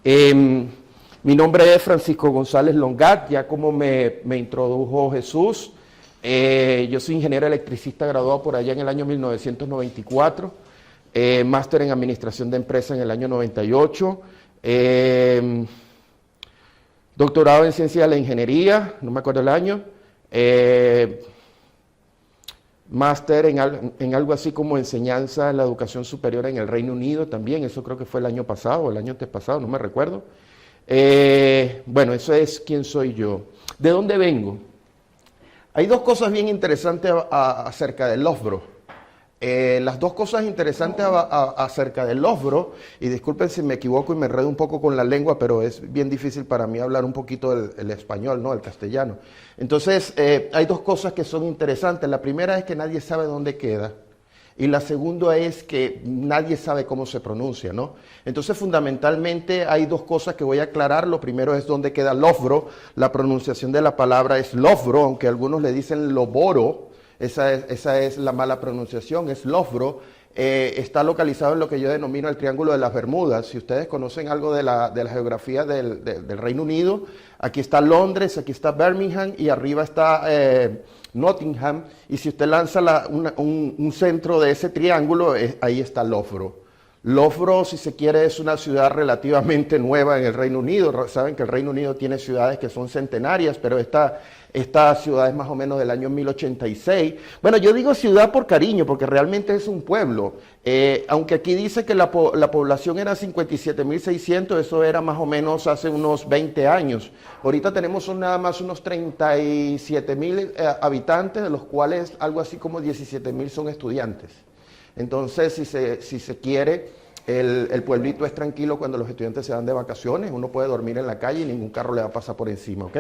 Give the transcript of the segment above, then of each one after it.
Em, Mi nombre es Francisco González Longat, ya como me introdujo Jesús. Yo soy ingeniero electricista graduado por allá en el año 1994, máster en Administración de Empresas en el año 98, doctorado en Ciencia de la Ingeniería, no me acuerdo el año, máster en algo así como enseñanza en la educación superior en el Reino Unido también, eso creo que fue el año pasado o el año antepasado, no me recuerdo. Bueno, eso es quién soy yo. ¿De dónde vengo? Hay dos cosas bien interesantes acerca de Loughborough. Las dos cosas interesantes acerca de Loughborough, y disculpen si me equivoco y me enredo un poco con la lengua, pero es bien difícil para mí hablar un poquito el español, ¿no? El castellano. Entonces, hay dos cosas que son interesantes. La primera es que nadie sabe dónde queda. Y la segunda es que nadie sabe cómo se pronuncia, ¿no? Entonces, fundamentalmente, hay dos cosas que voy a aclarar. Lo primero es dónde queda Loughborough. La pronunciación de la palabra es Loughborough, aunque algunos le dicen Loboro. Esa es la mala pronunciación, es Loughborough. Está localizado en lo que yo denomino el Triángulo de las Bermudas. Si ustedes conocen algo de la geografía del Reino Unido, aquí está Londres, aquí está Birmingham y arriba está Nottingham. Y si usted lanza un centro de ese triángulo, ahí está Loughborough. Loughborough, si se quiere, es una ciudad relativamente nueva en el Reino Unido. Saben que el Reino Unido tiene ciudades que son centenarias, pero esta ciudad es más o menos del año 1086. Bueno, yo digo ciudad por cariño, porque realmente es un pueblo. Aunque aquí dice que la población era 57.600, eso era más o menos hace unos 20 años. Ahorita tenemos nada más unos 37.000 habitantes, de los cuales algo así como 17.000 son estudiantes. Entonces, si se quiere, el pueblito es tranquilo cuando los estudiantes se van de vacaciones, uno puede dormir en la calle y ningún carro le va a pasar por encima, ¿ok?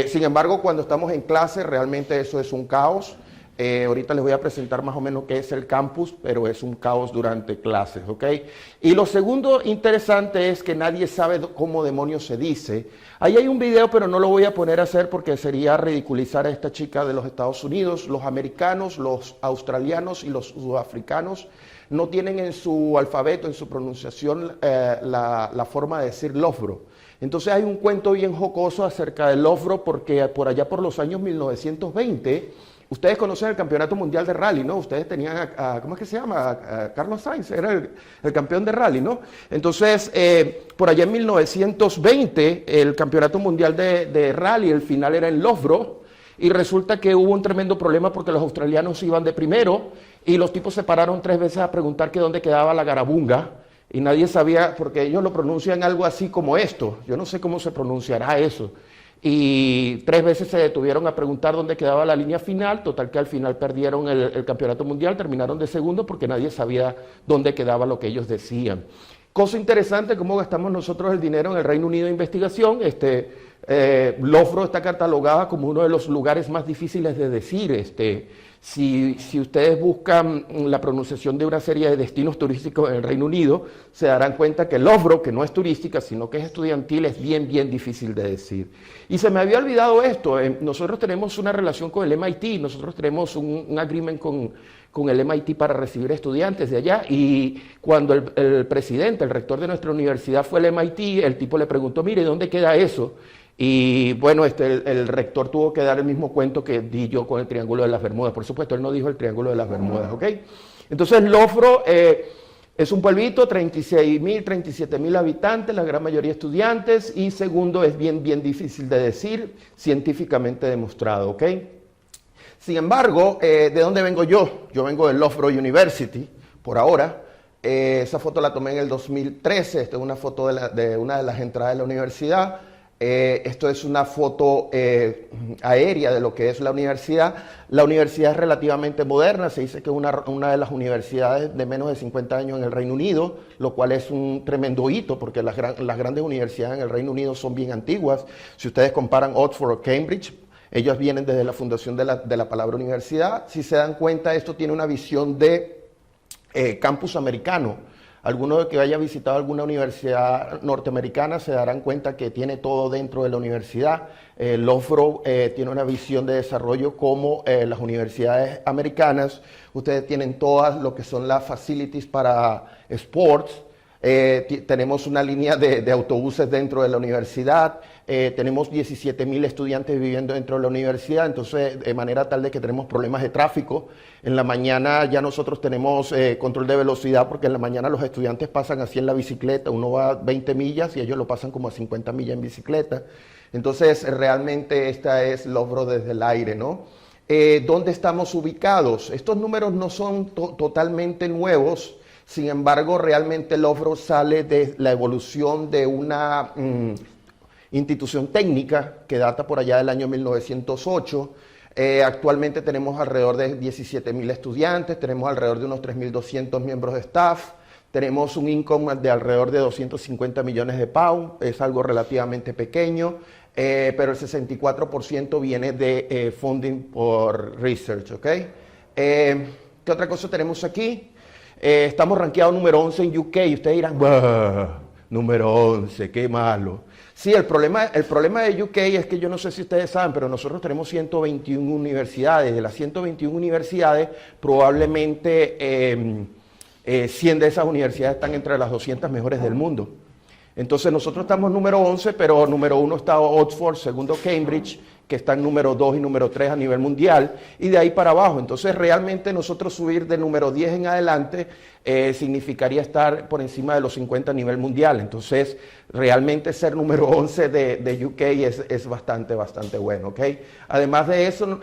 Sin embargo, cuando estamos en clase, realmente eso es un caos. Ahorita les voy a presentar más o menos qué es el campus, pero es un caos durante clases, ¿ok? Y lo segundo interesante es que nadie sabe cómo demonios se dice. Ahí hay un video, pero no lo voy a poner a hacer porque sería ridiculizar a esta chica de los Estados Unidos. Los americanos, los australianos y los sudafricanos no tienen en su alfabeto, en su pronunciación, la forma de decir Loughborough. Entonces hay un cuento bien jocoso acerca de Loughborough porque por allá por los años 1920... Ustedes conocen el Campeonato Mundial de Rally, ¿no? Ustedes tenían, ¿cómo es que se llama? Carlos Sainz, era el campeón de rally, ¿no? Entonces, por allá en 1920, el Campeonato Mundial de Rally, el final era en Loughborough, y resulta que hubo un tremendo problema porque los australianos iban de primero, y los tipos se pararon 3 veces a preguntar que dónde quedaba la Garabunga, y nadie sabía, porque ellos lo pronuncian algo así como esto. Yo no sé cómo se pronunciará eso. Y 3 veces se detuvieron a preguntar dónde quedaba la línea final, total que al final perdieron el campeonato mundial, terminaron de segundo porque nadie sabía dónde quedaba lo que ellos decían. Cosa interesante, cómo gastamos nosotros el dinero en el Reino Unido de investigación. Loughborough está catalogada como uno de los lugares más difíciles de decir. Si ustedes buscan la pronunciación de una serie de destinos turísticos en el Reino Unido, se darán cuenta que Loughborough, que no es turística, sino que es estudiantil, es bien, bien difícil de decir. Y se me había olvidado esto, nosotros tenemos una relación con el MIT, nosotros tenemos un agreement con el MIT para recibir estudiantes de allá, y cuando el presidente, el rector de nuestra universidad fue al MIT, el tipo le preguntó, mire, ¿dónde queda eso? Y bueno, el rector tuvo que dar el mismo cuento que di yo con el Triángulo de las Bermudas. Por supuesto, él no dijo el Triángulo de las Bermudas, ¿ok? Entonces, Loughborough es un pueblito, 36.000, 37.000 habitantes, la gran mayoría estudiantes, y segundo, es bien, bien difícil de decir, científicamente demostrado, ¿ok? Sin embargo, ¿de dónde vengo yo? Yo vengo de Loughborough University, por ahora. Esa foto la tomé en el 2013, esta es una foto de una de las entradas de la universidad. Esto es una foto aérea de lo que es la universidad. La universidad es relativamente moderna, se dice que es una de las universidades de menos de 50 años en el Reino Unido, lo cual es un tremendo hito porque las grandes universidades en el Reino Unido son bien antiguas. Si ustedes comparan Oxford o Cambridge, ellos vienen desde la fundación de la palabra universidad. Si se dan cuenta, esto tiene una visión de campus americano. Alguno que haya visitado alguna universidad norteamericana se darán cuenta que tiene todo dentro de la universidad. Loughborough tiene una visión de desarrollo como las universidades americanas. Ustedes tienen todas lo que son las facilities para sports. Tenemos una línea de autobuses dentro de la universidad, tenemos 17.000 estudiantes viviendo dentro de la universidad, entonces de manera tal de que tenemos problemas de tráfico. En la mañana ya nosotros tenemos control de velocidad porque en la mañana los estudiantes pasan así en la bicicleta, uno va a 20 millas y ellos lo pasan como a 50 millas en bicicleta. Entonces realmente esta es Loughborough desde el aire, ¿no? ¿Dónde estamos ubicados? Estos números no son totalmente nuevos. Sin embargo, realmente Loughborough sale de la evolución de una institución técnica que data por allá del año 1908. Actualmente tenemos alrededor de 17.000 estudiantes, tenemos alrededor de unos 3.200 miembros de staff, tenemos un income de alrededor de 250 millones de pounds, es algo relativamente pequeño, pero el 64% viene de funding por research, ¿ok? ¿Qué otra cosa tenemos aquí? Estamos rankeados número 11 en UK y ustedes dirán, número 11, qué malo. Sí, el problema de UK es que yo no sé si ustedes saben, pero nosotros tenemos 121 universidades. De las 121 universidades, probablemente 100 de esas universidades están entre las 200 mejores del mundo. Entonces nosotros estamos número 11, pero número 1 está Oxford, segundo Cambridge, que están número 2 y número 3 a nivel mundial, y de ahí para abajo. Entonces realmente nosotros subir de número 10 en adelante significaría estar por encima de los 50 a nivel mundial. Entonces realmente ser número 11 de UK es bastante bueno, ¿ok? Además de eso,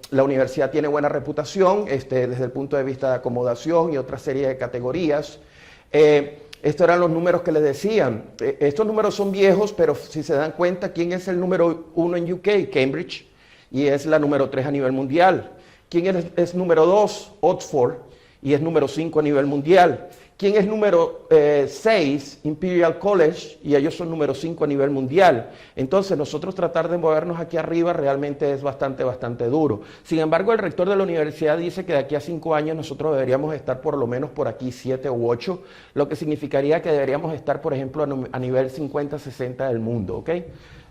la universidad tiene buena reputación desde el punto de vista de acomodación y otra serie de categorías. Estos eran los números que les decían. Estos números son viejos, pero si se dan cuenta, ¿quién es el número 1 en UK? Cambridge, y es la número 3 a nivel mundial. ¿Quién es número 2? Oxford, y es número 5 a nivel mundial. ¿Quién es número 6? Imperial College, y ellos son número 5 a nivel mundial. Entonces, nosotros tratar de movernos aquí arriba realmente es bastante duro. Sin embargo, el rector de la universidad dice que de aquí a 5 años nosotros deberíamos estar por lo menos por aquí 7 u 8, lo que significaría que deberíamos estar, por ejemplo, a nivel 50-60 del mundo, ¿ok?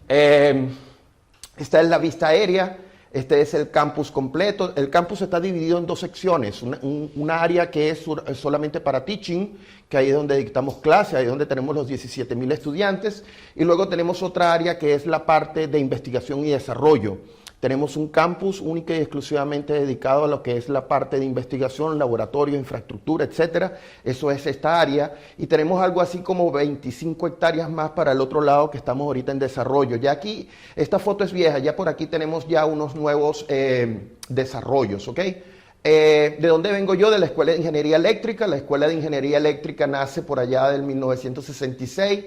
Esta es la vista aérea. Este es el campus completo. El campus está dividido en dos secciones. Una área que es solamente para teaching, que ahí es donde dictamos clases, ahí es donde tenemos los 17.000 estudiantes. Y luego tenemos otra área que es la parte de investigación y desarrollo. Tenemos un campus único y exclusivamente dedicado a lo que es la parte de investigación, laboratorio, infraestructura, etcétera. Eso es esta área. Y tenemos algo así como 25 hectáreas más para el otro lado que estamos ahorita en desarrollo. Ya aquí, esta foto es vieja, ya por aquí tenemos ya unos nuevos desarrollos, ¿ok? ¿De dónde vengo yo? De la Escuela de Ingeniería Eléctrica. La Escuela de Ingeniería Eléctrica nace por allá del 1966.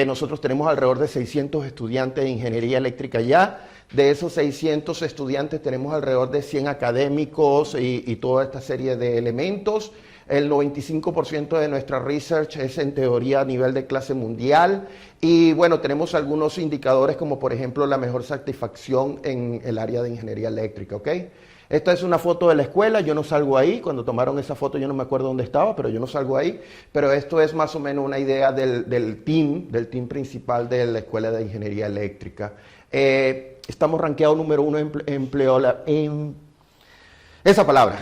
Nosotros tenemos alrededor de 600 estudiantes de Ingeniería Eléctrica ya. De esos 600 estudiantes tenemos alrededor de 100 académicos y toda esta serie de elementos. El 95% de nuestra research es en teoría a nivel de clase mundial. Y bueno, tenemos algunos indicadores como por ejemplo la mejor satisfacción en el área de ingeniería eléctrica, ¿ok? Esta es una foto de la escuela, yo no salgo ahí. Cuando tomaron esa foto yo no me acuerdo dónde estaba, pero yo no salgo ahí. Pero esto es más o menos una idea del team principal de la Escuela de Ingeniería Eléctrica. Estamos rankeados número 1 en esa palabra.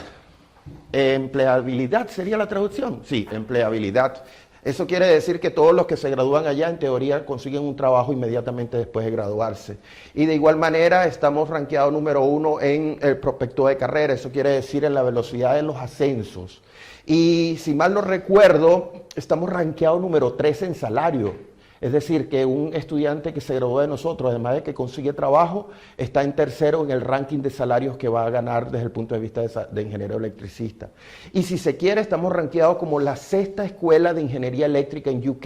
¿Empleabilidad sería la traducción? Sí, empleabilidad. Eso quiere decir que todos los que se gradúan allá, en teoría, consiguen un trabajo inmediatamente después de graduarse. Y de igual manera, estamos rankeados número 1 en el prospecto de carrera. Eso quiere decir en la velocidad de los ascensos. Y si mal no recuerdo, estamos rankeados número 3 en salario. Es decir, que un estudiante que se graduó de nosotros, además de que consigue trabajo, está en tercero en el ranking de salarios que va a ganar desde el punto de vista de ingeniero electricista. Y si se quiere, estamos rankeados como la 6ª escuela de ingeniería eléctrica en UK.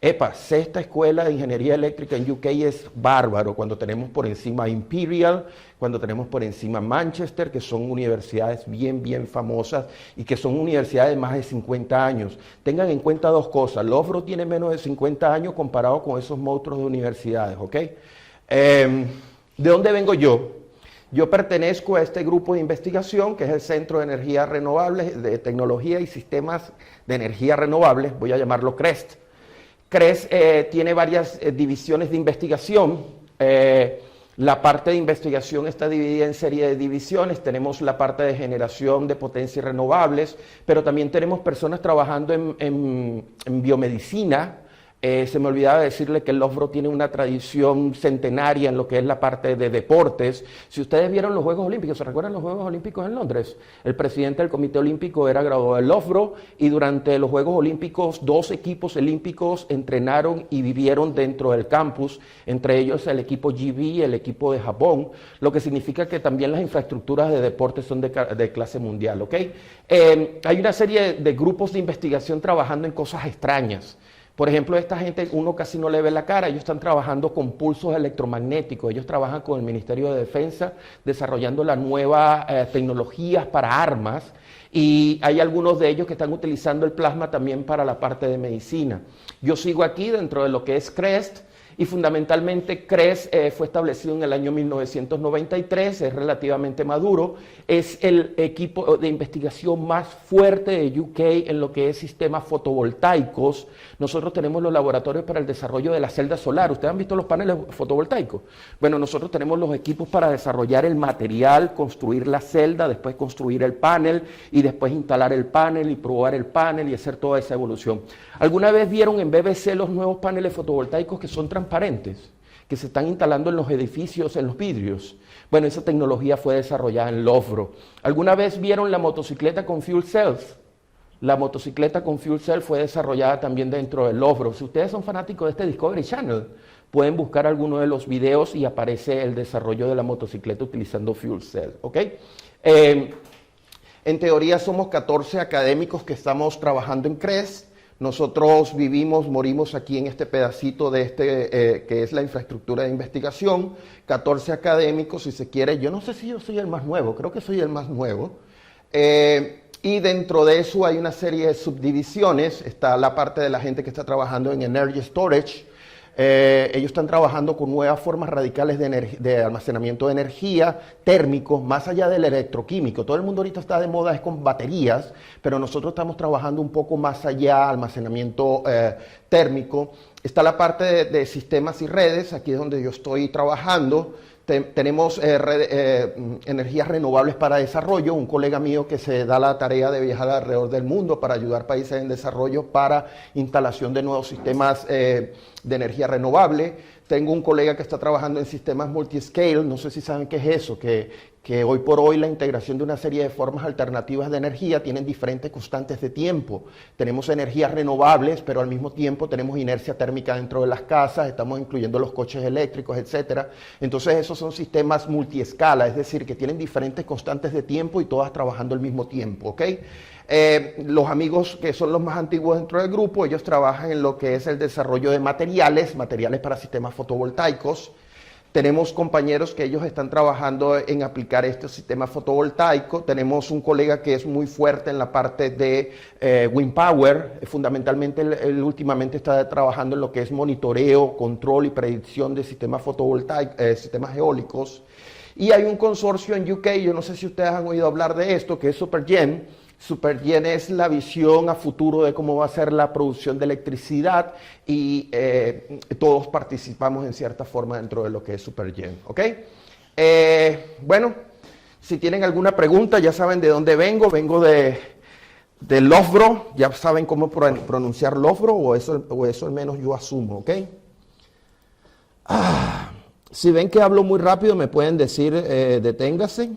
Epa, 6ª escuela de ingeniería eléctrica en UK es bárbaro, cuando tenemos por encima Imperial, cuando tenemos por encima Manchester, que son universidades bien famosas y que son universidades de más de 50 años. Tengan en cuenta dos cosas: Loughborough tiene menos de 50 años comparado con esos monstruos de universidades, ¿ok? ¿De dónde vengo yo? Yo pertenezco a este grupo de investigación, que es el Centro de Energías Renovables, de Tecnología y Sistemas de Energía Renovables, voy a llamarlo CREST. CREST tiene varias divisiones de investigación. La parte de investigación está dividida en serie de divisiones. Tenemos la parte de generación de potencias renovables, pero también tenemos personas trabajando en biomedicina. Se me olvidaba decirle que el Loughborough tiene una tradición centenaria en lo que es la parte de deportes. Si ustedes vieron los Juegos Olímpicos, ¿se recuerdan los Juegos Olímpicos en Londres? El presidente del Comité Olímpico era graduado de Loughborough y durante los Juegos Olímpicos 2 equipos olímpicos entrenaron y vivieron dentro del campus, entre ellos el equipo GB y el equipo de Japón, lo que significa que también las infraestructuras de deportes son de clase mundial, ¿ok? Hay una serie de grupos de investigación trabajando en cosas extrañas. Por ejemplo, esta gente uno casi no le ve la cara, ellos están trabajando con pulsos electromagnéticos, ellos trabajan con el Ministerio de Defensa desarrollando las nuevas tecnologías para armas y hay algunos de ellos que están utilizando el plasma también para la parte de medicina. Yo sigo aquí dentro de lo que es CREST y fundamentalmente CREST fue establecido en el año 1993, es relativamente maduro, es el equipo de investigación más fuerte de UK en lo que es sistemas fotovoltaicos. Nosotros tenemos los laboratorios para el desarrollo de la celda solar. ¿Ustedes han visto los paneles fotovoltaicos? Bueno, nosotros tenemos los equipos para desarrollar el material, construir la celda, después construir el panel y después instalar el panel y probar el panel y hacer toda esa evolución. ¿Alguna vez vieron en BBC los nuevos paneles fotovoltaicos que son transparentes, que se están instalando en los edificios, en los vidrios? Bueno, esa tecnología fue desarrollada en Loughborough. ¿Alguna vez vieron la motocicleta con fuel cells? La motocicleta con fuel cell fue desarrollada también dentro de Loughborough. Si ustedes son fanáticos de este Discovery Channel, pueden buscar alguno de los videos y aparece el desarrollo de la motocicleta utilizando fuel cell, ¿ok? En teoría somos 14 académicos que estamos trabajando en CREST. Nosotros vivimos, morimos aquí en este pedacito de que es la infraestructura de investigación. 14 académicos, si se quiere. Yo no sé si yo soy el más nuevo, creo que soy el más nuevo. Y dentro de eso hay una serie de subdivisiones. Está la parte de la gente que está trabajando en Energy Storage. Ellos están trabajando con nuevas formas radicales de almacenamiento de energía térmico, más allá del electroquímico. Todo el mundo ahorita está de moda es con baterías, pero nosotros estamos trabajando un poco más allá, almacenamiento térmico. Está la parte de sistemas y redes, aquí es donde yo estoy trabajando. Tenemos energías renovables para desarrollo, un colega mío que se da la tarea de viajar alrededor del mundo para ayudar países en desarrollo para instalación de nuevos sistemas de energía renovable. Tengo un colega que está trabajando en sistemas multiscale, no sé si saben qué es eso, que hoy por hoy la integración de una serie de formas alternativas de energía tienen diferentes constantes de tiempo. Tenemos energías renovables, pero al mismo tiempo tenemos inercia térmica dentro de las casas, estamos incluyendo los coches eléctricos, etcétera. Entonces esos son sistemas multiescala, es decir, que tienen diferentes constantes de tiempo y todas trabajando al mismo tiempo, ¿ok? Los amigos que son los más antiguos dentro del grupo, ellos trabajan en lo que es el desarrollo de materiales para sistemas fotovoltaicos. Tenemos compañeros que ellos están trabajando en aplicar este sistema fotovoltaico. Tenemos un colega que es muy fuerte en la parte de wind power. Fundamentalmente, él últimamente está trabajando en lo que es monitoreo, control y predicción de sistemas fotovoltaicos, sistemas eólicos. Y hay un consorcio en UK, yo no sé si ustedes han oído hablar de esto, que es SuperGen. SuperGen es la visión a futuro de cómo va a ser la producción de electricidad y todos participamos en cierta forma dentro de lo que es SuperGen, ¿ok? Bueno, si tienen alguna pregunta, ya saben de dónde vengo. Vengo de Loughborough, ya saben cómo pronunciar Loughborough, o eso al menos yo asumo, ¿ok? Si ven que hablo muy rápido, me pueden decir deténgase.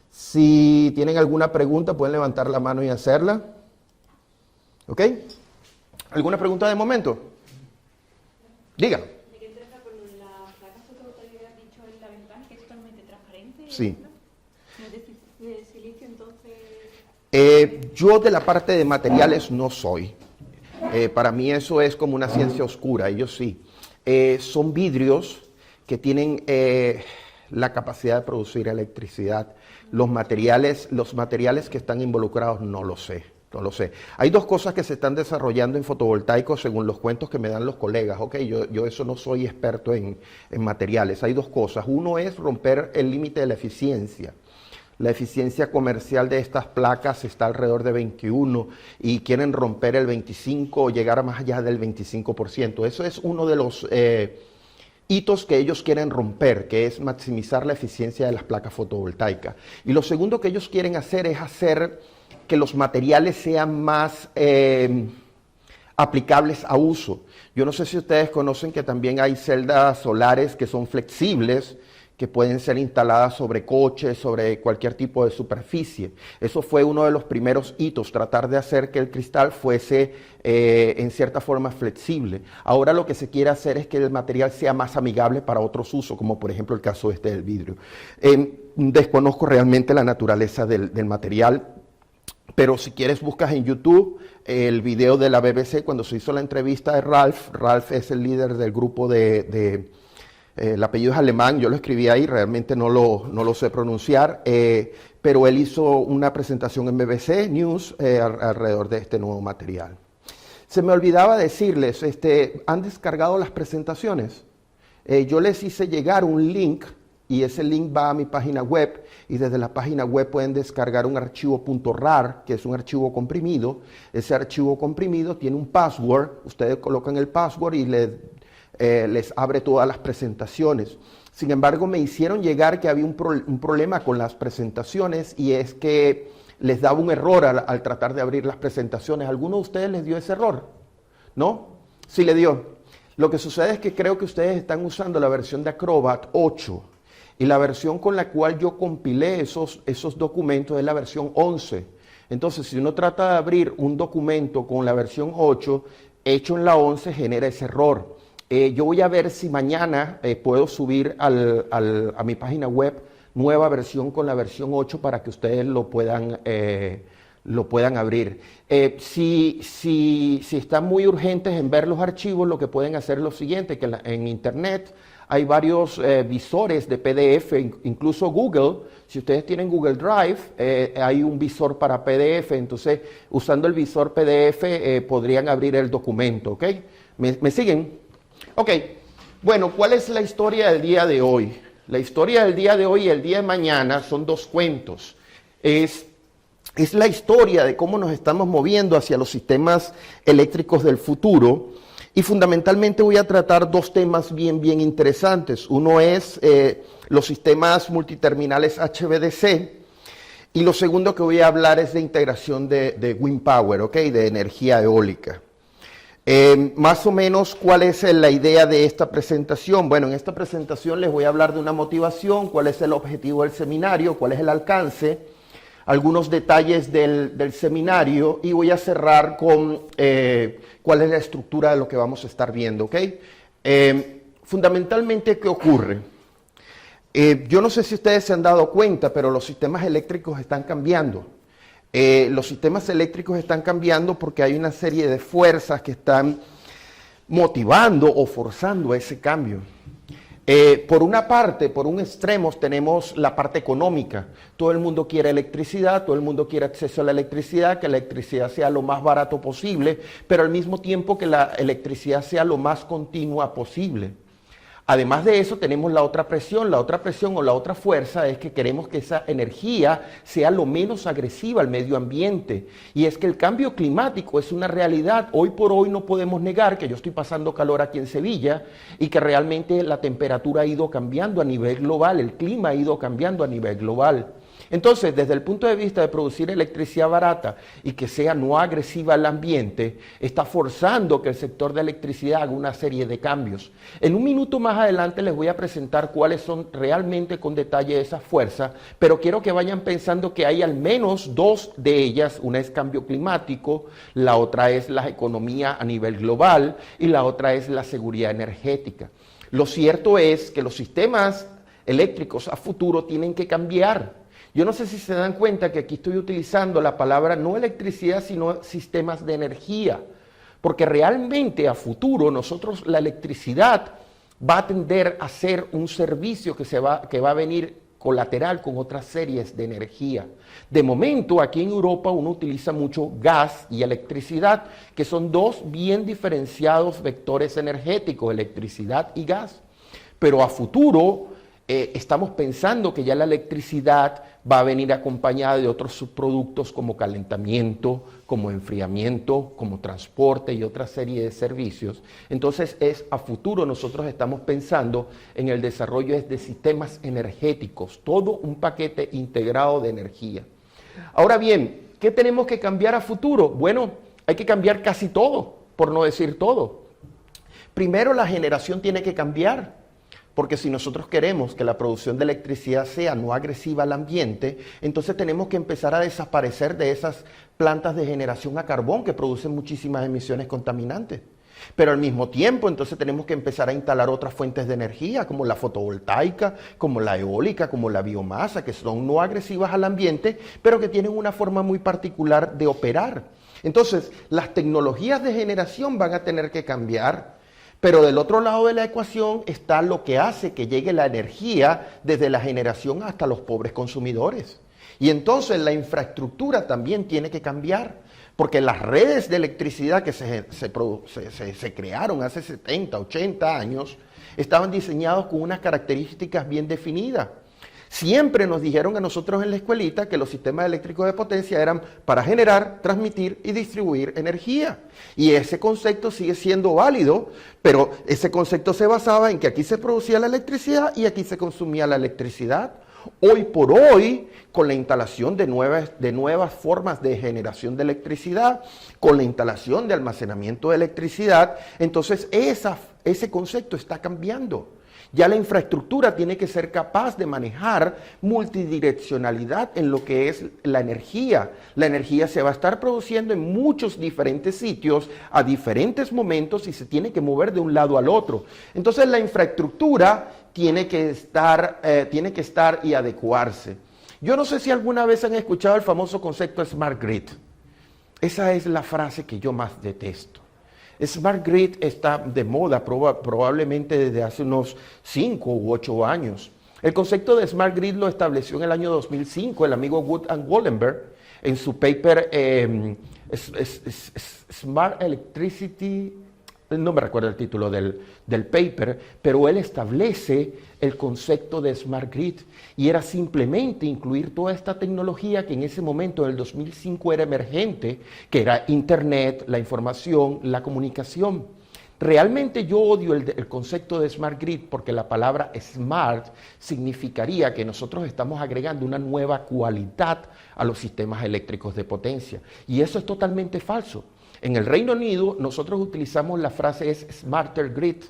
Si tienen alguna pregunta, pueden levantar la mano y hacerla. ¿Ok? ¿Alguna pregunta de momento? Diga. ¿De qué trata con la placa fotovoltaica que has dicho en la ventana, que es totalmente transparente? Sí. ¿No es de silicio, entonces? Yo de la parte de materiales no soy. Para mí eso es como una ciencia oscura, ellos sí. Son vidrios que tienen la capacidad de producir electricidad. Los materiales que están involucrados no lo sé. Hay dos cosas que se están desarrollando en fotovoltaicos según los cuentos que me dan los colegas, ¿ok? Yo eso no soy experto en materiales. Hay dos cosas. Uno es romper el límite de la eficiencia. La eficiencia comercial de estas placas está alrededor de 21 y quieren romper el 25 o llegar a más allá del 25%. Eso es uno de hitos que ellos quieren romper, que es maximizar la eficiencia de las placas fotovoltaicas. Y lo segundo que ellos quieren hacer es hacer que los materiales sean más aplicables a uso. Yo no sé si ustedes conocen que también hay celdas solares que son flexibles, que pueden ser instaladas sobre coches, sobre cualquier tipo de superficie. Eso fue uno de los primeros hitos, tratar de hacer que el cristal fuese en cierta forma flexible. Ahora lo que se quiere hacer es que el material sea más amigable para otros usos, como por ejemplo el caso del vidrio. Desconozco realmente la naturaleza del material, pero si quieres buscas en YouTube el video de la BBC cuando se hizo la entrevista de Ralph. Ralph es el líder del grupo el apellido es alemán, yo lo escribí ahí, realmente no lo sé pronunciar, pero él hizo una presentación en BBC News alrededor de este nuevo material. Se me olvidaba decirles, ¿han descargado las presentaciones? Yo les hice llegar un link y ese link va a mi página web y desde la página web pueden descargar un archivo .rar, que es un archivo comprimido. Ese archivo comprimido tiene un password, ustedes colocan el password y les abre todas las presentaciones. Sin embargo, me hicieron llegar que había un problema con las presentaciones y es que les daba un error al tratar de abrir las presentaciones. ¿Alguno de ustedes les dio ese error? ¿No? Sí le dio. Lo que sucede es que creo que ustedes están usando la versión de Acrobat 8 y la versión con la cual yo compilé esos documentos es la versión 11. Entonces, si uno trata de abrir un documento con la versión 8, hecho en la 11, genera ese error. Yo voy a ver si mañana puedo subir a mi página web nueva versión con la versión 8 para que ustedes lo puedan abrir. Si están muy urgentes en ver los archivos, lo que pueden hacer es lo siguiente, que en Internet hay varios visores de PDF, incluso Google. Si ustedes tienen Google Drive, hay un visor para PDF, entonces usando el visor PDF podrían abrir el documento, ¿ok? ¿Me siguen? Ok, bueno, ¿cuál es la historia del día de hoy? La historia del día de hoy y el día de mañana son dos cuentos. Es la historia de cómo nos estamos moviendo hacia los sistemas eléctricos del futuro y fundamentalmente voy a tratar dos temas bien interesantes. Uno es los sistemas multiterminales HVDC y lo segundo que voy a hablar es de integración de wind power, ¿ok? De energía eólica. Más o menos, ¿cuál es la idea de esta presentación? Bueno, en esta presentación les voy a hablar de una motivación, cuál es el objetivo del seminario, cuál es el alcance, algunos detalles del seminario y voy a cerrar con cuál es la estructura de lo que vamos a estar viendo, ¿ok? Fundamentalmente, ¿qué ocurre? Yo no sé si ustedes se han dado cuenta, pero los sistemas eléctricos están cambiando. Los sistemas eléctricos están cambiando porque hay una serie de fuerzas que están motivando o forzando ese cambio. Por una parte, por un extremo, tenemos la parte económica. Todo el mundo quiere electricidad, todo el mundo quiere acceso a la electricidad, que la electricidad sea lo más barato posible, pero al mismo tiempo que la electricidad sea lo más continua posible. Además de eso, tenemos la otra presión o la otra fuerza es que queremos que esa energía sea lo menos agresiva al medio ambiente. Y es que el cambio climático es una realidad. Hoy por hoy no podemos negar que yo estoy pasando calor aquí en Sevilla y que realmente la temperatura ha ido cambiando a nivel global, el clima ha ido cambiando a nivel global. Entonces, desde el punto de vista de producir electricidad barata y que sea no agresiva al ambiente, está forzando que el sector de electricidad haga una serie de cambios. En un minuto más adelante les voy a presentar cuáles son realmente con detalle esas fuerzas, pero quiero que vayan pensando que hay al menos dos de ellas. Una es cambio climático, la otra es la economía a nivel global y la otra es la seguridad energética. Lo cierto es que los sistemas eléctricos a futuro tienen que cambiar. Yo no sé si se dan cuenta que aquí estoy utilizando la palabra no electricidad, sino sistemas de energía, porque realmente a futuro nosotros la electricidad va a tender a ser un servicio que va a venir colateral con otras series de energía. De momento, aquí en Europa uno utiliza mucho gas y electricidad, que son dos bien diferenciados vectores energéticos, electricidad y gas. Pero a futuro estamos pensando que ya la electricidad va a venir acompañada de otros subproductos como calentamiento, como enfriamiento, como transporte y otra serie de servicios. Entonces a futuro nosotros estamos pensando en el desarrollo de sistemas energéticos, todo un paquete integrado de energía. Ahora bien, ¿qué tenemos que cambiar a futuro? Bueno, hay que cambiar casi todo, por no decir todo. Primero, la generación tiene que cambiar. Porque si nosotros queremos que la producción de electricidad sea no agresiva al ambiente, entonces tenemos que empezar a desaparecer de esas plantas de generación a carbón que producen muchísimas emisiones contaminantes. Pero al mismo tiempo, entonces tenemos que empezar a instalar otras fuentes de energía, como la fotovoltaica, como la eólica, como la biomasa, que son no agresivas al ambiente, pero que tienen una forma muy particular de operar. Entonces, las tecnologías de generación van a tener que cambiar. Pero del otro lado de la ecuación está lo que hace que llegue la energía desde la generación hasta los pobres consumidores. Y entonces la infraestructura también tiene que cambiar, porque las redes de electricidad que se crearon hace 70, 80 años estaban diseñados con unas características bien definidas. Siempre nos dijeron a nosotros en la escuelita que los sistemas eléctricos de potencia eran para generar, transmitir y distribuir energía. Y ese concepto sigue siendo válido, pero ese concepto se basaba en que aquí se producía la electricidad y aquí se consumía la electricidad. Hoy por hoy, con la instalación de nuevas formas de generación de electricidad, con la instalación de almacenamiento de electricidad, entonces ese concepto está cambiando. Ya la infraestructura tiene que ser capaz de manejar multidireccionalidad en lo que es la energía. La energía se va a estar produciendo en muchos diferentes sitios a diferentes momentos y se tiene que mover de un lado al otro. Entonces la infraestructura tiene que estar y adecuarse. Yo no sé si alguna vez han escuchado el famoso concepto Smart Grid. Esa es la frase que yo más detesto. Smart Grid está de moda probablemente desde hace unos 5 u 8 años. El concepto de Smart Grid lo estableció en el año 2005 el amigo Wood and Wallenberg en su paper Smart Electricity, no me recuerdo el título del paper, pero él establece el concepto de Smart Grid y era simplemente incluir toda esta tecnología que en ese momento, en el 2005, era emergente, que era Internet, la información, la comunicación. Realmente yo odio el concepto de Smart Grid porque la palabra smart significaría que nosotros estamos agregando una nueva cualidad a los sistemas eléctricos de potencia y eso es totalmente falso. En el Reino Unido nosotros utilizamos la frase es Smarter Grid.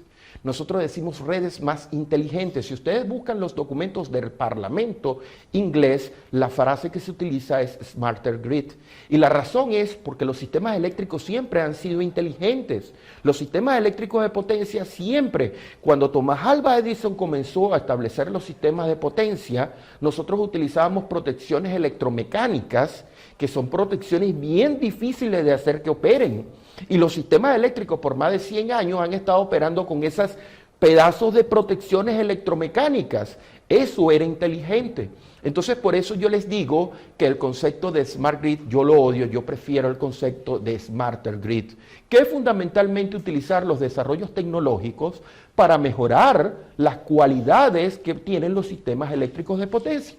Nosotros decimos redes más inteligentes. Si ustedes buscan los documentos del Parlamento inglés, la frase que se utiliza es Smarter Grid. Y la razón es porque los sistemas eléctricos siempre han sido inteligentes. Los sistemas eléctricos de potencia siempre, cuando Thomas Alva Edison comenzó a establecer los sistemas de potencia, nosotros utilizábamos protecciones electromecánicas, que son protecciones bien difíciles de hacer que operen. Y los sistemas eléctricos por más de 100 años han estado operando con esos pedazos de protecciones electromecánicas. Eso era inteligente. Entonces, por eso yo les digo que el concepto de Smart Grid yo lo odio, yo prefiero el concepto de Smarter Grid, que es fundamentalmente utilizar los desarrollos tecnológicos para mejorar las cualidades que tienen los sistemas eléctricos de potencia.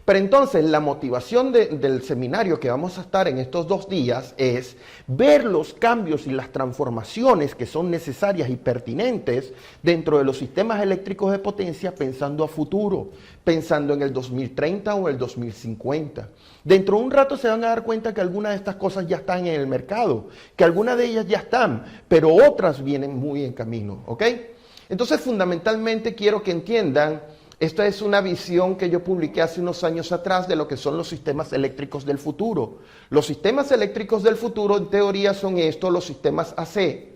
Pero entonces la motivación del seminario que vamos a estar en estos 2 días es ver los cambios y las transformaciones que son necesarias y pertinentes dentro de los sistemas eléctricos de potencia pensando a futuro, pensando en el 2030 o el 2050. Dentro de un rato se van a dar cuenta que algunas de estas cosas ya están en el mercado, que algunas de ellas ya están, pero otras vienen muy en camino, ¿ok? Entonces fundamentalmente quiero que entiendan. Esta es una visión que yo publiqué hace unos años atrás de lo que son los sistemas eléctricos del futuro. Los sistemas eléctricos del futuro en teoría son estos, los sistemas AC.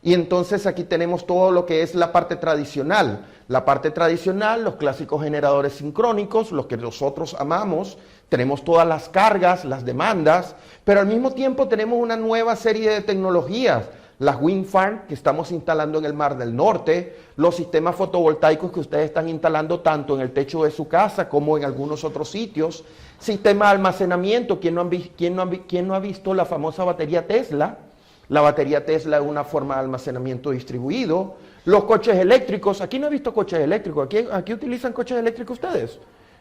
Y entonces aquí tenemos todo lo que es la parte tradicional. La parte tradicional, los clásicos generadores sincrónicos, los que nosotros amamos. Tenemos todas las cargas, las demandas, pero al mismo tiempo tenemos una nueva serie de tecnologías. Las wind farm que estamos instalando en el Mar del Norte, los sistemas fotovoltaicos que ustedes están instalando tanto en el techo de su casa como en algunos otros sitios, sistema de almacenamiento, ¿quién no ha visto la famosa batería Tesla? La batería Tesla es una forma de almacenamiento distribuido. Los coches eléctricos, aquí no he visto coches eléctricos, aquí utilizan coches eléctricos ustedes.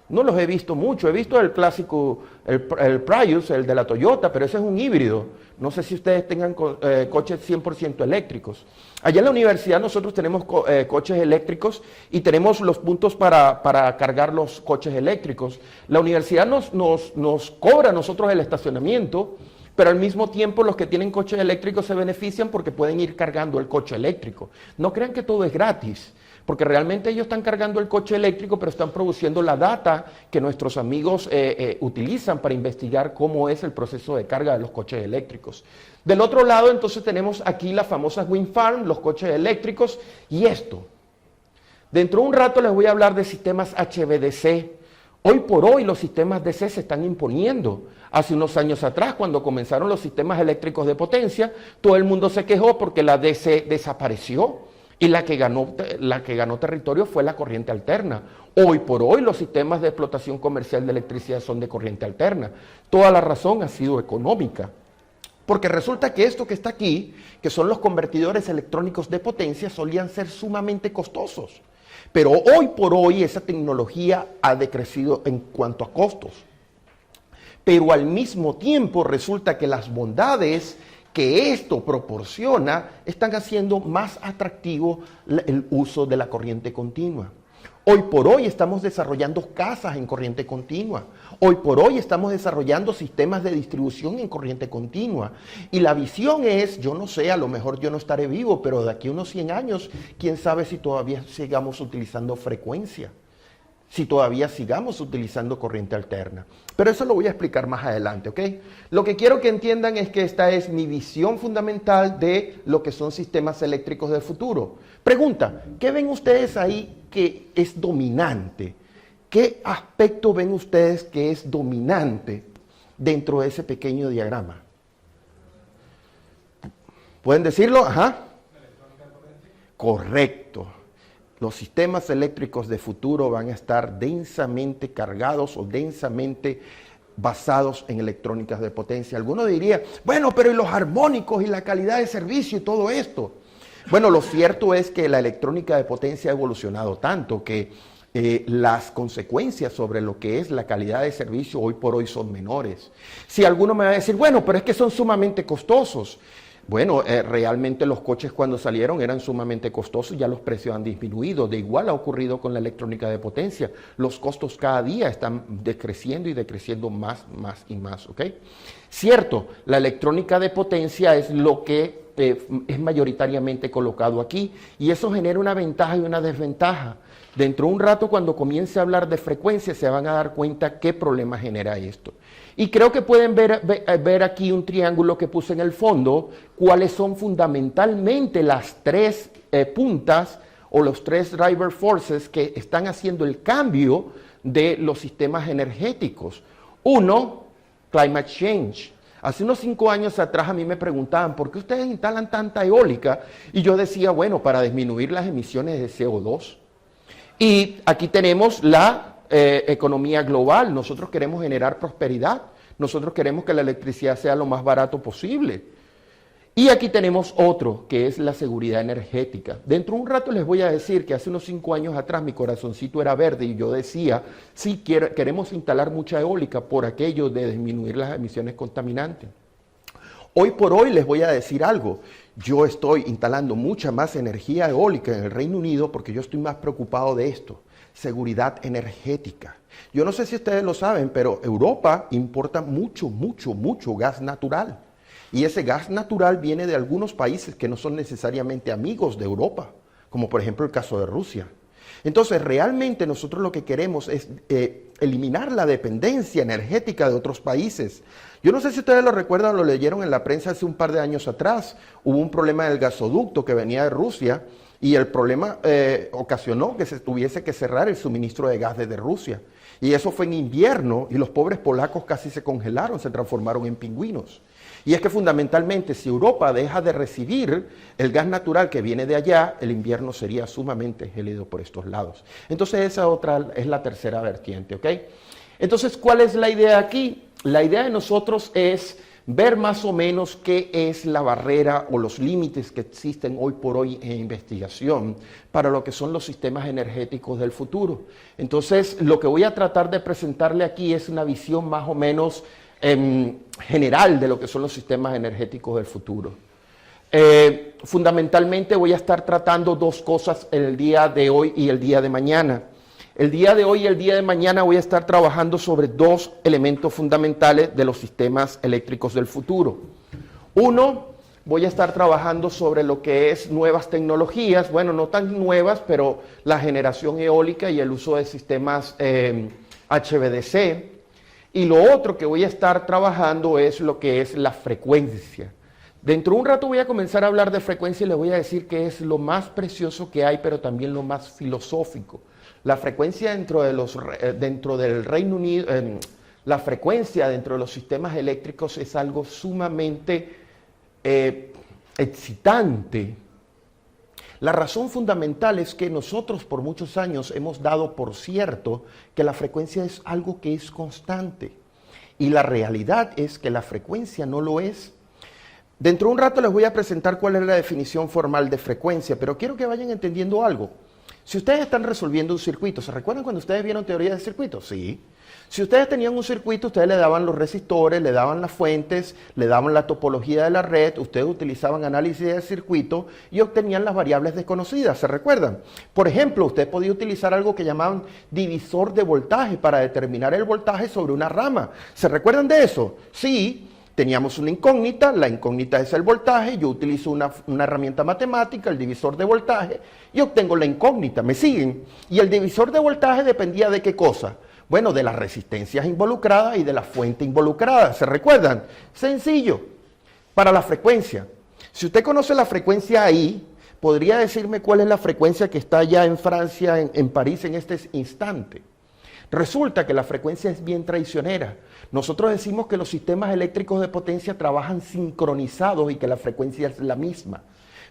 No los he visto mucho, he visto el clásico, el Prius, el de la Toyota, pero ese es un híbrido. No sé si ustedes tengan coches 100% eléctricos. Allá en la universidad nosotros tenemos coches eléctricos y tenemos los puntos para cargar los coches eléctricos. La universidad nos cobra a nosotros el estacionamiento, pero al mismo tiempo los que tienen coches eléctricos se benefician porque pueden ir cargando el coche eléctrico. No crean que todo es gratis, porque realmente ellos están cargando el coche eléctrico, pero están produciendo la data que nuestros amigos utilizan para investigar cómo es el proceso de carga de los coches eléctricos. Del otro lado, entonces, tenemos aquí las famosas wind farm, los coches eléctricos, y esto. Dentro de un rato les voy a hablar de sistemas HVDC. Hoy por hoy los sistemas DC se están imponiendo. Hace unos años atrás, cuando comenzaron los sistemas eléctricos de potencia, todo el mundo se quejó porque la DC desapareció. Y la que ganó territorio fue la corriente alterna. Hoy por hoy los sistemas de explotación comercial de electricidad son de corriente alterna. Toda la razón ha sido económica. Porque resulta que esto que está aquí, que son los convertidores electrónicos de potencia, solían ser sumamente costosos. Pero hoy por hoy esa tecnología ha decrecido en cuanto a costos. Pero al mismo tiempo resulta que las bondades que esto proporciona están haciendo más atractivo el uso de la corriente continua. Hoy por hoy estamos desarrollando casas en corriente continua. Hoy por hoy estamos desarrollando sistemas de distribución en corriente continua. Y la visión es, yo no sé, a lo mejor yo no estaré vivo, pero de aquí a unos 100 años, quién sabe si todavía sigamos utilizando frecuencia, si todavía sigamos utilizando corriente alterna. Pero eso lo voy a explicar más adelante, ¿ok? Lo que quiero que entiendan es que esta es mi visión fundamental de lo que son sistemas eléctricos del futuro. Pregunta, ¿qué ven ustedes ahí que es dominante? ¿Qué aspecto ven ustedes que es dominante dentro de ese pequeño diagrama? ¿Pueden decirlo? Ajá. Correcto. Los sistemas eléctricos de futuro van a estar densamente cargados o densamente basados en electrónicas de potencia. Alguno diría, bueno, pero ¿y los armónicos y la calidad de servicio y todo esto? Bueno, lo cierto es que la electrónica de potencia ha evolucionado tanto que las consecuencias sobre lo que es la calidad de servicio hoy por hoy son menores. Si alguno me va a decir, bueno, pero es que son sumamente costosos. Bueno, realmente los coches cuando salieron eran sumamente costosos, ya los precios han disminuido. De igual ha ocurrido con la electrónica de potencia. Los costos cada día están decreciendo y decreciendo más y más, ¿ok? Cierto, la electrónica de potencia es lo que es mayoritariamente colocado aquí y eso genera una ventaja y una desventaja. Dentro de un rato, cuando comience a hablar de frecuencia, se van a dar cuenta qué problema genera esto. Y creo que pueden ver aquí un triángulo que puse en el fondo, cuáles son fundamentalmente las tres puntas o los tres driver forces que están haciendo el cambio de los sistemas energéticos. Uno, climate change. Hace unos 5 años atrás a mí me preguntaban, ¿por qué ustedes instalan tanta eólica? Y yo decía, bueno, para disminuir las emisiones de CO2. Y aquí tenemos la economía global. Nosotros queremos generar prosperidad. Nosotros queremos que la electricidad sea lo más barato posible. Y aquí tenemos otro, que es la seguridad energética. Dentro de un rato les voy a decir que hace unos 5 años atrás mi corazoncito era verde y yo decía, sí, queremos instalar mucha eólica por aquello de disminuir las emisiones contaminantes. Hoy por hoy les voy a decir algo. Yo estoy instalando mucha más energía eólica en el Reino Unido porque yo estoy más preocupado de esto. Seguridad energética. Yo no sé si ustedes lo saben, pero Europa importa mucho gas natural. Y ese gas natural viene de algunos países que no son necesariamente amigos de Europa, como por ejemplo el caso de Rusia. Entonces, realmente nosotros lo que queremos es eliminar la dependencia energética de otros países. Yo no sé si ustedes lo recuerdan, lo leyeron en la prensa hace un par de años atrás. Hubo un problema del gasoducto que venía de Rusia y el problema ocasionó que se tuviese que cerrar el suministro de gas desde Rusia. Y eso fue en invierno y los pobres polacos casi se congelaron, se transformaron en pingüinos. Y es que fundamentalmente si Europa deja de recibir el gas natural que viene de allá, el invierno sería sumamente gélido por estos lados. Entonces esa otra es la tercera vertiente, ¿ok? Entonces, ¿cuál es la idea aquí? La idea de nosotros es ver más o menos qué es la barrera o los límites que existen hoy por hoy en investigación para lo que son los sistemas energéticos del futuro. Entonces, lo que voy a tratar de presentarle aquí es una visión más o menos general de lo que son los sistemas energéticos del futuro. Fundamentalmente voy a estar tratando dos cosas el día de hoy y el día de mañana. El día de hoy y el día de mañana voy a estar trabajando sobre dos elementos fundamentales de los sistemas eléctricos del futuro. Uno, voy a estar trabajando sobre lo que es nuevas tecnologías, bueno, no tan nuevas, pero la generación eólica y el uso de sistemas HVDC. Y lo otro que voy a estar trabajando es lo que es la frecuencia. Dentro de un rato voy a comenzar a hablar de frecuencia y les voy a decir que es lo más precioso que hay, pero también lo más filosófico. La frecuencia dentro del Reino Unido, la frecuencia dentro de los sistemas eléctricos es algo sumamente excitante. La razón fundamental es que nosotros por muchos años hemos dado por cierto que la frecuencia es algo que es constante. Y la realidad es que la frecuencia no lo es. Dentro de un rato les voy a presentar cuál es la definición formal de frecuencia, pero quiero que vayan entendiendo algo. Si ustedes están resolviendo un circuito, ¿se recuerdan cuando ustedes vieron teoría de circuitos? Sí. Si ustedes tenían un circuito, ustedes le daban los resistores, le daban las fuentes, le daban la topología de la red, ustedes utilizaban análisis de circuito y obtenían las variables desconocidas, ¿se recuerdan? Por ejemplo, usted podía utilizar algo que llamaban divisor de voltaje para determinar el voltaje sobre una rama. ¿Se recuerdan de eso? Sí. Teníamos una incógnita, la incógnita es el voltaje, yo utilizo una herramienta matemática, el divisor de voltaje, y obtengo la incógnita, ¿me siguen? Y el divisor de voltaje dependía de qué cosa. Bueno, de las resistencias involucradas y de la fuente involucrada, ¿se recuerdan? Sencillo, para la frecuencia. Si usted conoce la frecuencia ahí, ¿podría decirme cuál es la frecuencia que está allá en Francia, en París, en este instante? Resulta que la frecuencia es bien traicionera. Nosotros decimos que los sistemas eléctricos de potencia trabajan sincronizados y que la frecuencia es la misma.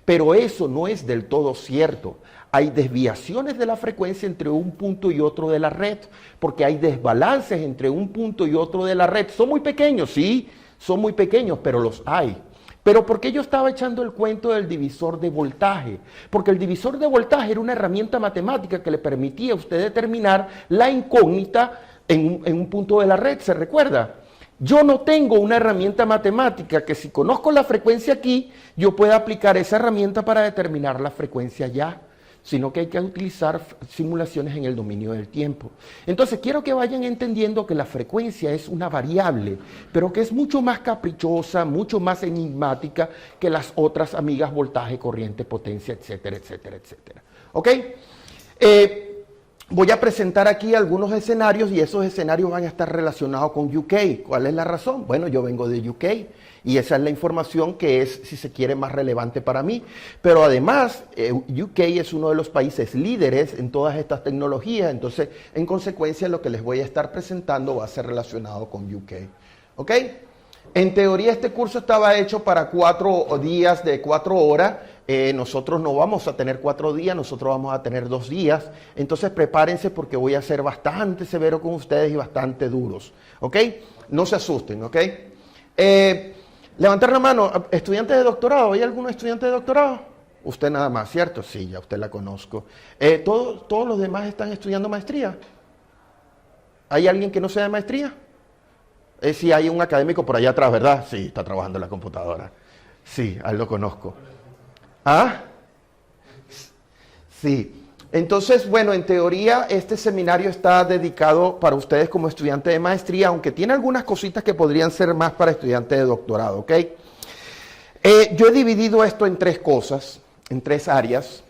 Pero eso no es del todo cierto. Hay desviaciones de la frecuencia entre un punto y otro de la red, porque hay desbalances entre un punto y otro de la red. Son muy pequeños, sí, son muy pequeños, pero los hay. Pero ¿por qué yo estaba echando el cuento del divisor de voltaje? Porque el divisor de voltaje era una herramienta matemática que le permitía a usted determinar la incógnita en un punto de la red, ¿se recuerda? Yo no tengo una herramienta matemática que si conozco la frecuencia aquí, yo pueda aplicar esa herramienta para determinar la frecuencia allá, sino que hay que utilizar simulaciones en el dominio del tiempo. Entonces, quiero que vayan entendiendo que la frecuencia es una variable, pero que es mucho más caprichosa, mucho más enigmática que las otras amigas voltaje, corriente, potencia, etcétera, etcétera, etcétera. ¿Ok? Voy a presentar aquí algunos escenarios y esos escenarios van a estar relacionados con UK. ¿Cuál es la razón? Bueno, yo vengo de UK y esa es la información que es, si se quiere, más relevante para mí. Pero además, UK es uno de los países líderes en todas estas tecnologías, entonces, en consecuencia, lo que les voy a estar presentando va a ser relacionado con UK. ¿Ok? En teoría, este curso estaba hecho para 4 días de 4 horas. Nosotros no vamos a tener 4 días, nosotros vamos a tener 2 días. Entonces prepárense porque voy a ser bastante severo con ustedes y bastante duros. ¿Ok? No se asusten, ¿ok? Levantar la mano. ¿Estudiantes de doctorado? ¿Hay algún estudiante de doctorado? Usted nada más, ¿cierto? Sí, ya usted la conozco. ¿Todos los demás están estudiando maestría? ¿Hay alguien que no sea de maestría? Sí, hay un académico por allá atrás, ¿verdad? Sí, está trabajando en la computadora. Sí, a él lo conozco. ¿Ah? Sí. Entonces, bueno, en teoría este seminario está dedicado para ustedes como estudiantes de maestría, aunque tiene algunas cositas que podrían ser más para estudiantes de doctorado, ¿ok? Yo he dividido esto en 3 cosas, en 3 áreas.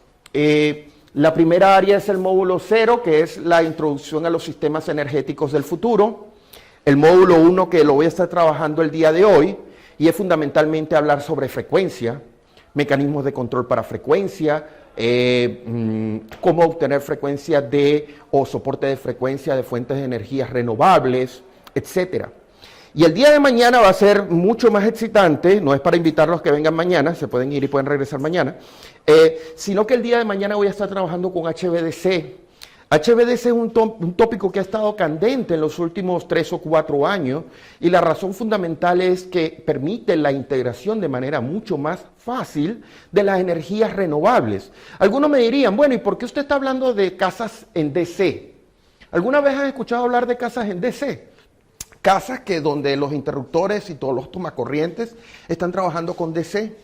La primera área es el módulo 0, que es la introducción a los sistemas energéticos del futuro. El módulo 1, que lo voy a estar trabajando el día de hoy, y es fundamentalmente hablar sobre frecuencia, mecanismos de control para frecuencia, cómo obtener frecuencia o soporte de frecuencia de fuentes de energías renovables, etc. Y el día de mañana va a ser mucho más excitante, no es para invitarlos a que vengan mañana, se pueden ir y pueden regresar mañana, sino que el día de mañana voy a estar trabajando con HVDC. HVDC es un tópico que ha estado candente en los últimos 3 o 4 años y la razón fundamental es que permite la integración de manera mucho más fácil de las energías renovables. Algunos me dirían, bueno, ¿y por qué usted está hablando de casas en DC? ¿Alguna vez han escuchado hablar de casas en DC? Casas que donde los interruptores y todos los tomacorrientes están trabajando con DC.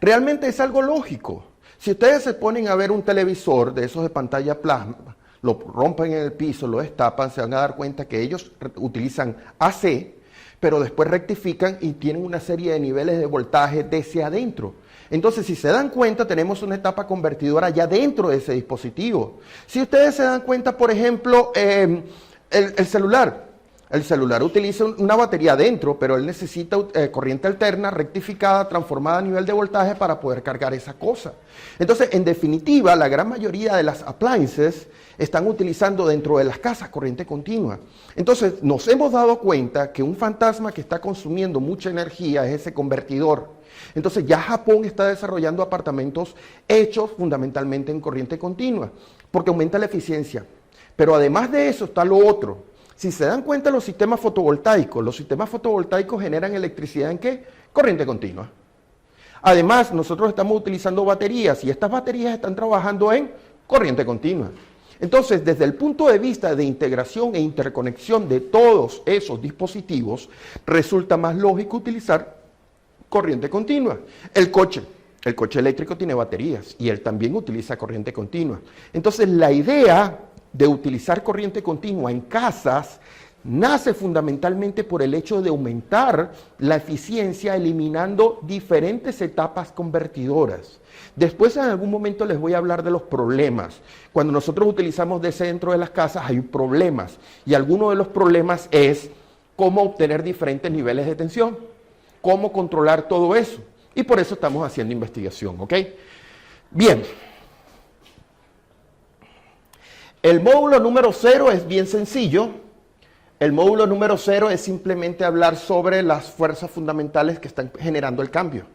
Realmente es algo lógico. Si ustedes se ponen a ver un televisor de esos de pantalla plasma, lo rompen en el piso, lo destapan, se van a dar cuenta que ellos utilizan AC, pero después rectifican y tienen una serie de niveles de voltaje DC adentro. Entonces, si se dan cuenta, tenemos una etapa convertidora ya dentro de ese dispositivo. Si ustedes se dan cuenta, por ejemplo, el celular. El celular utiliza una batería adentro, pero él necesita corriente alterna, rectificada, transformada a nivel de voltaje para poder cargar esa cosa. Entonces, en definitiva, la gran mayoría de las appliances están utilizando dentro de las casas corriente continua. Entonces, nos hemos dado cuenta que un fantasma que está consumiendo mucha energía es ese convertidor. Entonces, ya Japón está desarrollando apartamentos hechos fundamentalmente en corriente continua, porque aumenta la eficiencia. Pero además de eso está lo otro. Si se dan cuenta, los sistemas fotovoltaicos generan electricidad ¿en qué? Corriente continua. Además, nosotros estamos utilizando baterías y estas baterías están trabajando en corriente continua. Entonces, desde el punto de vista de integración e interconexión de todos esos dispositivos, resulta más lógico utilizar corriente continua. El coche eléctrico tiene baterías y él también utiliza corriente continua. Entonces, la idea de utilizar corriente continua en casas nace fundamentalmente por el hecho de aumentar la eficiencia eliminando diferentes etapas convertidoras. Después en algún momento les voy a hablar de los problemas. Cuando nosotros utilizamos DC dentro de las casas hay problemas y alguno de los problemas es cómo obtener diferentes niveles de tensión, cómo controlar todo eso y por eso estamos haciendo investigación, ¿ok? Bien. El módulo número 0 es bien sencillo. El módulo número 0 es simplemente hablar sobre las fuerzas fundamentales que están generando el cambio.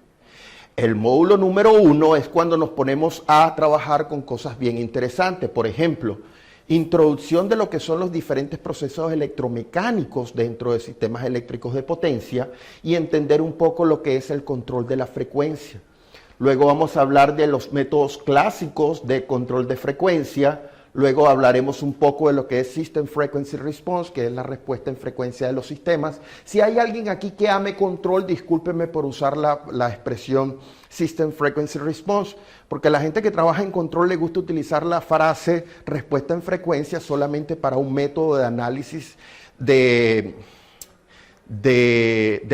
El módulo número 1 es cuando nos ponemos a trabajar con cosas bien interesantes. Por ejemplo, introducción de lo que son los diferentes procesos electromecánicos dentro de sistemas eléctricos de potencia y entender un poco lo que es el control de la frecuencia. Luego vamos a hablar de los métodos clásicos de control de frecuencia. Luego hablaremos un poco de lo que es System Frequency Response, que es la respuesta en frecuencia de los sistemas. Si hay alguien aquí que ame control, discúlpeme por usar la expresión System Frequency Response, porque a la gente que trabaja en control le gusta utilizar la frase respuesta en frecuencia solamente para un método de análisis del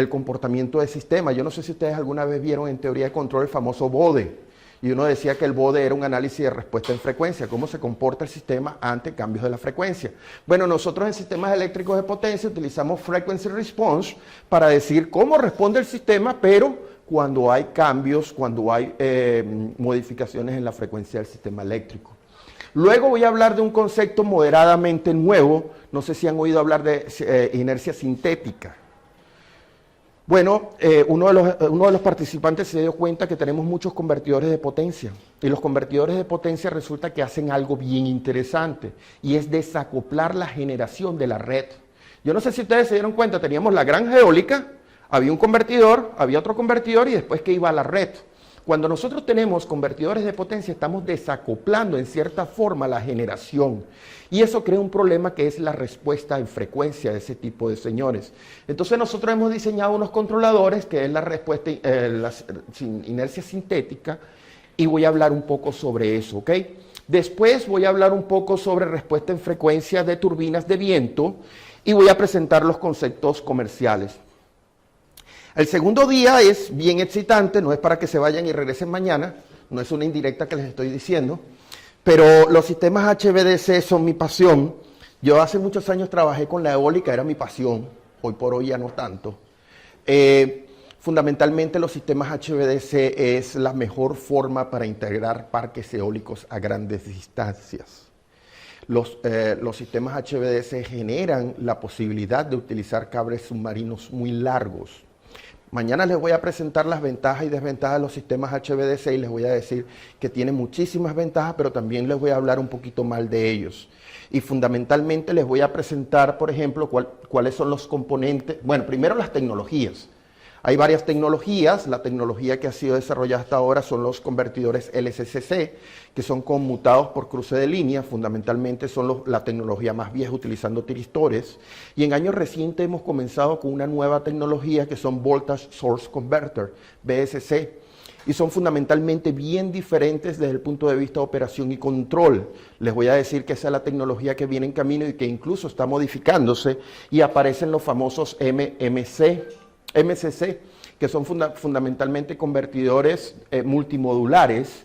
comportamiento del sistema. Yo no sé si ustedes alguna vez vieron en teoría de control el famoso BODE. Y uno decía que el BODE era un análisis de respuesta en frecuencia, cómo se comporta el sistema ante cambios de la frecuencia. Bueno, nosotros en sistemas eléctricos de potencia utilizamos Frequency Response para decir cómo responde el sistema, pero cuando hay cambios, cuando hay modificaciones en la frecuencia del sistema eléctrico. Luego voy a hablar de un concepto moderadamente nuevo, no sé si han oído hablar de inercia sintética. Bueno, uno de los participantes se dio cuenta que tenemos muchos convertidores de potencia y los convertidores de potencia resulta que hacen algo bien interesante y es desacoplar la generación de la red. Yo no sé si ustedes se dieron cuenta, teníamos la granja eólica, había un convertidor, había otro convertidor y después que iba a la red. Cuando nosotros tenemos convertidores de potencia estamos desacoplando en cierta forma la generación y eso crea un problema que es la respuesta en frecuencia de ese tipo de señores. Entonces nosotros hemos diseñado unos controladores que es la respuesta, inercia sintética y voy a hablar un poco sobre eso, ¿ok? Después voy a hablar un poco sobre respuesta en frecuencia de turbinas de viento y voy a presentar los conceptos comerciales. El segundo día es bien excitante, no es para que se vayan y regresen mañana, no es una indirecta que les estoy diciendo, pero los sistemas HVDC son mi pasión. Yo hace muchos años trabajé con la eólica, era mi pasión, hoy por hoy ya no tanto. Fundamentalmente los sistemas HVDC es la mejor forma para integrar parques eólicos a grandes distancias. Los sistemas HVDC generan la posibilidad de utilizar cables submarinos muy largos. Mañana les voy a presentar las ventajas y desventajas de los sistemas HVDC y les voy a decir que tienen muchísimas ventajas, pero también les voy a hablar un poquito mal de ellos. Y fundamentalmente les voy a presentar, por ejemplo, cuáles son los componentes. Bueno, primero las tecnologías. Hay varias tecnologías. La tecnología que ha sido desarrollada hasta ahora son los convertidores LSCC, que son conmutados por cruce de línea. Fundamentalmente son la tecnología más vieja utilizando tiristores. Y en años recientes hemos comenzado con una nueva tecnología que son Voltage Source Converter, VSC. Y son fundamentalmente bien diferentes desde el punto de vista de operación y control. Les voy a decir que esa es la tecnología que viene en camino y que incluso está modificándose y aparecen los famosos MCC, que son fundamentalmente convertidores multimodulares,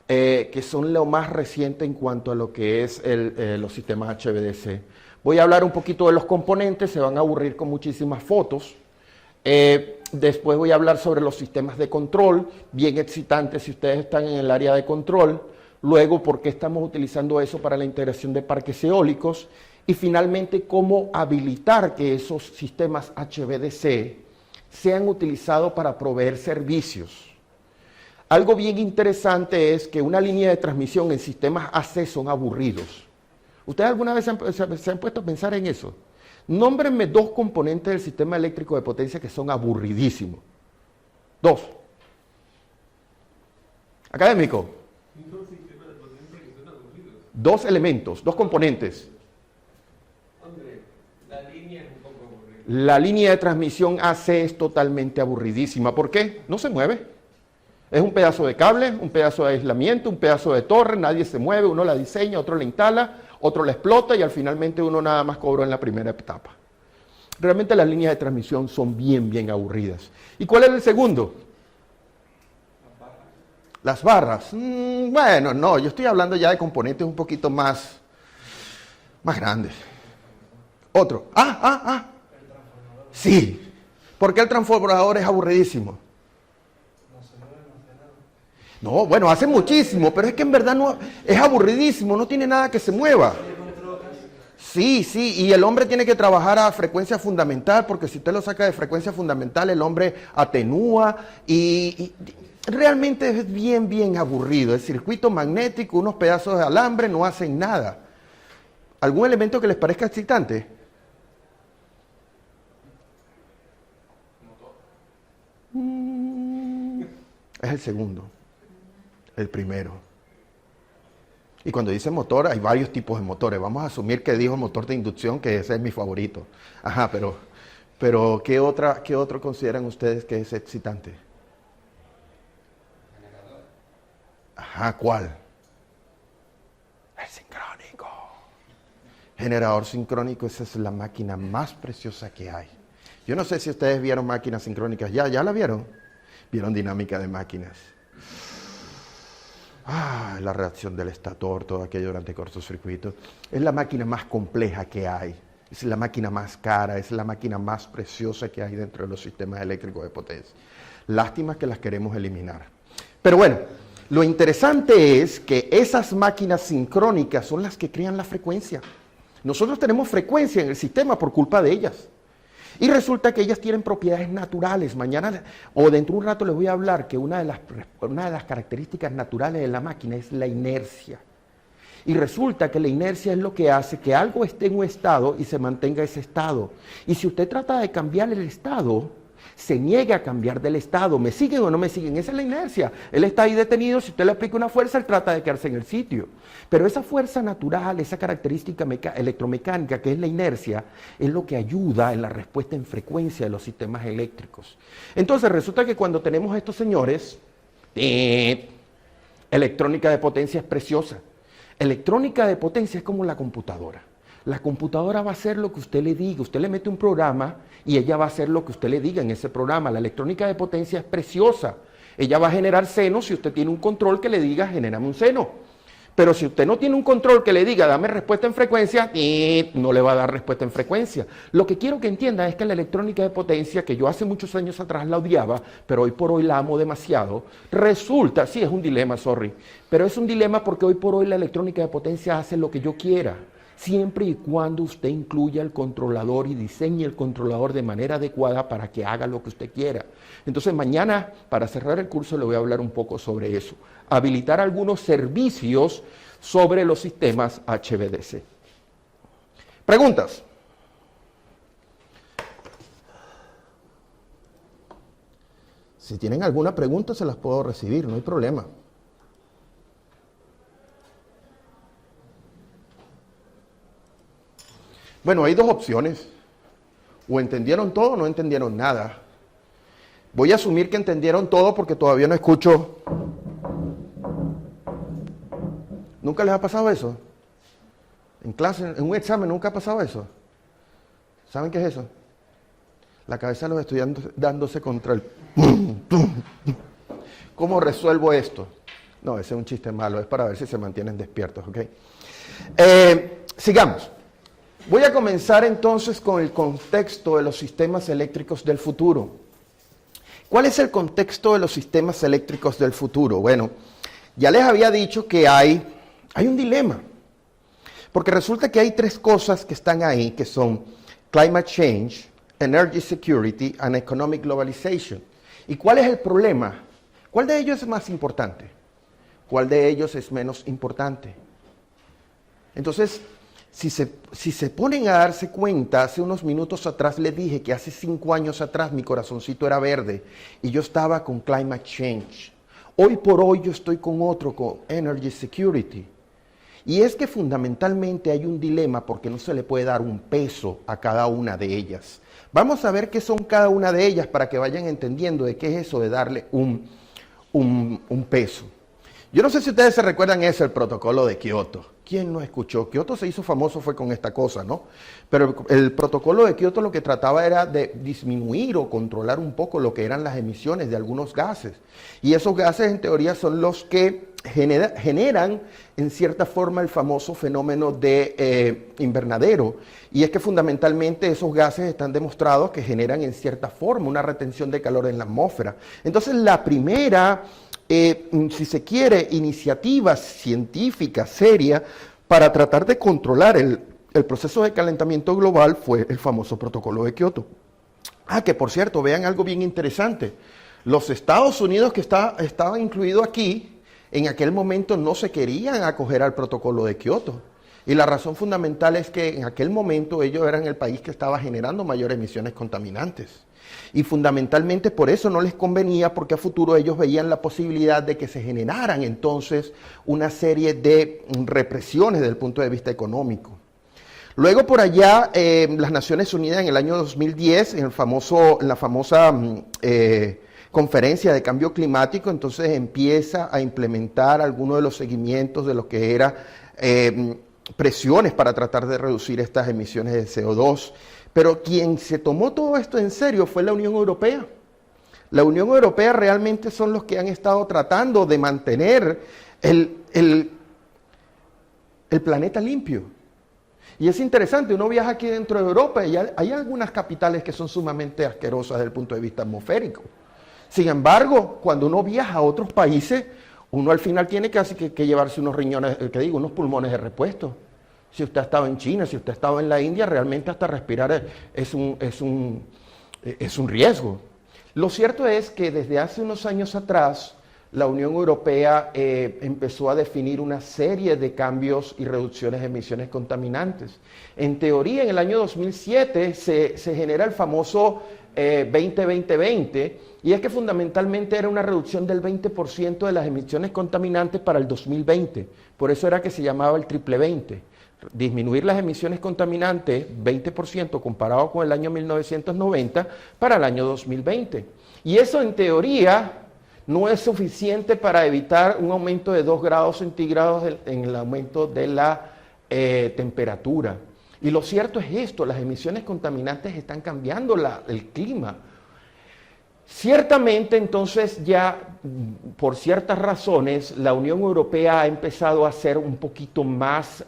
que son lo más reciente en cuanto a lo que es los sistemas HVDC. Voy a hablar un poquito de los componentes, se van a aburrir con muchísimas fotos. Después voy a hablar sobre los sistemas de control, bien excitantes si ustedes están en el área de control. Luego, por qué estamos utilizando eso para la integración de parques eólicos. Y finalmente, cómo habilitar que esos sistemas HVDC sean utilizados para proveer servicios. Algo bien interesante es que una línea de transmisión en sistemas AC son aburridos. ¿Ustedes alguna vez se han puesto a pensar en eso? Nómbrenme dos componentes del sistema eléctrico de potencia que son aburridísimos. Dos. Académico. Dos elementos, dos componentes. La línea de transmisión AC es totalmente aburridísima. ¿Por qué? No se mueve. Es un pedazo de cable, un pedazo de aislamiento, un pedazo de torre, nadie se mueve, uno la diseña, otro la instala, otro la explota y al finalmente uno nada más cobró en la primera etapa. Realmente las líneas de transmisión son bien aburridas. ¿Y cuál es el segundo? Las barras. Bueno, no, yo estoy hablando ya de componentes un poquito más grandes. Otro. Sí. ¿Por qué el transformador es aburridísimo? No, bueno, hace muchísimo, pero es que en verdad no es aburridísimo, no tiene nada que se mueva. Sí, y el hombre tiene que trabajar a frecuencia fundamental, porque si usted lo saca de frecuencia fundamental, el hombre atenúa y realmente es bien aburrido. El circuito magnético, unos pedazos de alambre no hacen nada. ¿Algún elemento que les parezca excitante? Es el segundo. El primero. Y cuando dice motor, hay varios tipos de motores. Vamos a asumir que dijo motor de inducción, que ese es mi favorito. Ajá, pero ¿qué otro consideran ustedes que es excitante? Ajá, ¿cuál? El sincrónico. Generador sincrónico, esa es la máquina más preciosa que hay. Yo no sé si ustedes vieron máquinas sincrónicas. ¿Ya la vieron? ¿Vieron dinámica de máquinas? La reacción del estator, todo aquello durante cortocircuito. Es la máquina más compleja que hay. Es la máquina más cara, es la máquina más preciosa que hay dentro de los sistemas eléctricos de potencia. Lástima que las queremos eliminar. Pero bueno, lo interesante es que esas máquinas sincrónicas son las que crean la frecuencia. Nosotros tenemos frecuencia en el sistema por culpa de ellas. Y resulta que ellas tienen propiedades naturales. Mañana o dentro de un rato les voy a hablar que una de las características naturales de la máquina es la inercia. Y resulta que la inercia es lo que hace que algo esté en un estado y se mantenga ese estado. Y si usted trata de cambiar el estado, se niega a cambiar del estado. ¿Me siguen o no me siguen? Esa es la inercia. Él está ahí detenido, si usted le aplica una fuerza, él trata de quedarse en el sitio. Pero esa fuerza natural, esa característica electromecánica que es la inercia, es lo que ayuda en la respuesta en frecuencia de los sistemas eléctricos. Entonces resulta que cuando tenemos a estos señores, electrónica de potencia es preciosa. Electrónica de potencia es como la computadora. La computadora va a hacer lo que usted le diga. Usted le mete un programa y ella va a hacer lo que usted le diga en ese programa. La electrónica de potencia es preciosa. Ella va a generar senos si usted tiene un control que le diga, genérame un seno. Pero si usted no tiene un control que le diga, dame respuesta en frecuencia, no le va a dar respuesta en frecuencia. Lo que quiero que entienda es que la electrónica de potencia, que yo hace muchos años atrás la odiaba, pero hoy por hoy la amo demasiado, resulta, sí es un dilema, sorry, pero es un dilema porque hoy por hoy la electrónica de potencia hace lo que yo quiera. siempre y cuando usted incluya el controlador y diseñe el controlador de manera adecuada para que haga lo que usted quiera. Entonces mañana, para cerrar el curso, le voy a hablar un poco sobre eso. Habilitar algunos servicios sobre los sistemas HVDC. ¿Preguntas? Si tienen alguna pregunta, se las puedo recibir, no hay problema. Bueno, hay dos opciones. O entendieron todo o no entendieron nada. Voy a asumir que entendieron todo porque todavía no escucho. ¿Nunca les ha pasado eso? En clase, en un examen, ¿nunca ha pasado eso? ¿Saben qué es eso? La cabeza de los estudiantes dándose contra el... ¿Cómo resuelvo esto? No, ese es un chiste malo, es para ver si se mantienen despiertos, ¿ok? Sigamos. Voy a comenzar entonces con el contexto de los sistemas eléctricos del futuro. ¿Cuál es el contexto de los sistemas eléctricos del futuro? Bueno, ya les había dicho que hay un dilema, porque resulta que hay tres cosas que están ahí, que son climate change, energy security and economic globalization. ¿Y cuál es el problema? ¿Cuál de ellos es más importante? ¿Cuál de ellos es menos importante? Entonces, si se ponen a darse cuenta, hace unos minutos atrás les dije que hace 5 años atrás mi corazoncito era verde y yo estaba con climate change. Hoy por hoy yo estoy con otro, con energy security. Y es que fundamentalmente hay un dilema porque no se le puede dar un peso a cada una de ellas. Vamos a ver qué son cada una de ellas para que vayan entendiendo de qué es eso de darle un peso. Yo no sé si ustedes se recuerdan el protocolo de Kioto. ¿Quién no escuchó? Kioto se hizo famoso fue con esta cosa, ¿no? Pero el protocolo de Kioto lo que trataba era de disminuir o controlar un poco lo que eran las emisiones de algunos gases. Y esos gases en teoría son los que generan en cierta forma el famoso fenómeno de invernadero. Y es que fundamentalmente esos gases están demostrados que generan en cierta forma una retención de calor en la atmósfera. Entonces la primera... si se quiere, iniciativa científica seria para tratar de controlar el proceso de calentamiento global fue el famoso protocolo de Kioto. Que por cierto, vean algo bien interesante. Los Estados Unidos que estaban incluidos aquí, en aquel momento no se querían acoger al protocolo de Kioto. Y la razón fundamental es que en aquel momento ellos eran el país que estaba generando mayores emisiones contaminantes. Y fundamentalmente por eso no les convenía, porque a futuro ellos veían la posibilidad de que se generaran entonces una serie de represiones desde el punto de vista económico. Luego por allá, las Naciones Unidas en el año 2010, en la famosa conferencia de cambio climático, entonces empieza a implementar algunos de los seguimientos de lo que era presiones para tratar de reducir estas emisiones de CO2. Pero quien se tomó todo esto en serio fue la Unión Europea. La Unión Europea realmente son los que han estado tratando de mantener el planeta limpio. Y es interesante, uno viaja aquí dentro de Europa y hay algunas capitales que son sumamente asquerosas desde el punto de vista atmosférico. Sin embargo, cuando uno viaja a otros países, uno al final tiene casi que llevarse unos pulmones de repuesto. Si usted ha estado en China, si usted ha estado en la India, realmente hasta respirar es un riesgo. Lo cierto es que desde hace unos años atrás, la Unión Europea empezó a definir una serie de cambios y reducciones de emisiones contaminantes. En teoría, en el año 2007 se genera el famoso 20-20-20, y es que fundamentalmente era una reducción del 20% de las emisiones contaminantes para el 2020. Por eso era que se llamaba el triple 20. Disminuir las emisiones contaminantes 20% comparado con el año 1990 para el año 2020. Y eso en teoría no es suficiente para evitar un aumento de 2 grados centígrados en el aumento de la temperatura. Y lo cierto es esto, las emisiones contaminantes están cambiando el clima. Ciertamente, entonces, ya por ciertas razones, la Unión Europea ha empezado a ser un poquito más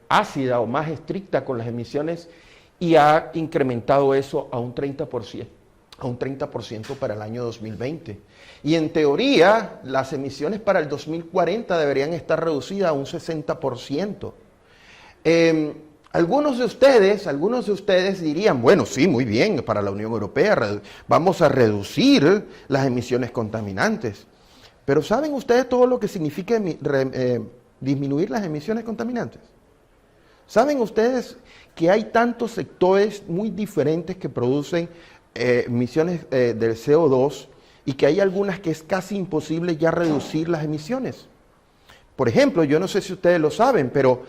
ácida o más estricta con las emisiones y ha incrementado eso a un 30%, para el año 2020. Y en teoría, las emisiones para el 2040 deberían estar reducidas a un 60%. Algunos de ustedes dirían, bueno, sí, muy bien, para la Unión Europea vamos a reducir las emisiones contaminantes. Pero ¿saben ustedes todo lo que significa disminuir las emisiones contaminantes? ¿Saben ustedes que hay tantos sectores muy diferentes que producen emisiones del CO2 y que hay algunas que es casi imposible ya reducir las emisiones? Por ejemplo, yo no sé si ustedes lo saben, pero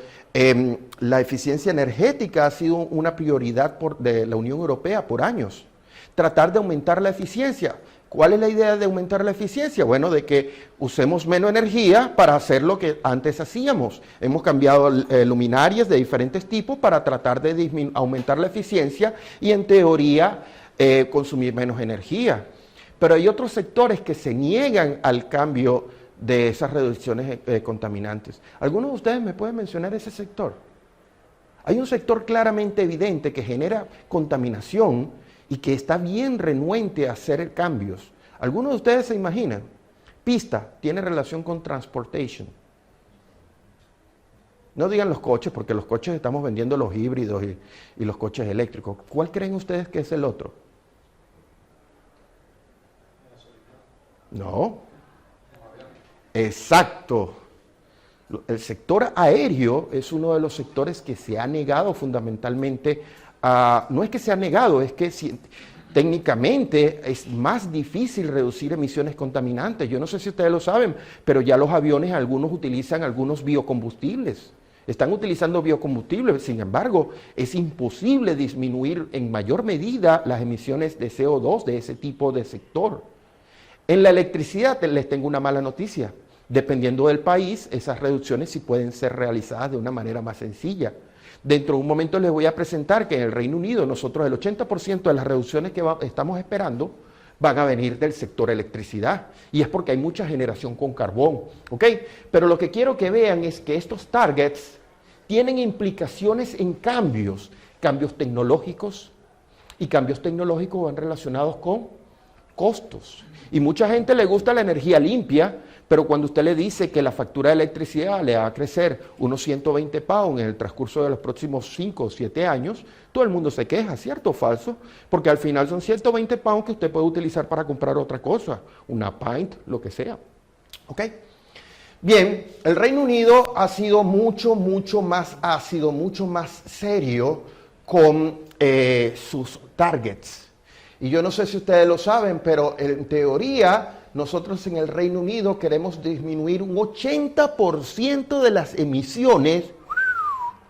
la eficiencia energética ha sido una prioridad de la Unión Europea por años. Tratar de aumentar la eficiencia. ¿Cuál es la idea de aumentar la eficiencia? Bueno, de que usemos menos energía para hacer lo que antes hacíamos. Hemos cambiado luminarias de diferentes tipos para tratar de aumentar la eficiencia y en teoría consumir menos energía. Pero hay otros sectores que se niegan al cambio de esas reducciones contaminantes. ¿Algunos de ustedes me pueden mencionar ese sector? Hay un sector claramente evidente que genera contaminación y que está bien renuente a hacer cambios. ¿Algunos de ustedes se imaginan? Pista tiene relación con transportation. No digan los coches, porque los coches estamos vendiendo los híbridos y los coches eléctricos. ¿Cuál creen ustedes que es el otro? No. Exacto. El sector aéreo es uno de los sectores que se ha negado fundamentalmente a... No es que se ha negado, es que técnicamente es más difícil reducir emisiones contaminantes. Yo no sé si ustedes lo saben, pero ya los aviones, algunos utilizan algunos biocombustibles. Están utilizando biocombustibles, sin embargo, es imposible disminuir en mayor medida las emisiones de CO2 de ese tipo de sector. En la electricidad les tengo una mala noticia. Dependiendo del país, esas reducciones sí pueden ser realizadas de una manera más sencilla. Dentro de un momento les voy a presentar que en el Reino Unido nosotros el 80% de las reducciones que estamos esperando van a venir del sector electricidad. Y es porque hay mucha generación con carbón. ¿Ok? Pero lo que quiero que vean es que estos targets tienen implicaciones en cambios tecnológicos, y cambios tecnológicos van relacionados con costos. Y mucha gente le gusta la energía limpia, pero cuando usted le dice que la factura de electricidad le va a crecer unos 120 pounds en el transcurso de los próximos 5 o 7 años, todo el mundo se queja, ¿cierto o falso? Porque al final son 120 pounds que usted puede utilizar para comprar otra cosa, una pint, lo que sea. ¿Ok? Bien, el Reino Unido ha sido mucho más ácido, mucho más serio con sus targets. Y yo no sé si ustedes lo saben, pero en teoría nosotros en el Reino Unido queremos disminuir un 80% de las emisiones,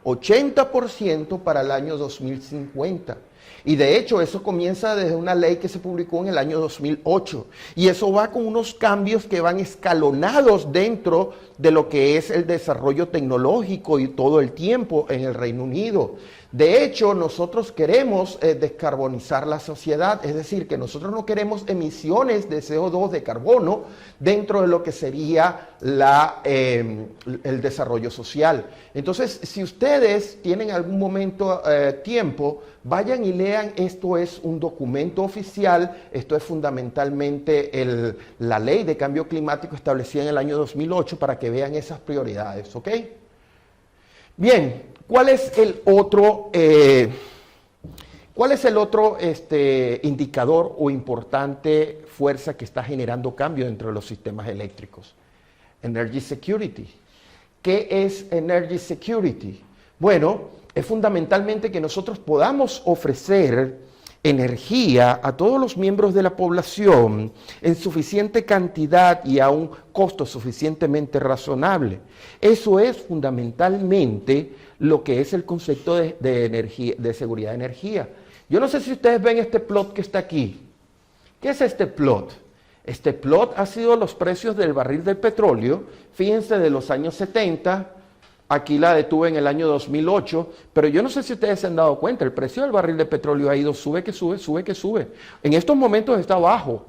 80% para el año 2050. Y de hecho eso comienza desde una ley que se publicó en el año 2008. Y eso va con unos cambios que van escalonados dentro de lo que es el desarrollo tecnológico y todo el tiempo en el Reino Unido. De hecho, nosotros queremos descarbonizar la sociedad, es decir, que nosotros no queremos emisiones de CO2, de carbono, dentro de lo que sería el desarrollo social. Entonces, si ustedes tienen algún momento tiempo, vayan y lean, esto es un documento oficial, esto es fundamentalmente la ley de cambio climático establecida en el año 2008 para que vean esas prioridades, ¿ok? Bien. ¿Cuál es el otro indicador o importante fuerza que está generando cambio dentro de los sistemas eléctricos? Energy Security. ¿Qué es Energy Security? Bueno, es fundamentalmente que nosotros podamos ofrecer energía a todos los miembros de la población en suficiente cantidad y a un costo suficientemente razonable. Eso es fundamentalmente lo que es el concepto de energía, de seguridad de energía. Yo no sé si ustedes ven este plot que está aquí. ¿Qué es este plot? Este plot ha sido los precios del barril del petróleo, fíjense, de los años 70, aquí la detuve en el año 2008, pero yo no sé si ustedes se han dado cuenta, el precio del barril de petróleo ha ido sube que sube. En estos momentos está bajo.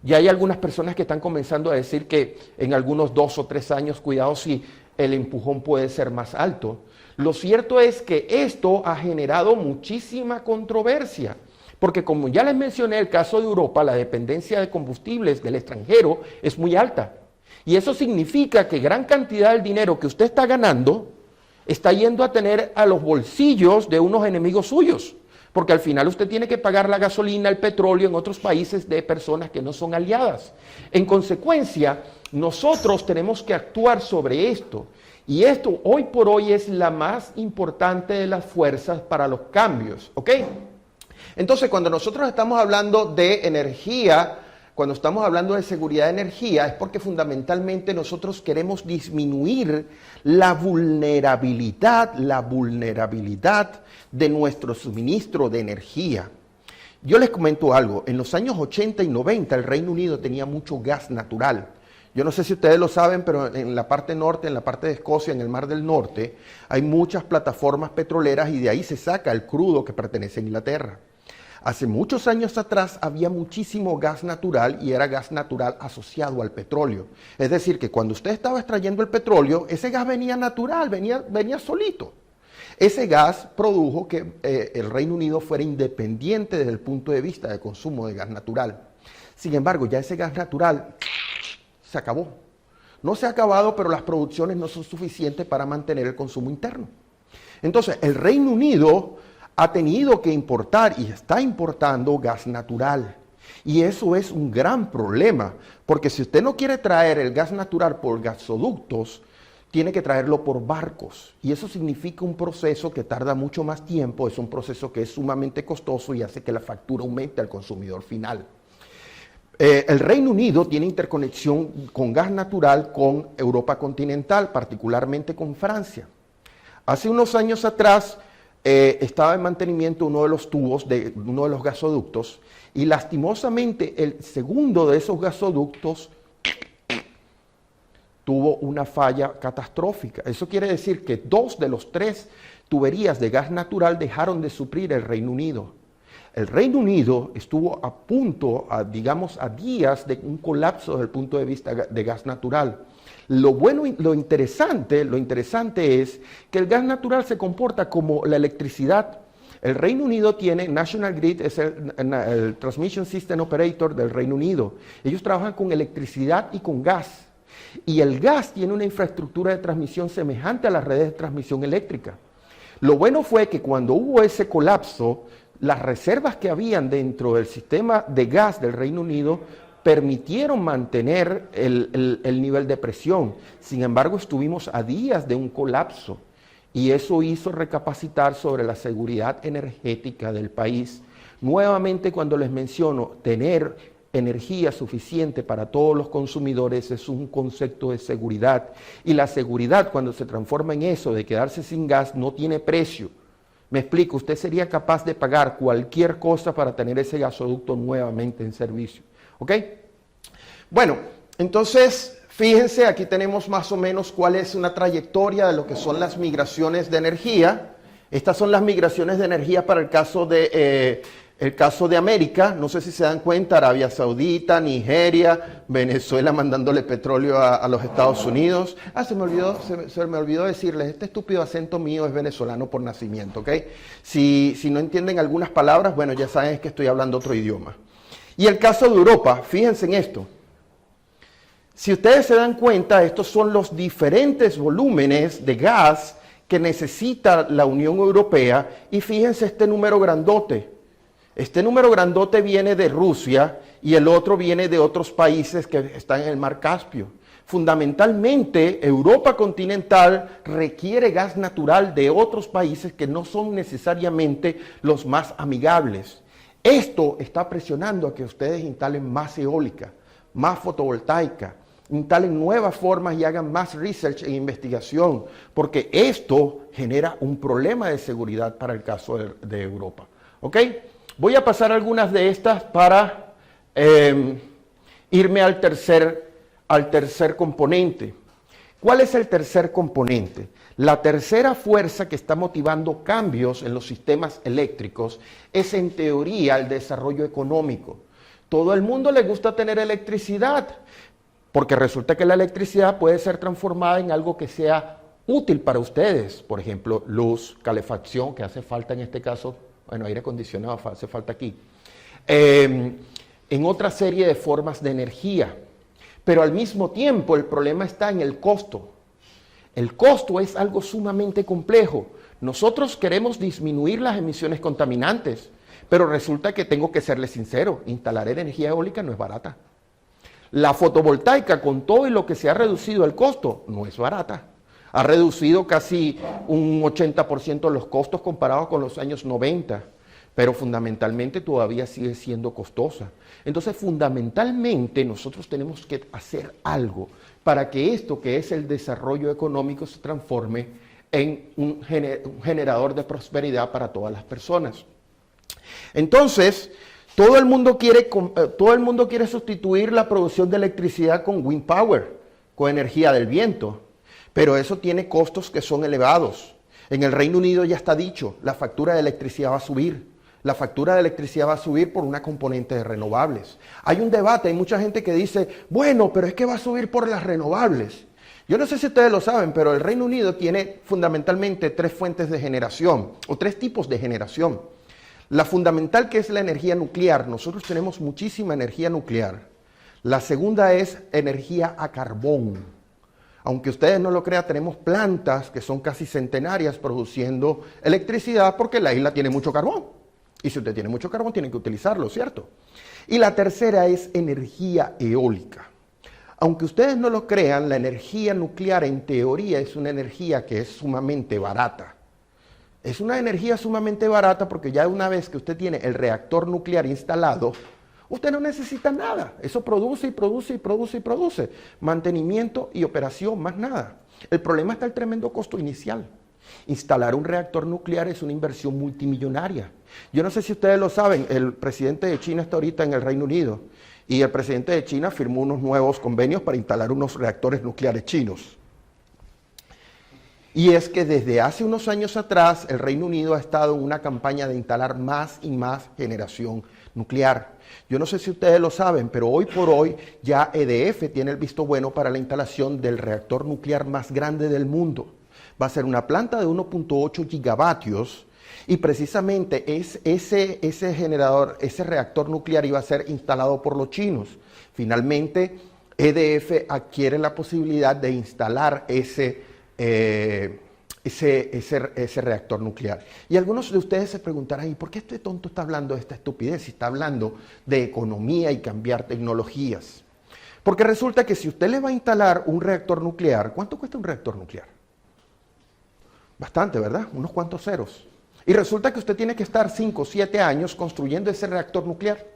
Ya hay algunas personas que están comenzando a decir que en algunos 2 o 3 años, cuidado si el empujón puede ser más alto. Lo cierto es que esto ha generado muchísima controversia, porque como ya les mencioné, el caso de Europa, la dependencia de combustibles del extranjero es muy alta. Y eso significa que gran cantidad del dinero que usted está ganando está yendo a tener a los bolsillos de unos enemigos suyos, porque al final usted tiene que pagar la gasolina, el petróleo en otros países de personas que no son aliadas. En consecuencia, nosotros tenemos que actuar sobre esto, y esto hoy por hoy es la más importante de las fuerzas para los cambios, ¿ok? Entonces, cuando nosotros estamos hablando de energía, cuando estamos hablando de seguridad de energía, es porque fundamentalmente nosotros queremos disminuir la vulnerabilidad de nuestro suministro de energía. Yo les comento algo, en los años 80 y 90 el Reino Unido tenía mucho gas natural. Yo no sé si ustedes lo saben, pero en la parte norte, en la parte de Escocia, en el Mar del Norte, hay muchas plataformas petroleras y de ahí se saca el crudo que pertenece a Inglaterra. Hace muchos años atrás había muchísimo gas natural y era gas natural asociado al petróleo. Es decir, que cuando usted estaba extrayendo el petróleo, ese gas venía natural, venía solito. Ese gas produjo que el Reino Unido fuera independiente desde el punto de vista de consumo de gas natural. Sin embargo, ya ese gas natural se acabó. No se ha acabado, pero las producciones no son suficientes para mantener el consumo interno. Entonces, el Reino Unido ha tenido que importar y está importando gas natural. Y eso es un gran problema, porque si usted no quiere traer el gas natural por gasoductos, tiene que traerlo por barcos. Y eso significa un proceso que tarda mucho más tiempo, es un proceso que es sumamente costoso y hace que la factura aumente al consumidor final. El Reino Unido tiene interconexión con gas natural con Europa continental, particularmente con Francia. Hace unos años atrás estaba en mantenimiento uno de los tubos de uno de los gasoductos y lastimosamente el segundo de esos gasoductos tuvo una falla catastrófica. Eso quiere decir que 2 de los 3 tuberías de gas natural dejaron de suplir el Reino Unido. El Reino Unido estuvo a punto, digamos, a días de un colapso desde el punto de vista de gas natural. Lo interesante es que el gas natural se comporta como la electricidad. El Reino Unido tiene, National Grid es el Transmission System Operator del Reino Unido. Ellos trabajan con electricidad y con gas. Y el gas tiene una infraestructura de transmisión semejante a las redes de transmisión eléctrica. Lo bueno fue que cuando hubo ese colapso, las reservas que habían dentro del sistema de gas del Reino Unido permitieron mantener el nivel de presión. Sin embargo, estuvimos a días de un colapso y eso hizo recapacitar sobre la seguridad energética del país. Nuevamente, cuando les menciono tener energía suficiente para todos los consumidores es un concepto de seguridad. Y la seguridad, cuando se transforma en eso de quedarse sin gas, no tiene precio. Me explico, usted sería capaz de pagar cualquier cosa para tener ese gasoducto nuevamente en servicio. ¿Ok? Bueno, entonces, fíjense, aquí tenemos más o menos cuál es una trayectoria de lo que son las migraciones de energía. Estas son las migraciones de energía para el caso de América. No sé si se dan cuenta, Arabia Saudita, Nigeria, Venezuela mandándole petróleo a los Estados Unidos. Se me olvidó decirles, este estúpido acento mío es venezolano por nacimiento, ¿ok? Si no entienden algunas palabras, bueno, ya saben que estoy hablando otro idioma. Y el caso de Europa, fíjense en esto. Si ustedes se dan cuenta, estos son los diferentes volúmenes de gas que necesita la Unión Europea y fíjense este número grandote. Este número grandote viene de Rusia y el otro viene de otros países que están en el Mar Caspio. Fundamentalmente, Europa continental requiere gas natural de otros países que no son necesariamente los más amigables. Esto está presionando a que ustedes instalen más eólica, más fotovoltaica, instalen nuevas formas y hagan más research e investigación, porque esto genera un problema de seguridad para el caso de Europa. ¿Ok? Voy a pasar algunas de estas para irme al tercer componente. ¿Cuál es el tercer componente? La tercera fuerza que está motivando cambios en los sistemas eléctricos es en teoría el desarrollo económico. Todo el mundo le gusta tener electricidad, porque resulta que la electricidad puede ser transformada en algo que sea útil para ustedes. Por ejemplo, luz, calefacción, que hace falta en este caso, bueno, aire acondicionado hace falta aquí. En otra serie de formas de energía. Pero al mismo tiempo el problema está en el costo. El costo es algo sumamente complejo. Nosotros queremos disminuir las emisiones contaminantes, pero resulta que tengo que serles sincero, instalar energía eólica no es barata. La fotovoltaica, con todo y lo que se ha reducido el costo, no es barata. Ha reducido casi un 80% los costos comparados con los años 90, pero fundamentalmente todavía sigue siendo costosa. Entonces, fundamentalmente, nosotros tenemos que hacer algo para que esto, que es el desarrollo económico, se transforme en un generador de prosperidad para todas las personas. Entonces, todo el mundo quiere sustituir la producción de electricidad con wind power, con energía del viento, pero eso tiene costos que son elevados. En el Reino Unido ya está dicho, la factura de electricidad va a subir. La factura de electricidad va a subir por una componente de renovables. Hay un debate, hay mucha gente que dice, bueno, pero es que va a subir por las renovables. Yo no sé si ustedes lo saben, pero el Reino Unido tiene fundamentalmente 3 fuentes de generación, o 3 tipos de generación. La fundamental, que es la energía nuclear. Nosotros tenemos muchísima energía nuclear. La segunda es energía a carbón. Aunque ustedes no lo crean, tenemos plantas que son casi centenarias produciendo electricidad porque la isla tiene mucho carbón. Y si usted tiene mucho carbón, tiene que utilizarlo, ¿cierto? Y la tercera es energía eólica. Aunque ustedes no lo crean, la energía nuclear en teoría es una energía que es sumamente barata. Es una energía sumamente barata porque ya una vez que usted tiene el reactor nuclear instalado, usted no necesita nada. Eso produce y produce y produce y produce. Mantenimiento y operación, más nada. El problema está el tremendo costo inicial. Instalar un reactor nuclear es una inversión multimillonaria. Yo no sé si ustedes lo saben, el presidente de China está ahorita en el Reino Unido y el presidente de China firmó unos nuevos convenios para instalar unos reactores nucleares chinos. Y es que desde hace unos años atrás el Reino Unido ha estado en una campaña de instalar más y más generación nuclear. Yo no sé si ustedes lo saben, pero hoy por hoy ya EDF tiene el visto bueno para la instalación del reactor nuclear más grande del mundo. Va a ser una planta de 1.8 gigavatios y precisamente ese generador, ese reactor nuclear iba a ser instalado por los chinos. Finalmente, EDF adquiere la posibilidad de instalar ese reactor nuclear. Y algunos de ustedes se preguntarán, ¿y por qué este tonto está hablando de esta estupidez? Si está hablando de economía y cambiar tecnologías. Porque resulta que si usted le va a instalar un reactor nuclear, ¿cuánto cuesta un reactor nuclear? Bastante, ¿verdad? Unos cuantos ceros. Y resulta que usted tiene que estar 5 o 7 años construyendo ese reactor nuclear.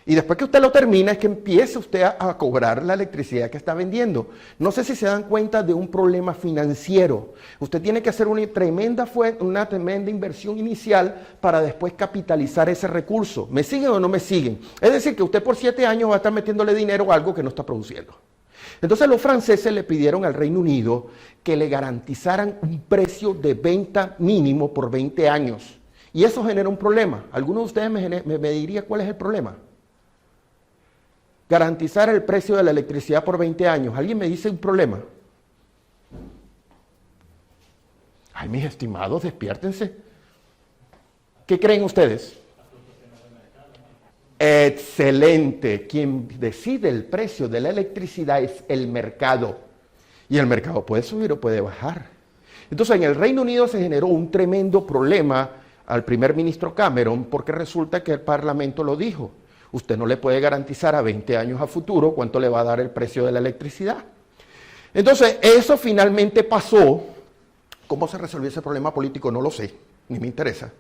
Y después que usted lo termina es que empieza usted a cobrar la electricidad que está vendiendo. No sé si se dan cuenta de un problema financiero. Usted tiene que hacer una tremenda inversión inicial para después capitalizar ese recurso. ¿Me siguen o no me siguen? Es decir, que usted por 7 años va a estar metiéndole dinero a algo que no está produciendo. Entonces los franceses le pidieron al Reino Unido que le garantizaran un precio de venta mínimo por 20 años. Y eso genera un problema. ¿Alguno de ustedes me diría cuál es el problema? Garantizar el precio de la electricidad por 20 años. ¿Alguien me dice un problema? Ay, mis estimados, despiértense. ¿Qué creen ustedes? Excelente. Quien decide el precio de la electricidad es el mercado. Y el mercado puede subir o puede bajar. Entonces, en el Reino Unido se generó un tremendo problema al primer ministro Cameron porque resulta que el Parlamento lo dijo. Usted no le puede garantizar a 20 años a futuro cuánto le va a dar el precio de la electricidad. Entonces, eso finalmente pasó. ¿Cómo se resolvió ese problema político? No lo sé, ni me interesa.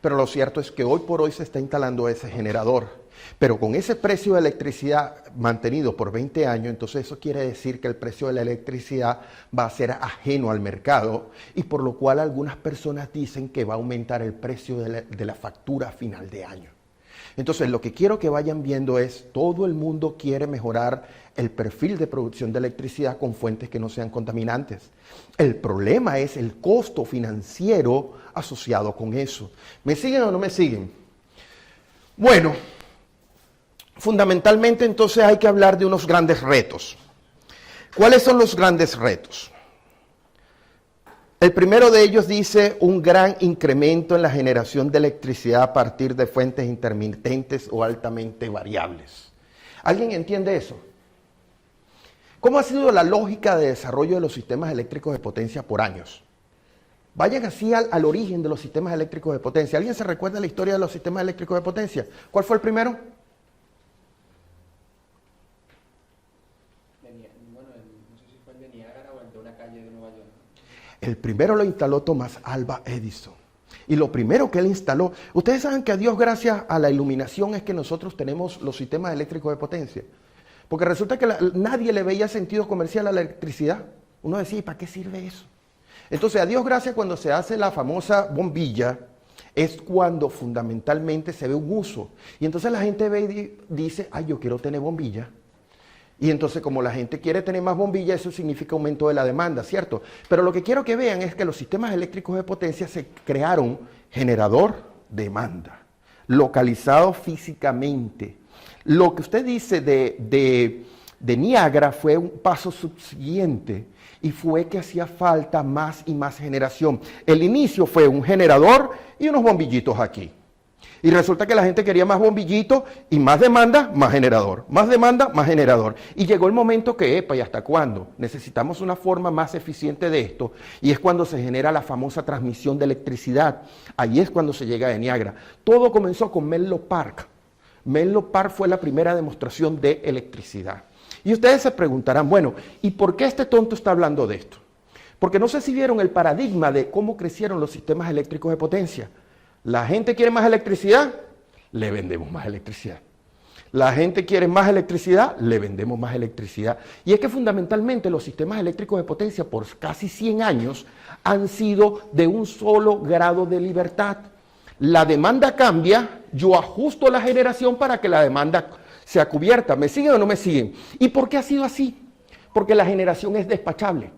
Pero lo cierto es que hoy por hoy se está instalando ese generador. Pero con ese precio de electricidad mantenido por 20 años, entonces eso quiere decir que el precio de la electricidad va a ser ajeno al mercado y por lo cual algunas personas dicen que va a aumentar el precio de la factura a final de año. Entonces, lo que quiero que vayan viendo es, todo el mundo quiere mejorar el perfil de producción de electricidad con fuentes que no sean contaminantes. El problema es el costo financiero asociado con eso. ¿Me siguen o no me siguen? Bueno, fundamentalmente entonces hay que hablar de unos grandes retos. ¿Cuáles son los grandes retos? El primero de ellos dice un gran incremento en la generación de electricidad a partir de fuentes intermitentes o altamente variables. ¿Alguien entiende eso? ¿Cómo ha sido la lógica de desarrollo de los sistemas eléctricos de potencia por años? Vayan así al origen de los sistemas eléctricos de potencia. ¿Alguien se recuerda la historia de los sistemas eléctricos de potencia? ¿Cuál fue el primero? Bueno, no sé si fue el de Niágara o el de una calle de Nueva York. El primero lo instaló Thomas Alva Edison. Y lo primero que él instaló, ustedes saben que a Dios gracias a la iluminación es que nosotros tenemos los sistemas eléctricos de potencia. Porque resulta que nadie le veía sentido comercial a la electricidad. Uno decía, ¿y para qué sirve eso? Entonces, a Dios gracias, cuando se hace la famosa bombilla, es cuando fundamentalmente se ve un uso. Y entonces la gente ve y dice, ay, yo quiero tener bombilla. Y entonces, como la gente quiere tener más bombillas, eso significa aumento de la demanda, ¿cierto? Pero lo que quiero que vean es que los sistemas eléctricos de potencia se crearon generador-demanda, localizado físicamente. Lo que usted dice de Niágara fue un paso subsiguiente y fue que hacía falta más y más generación. El inicio fue un generador y unos bombillitos aquí. Y resulta que la gente quería más bombillitos y más demanda, más generador. Más demanda, más generador. Y llegó el momento que, epa, ¿y hasta cuándo? Necesitamos una forma más eficiente de esto. Y es cuando se genera la famosa transmisión de electricidad. Ahí es cuando se llega a Niágara. Todo comenzó con Menlo Park. Menlo Park fue la primera demostración de electricidad. Y ustedes se preguntarán, bueno, ¿y por qué este tonto está hablando de esto? Porque no sé si vieron el paradigma de cómo crecieron los sistemas eléctricos de potencia. La gente quiere más electricidad, le vendemos más electricidad. La gente quiere más electricidad, le vendemos más electricidad. Y es que fundamentalmente los sistemas eléctricos de potencia por casi 100 años han sido de un solo grado de libertad. La demanda cambia, yo ajusto la generación para que la demanda sea cubierta. ¿Me siguen o no me siguen? ¿Y por qué ha sido así? Porque la generación es despachable.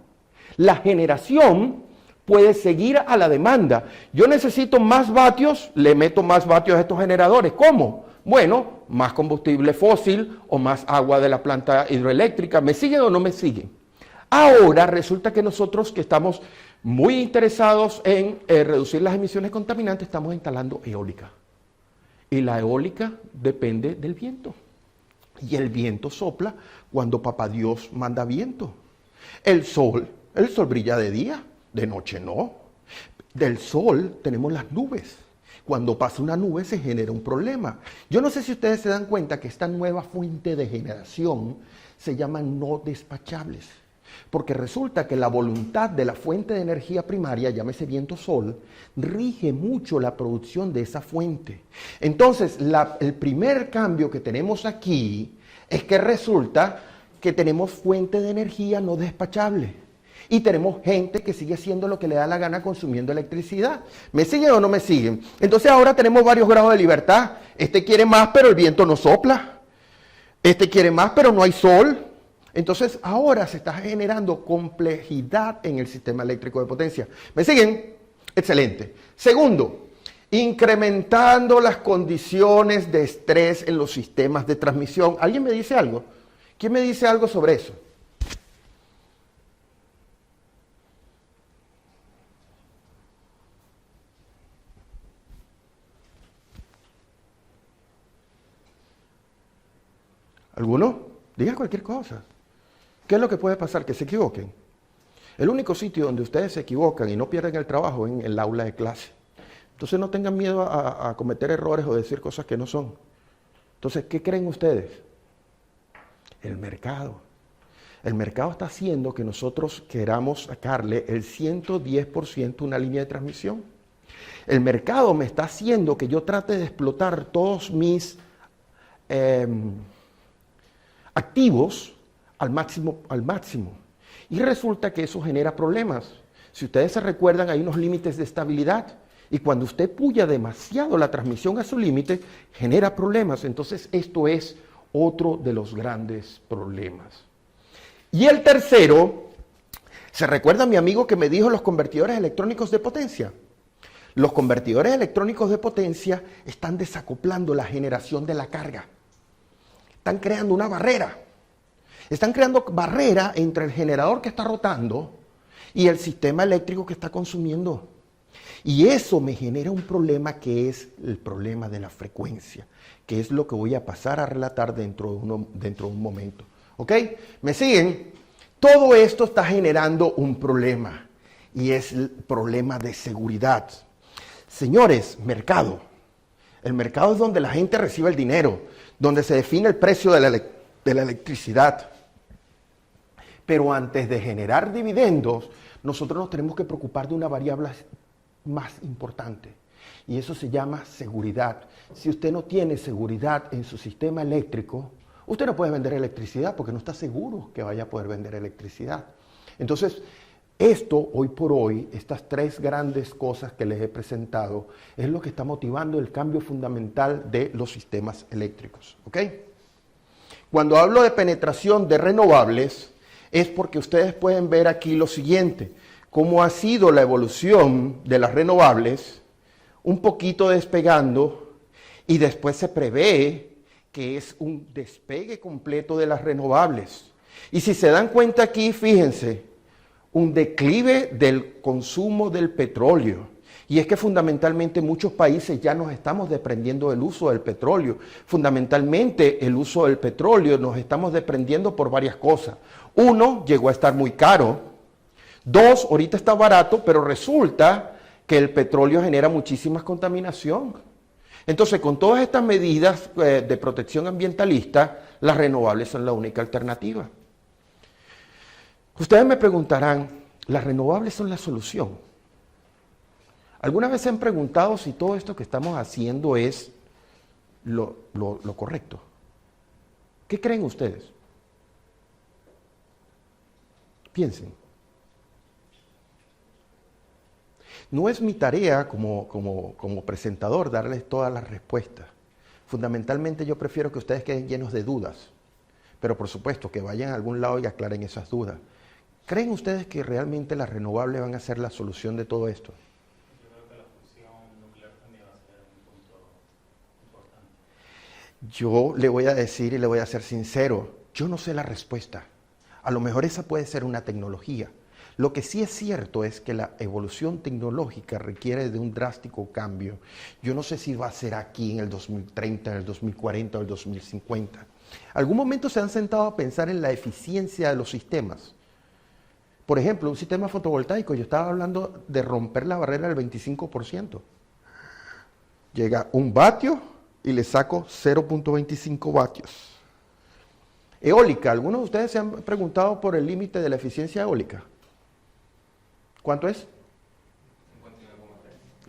La generación puede seguir a la demanda. Yo necesito más vatios, le meto más vatios a estos generadores. ¿Cómo? Bueno, más combustible fósil o más agua de la planta hidroeléctrica. ¿Me siguen o no me siguen? Ahora resulta que nosotros que estamos muy interesados en reducir las emisiones contaminantes, estamos instalando eólica. Y la eólica depende del viento. Y el viento sopla cuando Papá Dios manda viento. El sol brilla de día, de noche no. Del sol tenemos las nubes. Cuando pasa una nube se genera un problema. Yo no sé si ustedes se dan cuenta que esta nueva fuente de generación se llama no despachables. Porque resulta que la voluntad de la fuente de energía primaria, llámese viento sol, rige mucho la producción de esa fuente. Entonces, el primer cambio que tenemos aquí es que resulta que tenemos fuente de energía no despachable. Y tenemos gente que sigue haciendo lo que le da la gana consumiendo electricidad. ¿Me siguen o no me siguen? Entonces ahora tenemos varios grados de libertad. Este quiere más, pero el viento no sopla. Este quiere más, pero no hay sol. Entonces ahora se está generando complejidad en el sistema eléctrico de potencia. ¿Me siguen? Excelente. Segundo, incrementando las condiciones de estrés en los sistemas de transmisión. ¿Alguien me dice algo? ¿Quién me dice algo sobre eso? ¿Alguno? Diga cualquier cosa. ¿Qué es lo que puede pasar? Que se equivoquen. El único sitio donde ustedes se equivocan y no pierden el trabajo es en el aula de clase. Entonces no tengan miedo a cometer errores o decir cosas que no son. Entonces, ¿qué creen ustedes? El mercado. El mercado está haciendo que nosotros queramos sacarle el 110% una línea de transmisión. El mercado me está haciendo que yo trate de explotar todos mis activos al máximo. Y resulta que eso genera problemas. Si ustedes se recuerdan, hay unos límites de estabilidad. Y cuando usted puya demasiado la transmisión a su límite, genera problemas. Entonces, esto es otro de los grandes problemas. Y el tercero, ¿se recuerda mi amigo que me dijo los convertidores electrónicos de potencia? Los convertidores electrónicos de potencia están desacoplando la generación de la carga. Están creando una barrera. Están creando barrera entre el generador que está rotando y el sistema eléctrico que está consumiendo. Y eso me genera un problema que es el problema de la frecuencia, que es lo que voy a pasar a relatar dentro de un momento. ¿Ok? ¿Me siguen? Todo esto está generando un problema y es el problema de seguridad. Señores, mercado. El mercado es donde la gente recibe el dinero, donde se define el precio de la electricidad. Pero antes de generar dividendos, nosotros nos tenemos que preocupar de una variable más importante. Y eso se llama seguridad. Si usted no tiene seguridad en su sistema eléctrico, usted no puede vender electricidad porque no está seguro que vaya a poder vender electricidad. Entonces, esto, hoy por hoy, estas tres grandes cosas que les he presentado, es lo que está motivando el cambio fundamental de los sistemas eléctricos. ¿Ok? Cuando hablo de penetración de renovables, es porque ustedes pueden ver aquí lo siguiente, cómo ha sido la evolución de las renovables, un poquito despegando, y después se prevé que es un despegue completo de las renovables. Y si se dan cuenta aquí, fíjense, un declive del consumo del petróleo. Y es que fundamentalmente muchos países ya nos estamos desprendiendo del uso del petróleo. Fundamentalmente el uso del petróleo nos estamos desprendiendo por varias cosas. Uno, llegó a estar muy caro. Dos, ahorita está barato, pero resulta que el petróleo genera muchísima contaminación. Entonces, con todas estas medidas de protección ambientalista, las renovables son la única alternativa. Ustedes me preguntarán, ¿las renovables son la solución? ¿Alguna vez se han preguntado si todo esto que estamos haciendo es lo correcto? ¿Qué creen ustedes? Piensen. No es mi tarea como presentador darles todas las respuestas. Fundamentalmente yo prefiero que ustedes queden llenos de dudas, pero por supuesto que vayan a algún lado y aclaren esas dudas. ¿Creen ustedes que realmente las renovables van a ser la solución de todo esto? Yo creo que la fusión nuclear también va a ser un punto importante. Yo le voy a decir y le voy a ser sincero, yo no sé la respuesta. A lo mejor esa puede ser una tecnología. Lo que sí es cierto es que la evolución tecnológica requiere de un drástico cambio. Yo no sé si va a ser aquí en el 2030, en el 2040 o el 2050. ¿Algún momento se han sentado a pensar en la eficiencia de los sistemas? Por ejemplo, un sistema fotovoltaico, yo estaba hablando de romper la barrera del 25%. Llega 1 vatio y le saco 0.25 vatios. Eólica, ¿algunos de ustedes se han preguntado por el límite de la eficiencia eólica? ¿Cuánto es? 59,3.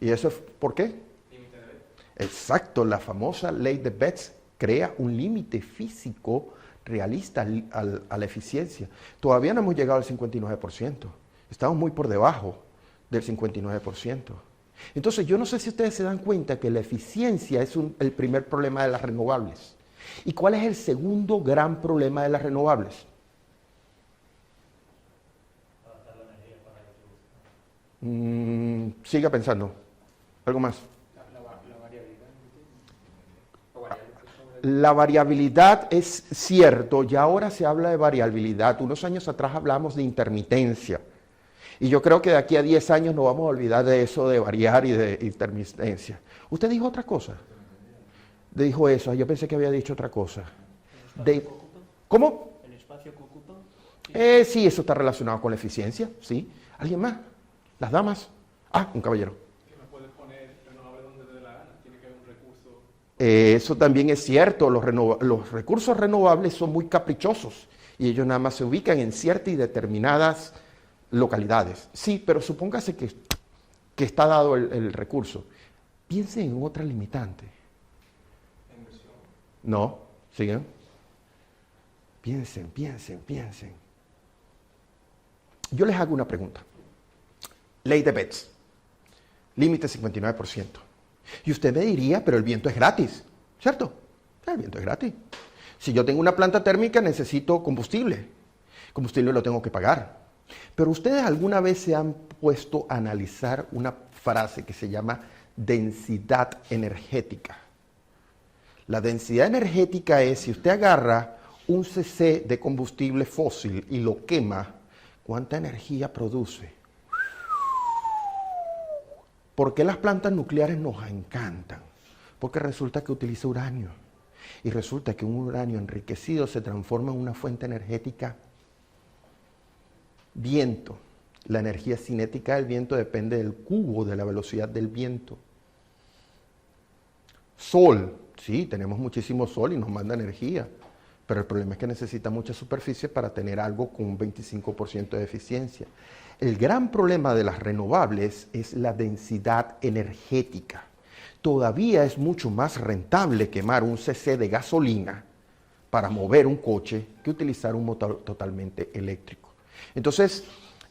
¿Y eso es por qué? Límite de Betz. Exacto, la famosa ley de Betz crea un límite físico realista a la eficiencia. Todavía no hemos llegado al 59%. Estamos muy por debajo del 59%. Entonces, yo no sé si ustedes se dan cuenta que la eficiencia es el primer problema de las renovables. ¿Y cuál es el segundo gran problema de las renovables? Adaptar la energía para la distribución. Siga pensando. ¿Algo más? La variabilidad. La variabilidad es cierto, ya ahora se habla de variabilidad. Unos años atrás hablamos de intermitencia. Y yo creo que de aquí a 10 años nos vamos a olvidar de eso de variar y de intermitencia. ¿Usted dijo otra cosa? Dijo eso, yo pensé que había dicho otra cosa. ¿Cómo? ¿El espacio que ocupa? Sí, eso está relacionado con la eficiencia, sí. ¿Alguien más? ¿Las damas? Ah, un caballero. Que no puedes poner renovable donde te dé la gana, tiene que haber un recurso. Eso también es cierto, los recursos renovables son muy caprichosos y ellos nada más se ubican en ciertas y determinadas localidades. Sí, pero supóngase que está dado el recurso. Piensen en otra limitante. Inversión. No, sigan. Piensen. Yo les hago una pregunta. Ley de Betz, límite 59%. Y usted me diría, pero el viento es gratis, ¿cierto? El viento es gratis. Si yo tengo una planta térmica, necesito combustible. Combustible lo tengo que pagar. Pero ustedes alguna vez se han puesto a analizar una frase que se llama densidad energética. La densidad energética es si usted agarra un cc de combustible fósil y lo quema, ¿cuánta energía produce? ¿Por qué las plantas nucleares nos encantan? Porque resulta que utiliza uranio. Y resulta que un uranio enriquecido se transforma en una fuente energética viento. La energía cinética del viento depende del cubo, de la velocidad del viento. Sol, sí, tenemos muchísimo sol y nos manda energía, pero el problema es que necesita mucha superficie para tener algo con un 25% de eficiencia. El gran problema de las renovables es la densidad energética. Todavía es mucho más rentable quemar un cc de gasolina para mover un coche que utilizar un motor totalmente eléctrico. Entonces,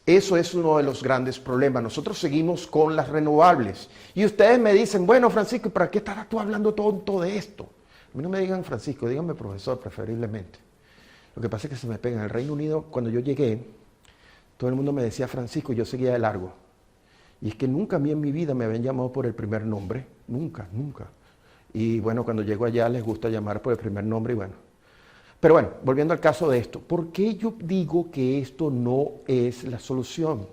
eso es uno de los grandes problemas. Nosotros seguimos con las renovables. Y ustedes me dicen, bueno, Francisco, ¿para qué estás tú hablando todo de esto? A mí no me digan Francisco, díganme profesor preferiblemente. Lo que pasa es que se me pega. En el Reino Unido, cuando yo llegué, todo el mundo me decía Francisco y yo seguía de largo. Y es que nunca a mí en mi vida me habían llamado por el primer nombre. Nunca, nunca. Y bueno, cuando llego allá les gusta llamar por el primer nombre y bueno. Pero bueno, volviendo al caso de esto, ¿por qué yo digo que esto no es la solución?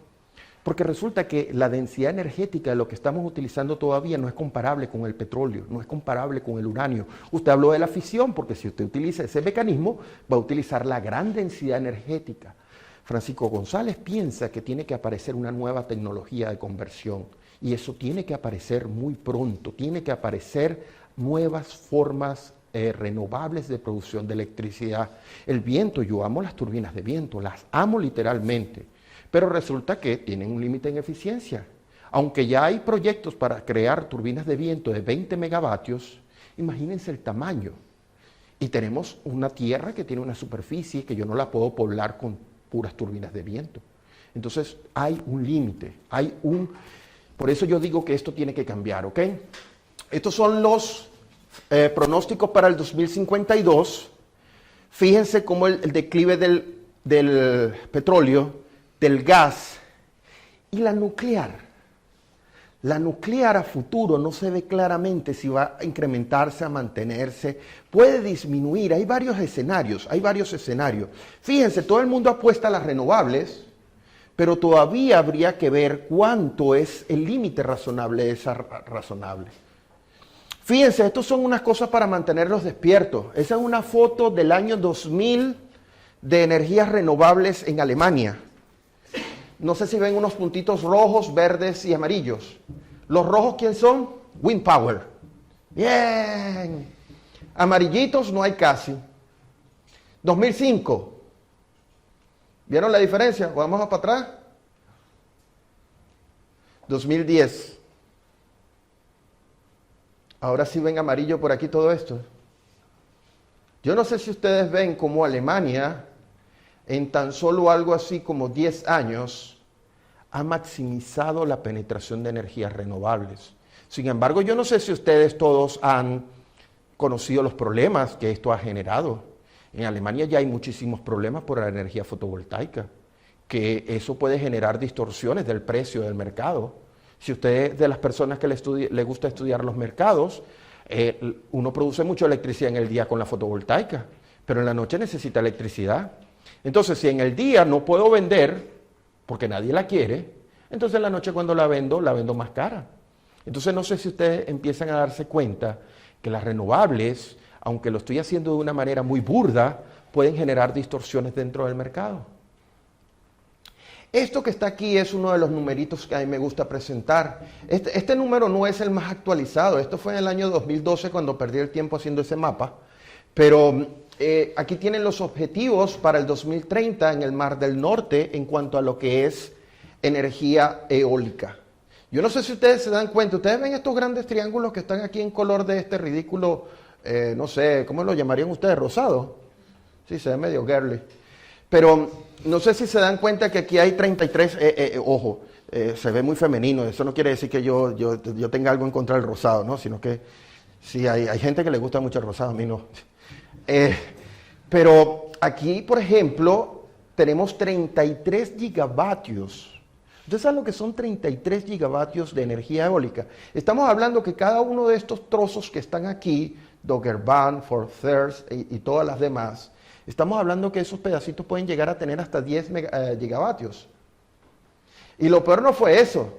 Porque resulta que la densidad energética de lo que estamos utilizando todavía no es comparable con el petróleo, no es comparable con el uranio. Usted habló de la fisión, porque si usted utiliza ese mecanismo, va a utilizar la gran densidad energética. Francisco González piensa que tiene que aparecer una nueva tecnología de conversión, y eso tiene que aparecer muy pronto, tiene que aparecer nuevas formas renovables de producción de electricidad. El viento, yo amo las turbinas de viento, las amo literalmente, pero resulta que tienen un límite en eficiencia. Aunque ya hay proyectos para crear turbinas de viento de 20 megavatios, imagínense el tamaño. Y tenemos una tierra que tiene una superficie que yo no la puedo poblar con puras turbinas de viento. Entonces hay un límite, por eso yo digo que esto tiene que cambiar, ¿ok? Estos son los pronósticos para el 2052. Fíjense cómo el declive del petróleo, del gas y la nuclear. La nuclear a futuro no se ve claramente si va a incrementarse, a mantenerse, puede disminuir. Hay varios escenarios. Fíjense, todo el mundo apuesta a las renovables, pero todavía habría que ver cuánto es el límite razonable de esa razonable. Fíjense, estos son unas cosas para mantenerlos despiertos. Esa es una foto del año 2000 de energías renovables en Alemania. No sé si ven unos puntitos rojos, verdes y amarillos. ¿Los rojos quién son? Wind Power. Bien. Amarillitos no hay casi. 2005. ¿Vieron la diferencia? ¿Vamos para atrás? 2010. Ahora sí ven amarillo por aquí todo esto. Yo no sé si ustedes ven cómo Alemania, en tan solo algo así como 10 años, ha maximizado la penetración de energías renovables. Sin embargo, yo no sé si ustedes todos han conocido los problemas que esto ha generado. En Alemania ya hay muchísimos problemas por la energía fotovoltaica, que eso puede generar distorsiones del precio del mercado. Si usted es de las personas que le gusta estudiar los mercados, uno produce mucha electricidad en el día con la fotovoltaica, pero en la noche necesita electricidad. Entonces, si en el día no puedo vender, porque nadie la quiere, entonces en la noche cuando la vendo más cara. Entonces no sé si ustedes empiezan a darse cuenta que las renovables, aunque lo estoy haciendo de una manera muy burda, pueden generar distorsiones dentro del mercado. Esto que está aquí es uno de los numeritos que a mí me gusta presentar. Este número no es el más actualizado, esto fue en el año 2012 cuando perdí el tiempo haciendo ese mapa, pero aquí tienen los objetivos para el 2030 en el Mar del Norte en cuanto a lo que es energía eólica. Yo no sé si ustedes se dan cuenta, ustedes ven estos grandes triángulos que están aquí en color de este ridículo, no sé, ¿cómo lo llamarían ustedes? ¿Rosado? Sí, se ve medio girly. Pero no sé si se dan cuenta que aquí hay 33, ojo, se ve muy femenino, eso no quiere decir que yo tenga algo en contra del rosado, ¿no? Sino que sí, hay gente que le gusta mucho el rosado, a mí no. Pero aquí, por ejemplo, tenemos 33 gigavatios. ¿Ustedes saben lo que son 33 gigavatios de energía eólica? Estamos hablando que cada uno de estos trozos que están aquí, Dogger Bank, Fort Thurs y todas las demás, estamos hablando que esos pedacitos pueden llegar a tener hasta 10 gigavatios. Y lo peor no fue eso.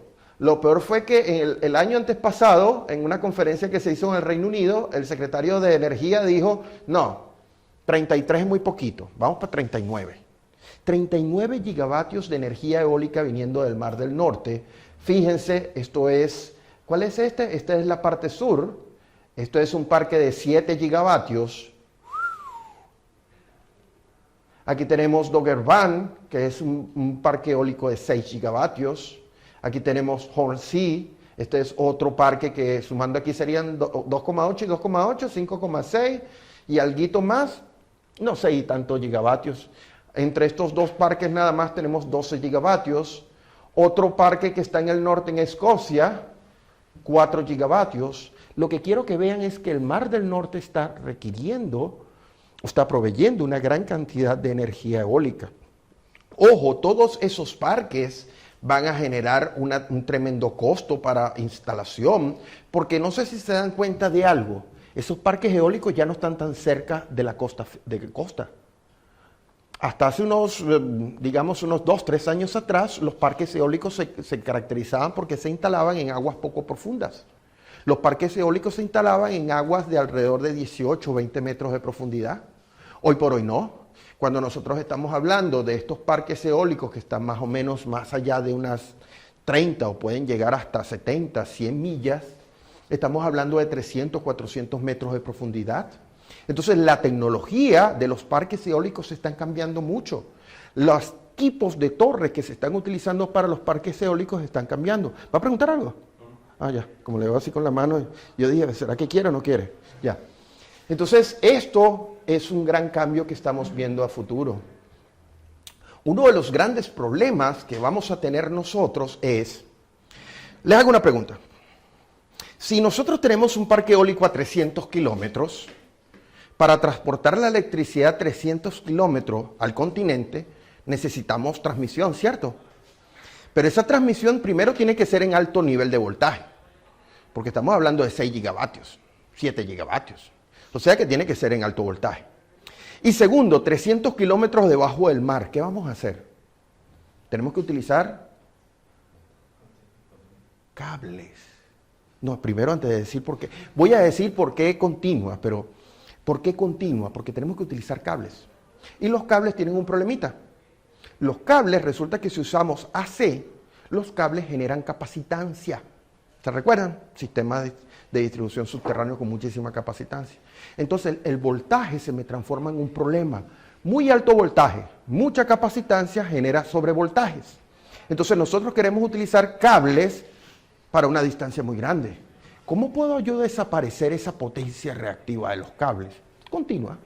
Lo peor fue que el año antes pasado, en una conferencia que se hizo en el Reino Unido, el secretario de Energía dijo, no, 33 es muy poquito, vamos para 39. 39 gigavatios de energía eólica viniendo del Mar del Norte. Fíjense, esto es, ¿cuál es este? Esta es la parte sur. Esto es un parque de 7 gigavatios. Aquí tenemos Doggerbank, que es un parque eólico de 6 gigavatios. Aquí tenemos Hornsea, este es otro parque que sumando aquí serían 2,8 y 2,8, 5,6 y alguito más, no sé, y tantos gigavatios. Entre estos dos parques nada más tenemos 12 gigavatios. Otro parque que está en el norte, en Escocia, 4 gigavatios. Lo que quiero que vean es que el Mar del Norte está está proveyendo una gran cantidad de energía eólica. Ojo, todos esos parques van a generar un tremendo costo para instalación, porque no sé si se dan cuenta de algo, esos parques eólicos ya no están tan cerca de la costa. Hasta hace unos 2, 3 años atrás, los parques eólicos se caracterizaban porque se instalaban en aguas poco profundas. Los parques eólicos se instalaban en aguas de alrededor de 18 o 20 metros de profundidad. Hoy por hoy no. Cuando nosotros estamos hablando de estos parques eólicos que están más o menos más allá de unas 30 o pueden llegar hasta 70, 100 millas, estamos hablando de 300, 400 metros de profundidad. Entonces la tecnología de los parques eólicos se están cambiando mucho. Los tipos de torres que se están utilizando para los parques eólicos están cambiando. ¿Va a preguntar algo? Ah, ya, como le veo así con la mano, yo dije, ¿será que quiere o no quiere? Ya. Entonces, esto es un gran cambio que estamos viendo a futuro. Uno de los grandes problemas que vamos a tener nosotros es, les hago una pregunta. Si nosotros tenemos un parque eólico a 300 kilómetros, para transportar la electricidad a 300 kilómetros al continente, necesitamos transmisión, ¿cierto? Pero esa transmisión primero tiene que ser en alto nivel de voltaje, porque estamos hablando de 6 gigavatios, 7 gigavatios. O sea que tiene que ser en alto voltaje. Y segundo, 300 kilómetros debajo del mar. ¿Qué vamos a hacer? Tenemos que utilizar cables. No, primero antes de decir por qué. Voy a decir por qué continua, pero ¿por qué continua? Porque tenemos que utilizar cables. Y los cables tienen un problemita. Los cables, resulta que si usamos AC, los cables generan capacitancia. ¿Se recuerdan? Sistema de distribución subterráneo con muchísima capacitancia. Entonces el voltaje se me transforma en un problema. Muy alto voltaje, mucha capacitancia genera sobrevoltajes. Entonces nosotros queremos utilizar cables para una distancia muy grande. ¿Cómo puedo yo desaparecer esa potencia reactiva de los cables? Continua.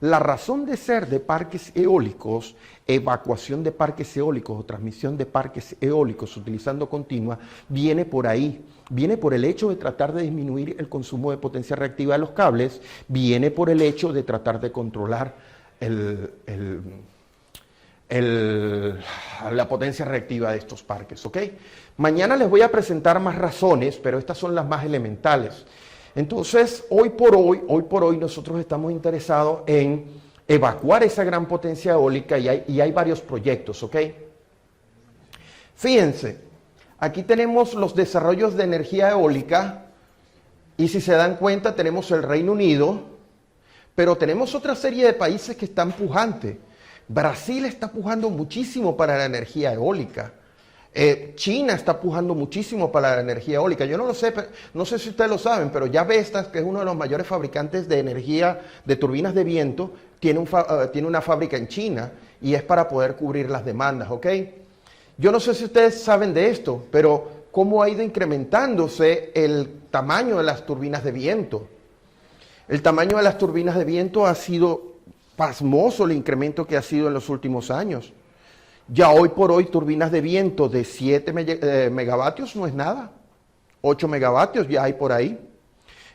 La razón de ser de parques eólicos, evacuación de parques eólicos o transmisión de parques eólicos utilizando continua, viene por ahí. Viene por el hecho de tratar de disminuir el consumo de potencia reactiva de los cables, viene por el hecho de tratar de controlar la potencia reactiva de estos parques, ¿ok? Mañana les voy a presentar más razones, pero estas son las más elementales. Entonces, hoy por hoy nosotros estamos interesados en evacuar esa gran potencia eólica y hay varios proyectos, ¿ok? Fíjense, aquí tenemos los desarrollos de energía eólica y si se dan cuenta tenemos el Reino Unido, pero tenemos otra serie de países que están pujantes. Brasil está pujando muchísimo para la energía eólica. China está pujando muchísimo para la energía eólica. Yo no lo sé, no sé si ustedes lo saben, pero ya Vestas, que es uno de los mayores fabricantes de energía, de turbinas de viento, tiene una fábrica en China y es para poder cubrir las demandas, ¿ok? Yo no sé si ustedes saben de esto, pero cómo ha ido incrementándose el tamaño de las turbinas de viento. El tamaño de las turbinas de viento ha sido pasmoso el incremento que ha sido en los últimos años. Ya hoy por hoy turbinas de viento de 7 megavatios no es nada. 8 megavatios ya hay por ahí.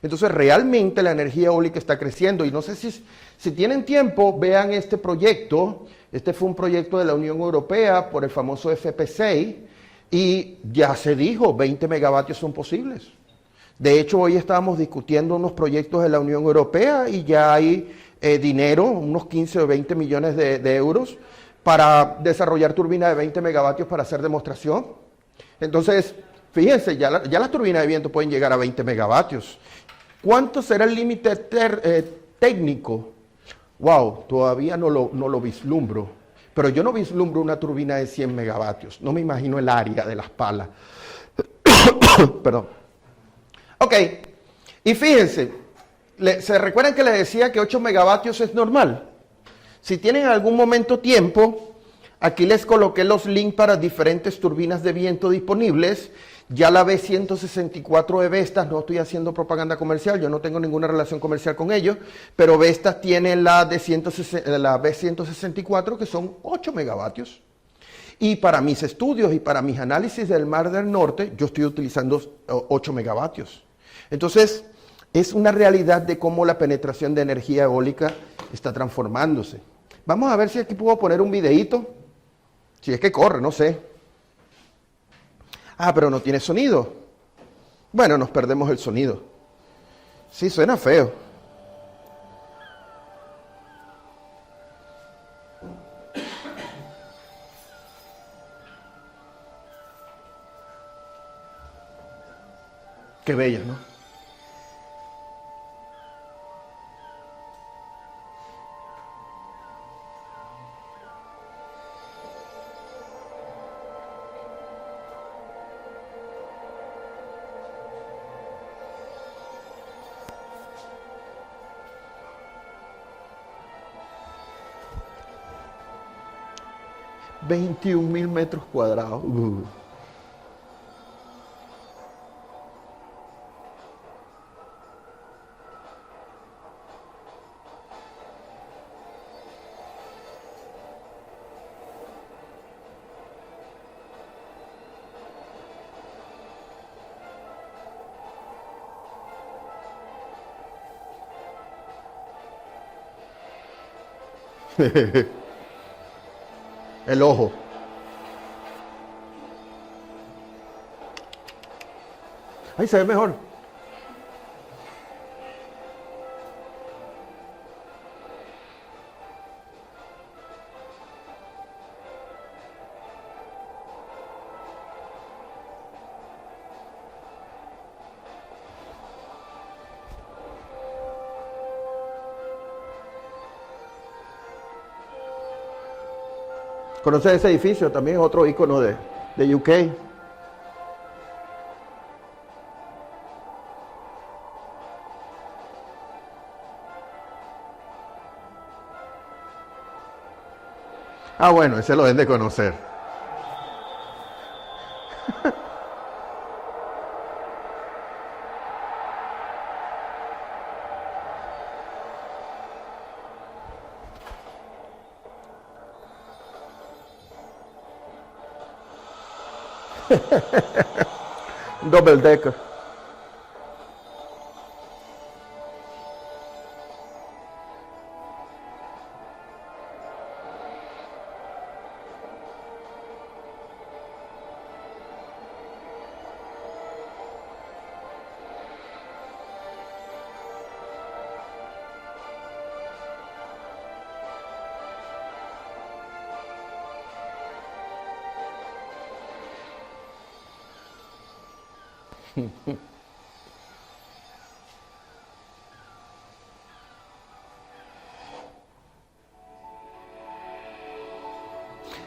Entonces realmente la energía eólica está creciendo y no sé si tienen tiempo, vean este proyecto. Este fue un proyecto de la Unión Europea por el famoso FP6 y ya se dijo 20 megavatios son posibles. De hecho hoy estábamos discutiendo unos proyectos de la Unión Europea y ya hay dinero, unos 15 o 20 millones de euros para desarrollar turbinas de 20 megavatios para hacer demostración. Entonces, Fíjense, ya las turbinas de viento pueden llegar a 20 megavatios. ¿Cuánto será el límite técnico? Wow, todavía no lo vislumbro. Pero yo no vislumbro una turbina de 100 megavatios. No me imagino el área de las palas. Perdón. Ok, y fíjense, ¿se recuerdan que les decía que 8 megavatios es normal? Si tienen en algún momento tiempo, aquí les coloqué los links para diferentes turbinas de viento disponibles. Ya la B164 de Vestas, no estoy haciendo propaganda comercial, yo no tengo ninguna relación comercial con ellos, pero Vestas tiene la B164 que son 8 megavatios. Y para mis estudios y para mis análisis del Mar del Norte, yo estoy utilizando 8 megavatios. Entonces, es una realidad de cómo la penetración de energía eólica está transformándose. Vamos a ver si aquí puedo poner un videíto. Si es que corre, no sé. Ah, pero no tiene sonido. Bueno, nos perdemos el sonido. Sí, suena feo. Qué bella, ¿no? $21,000 metros cuadrados. El ojo. Ahí se ve mejor. ¿Conoces ese edificio? También es otro icono de UK. Ah, bueno, ese lo deben de conocer. Double decker.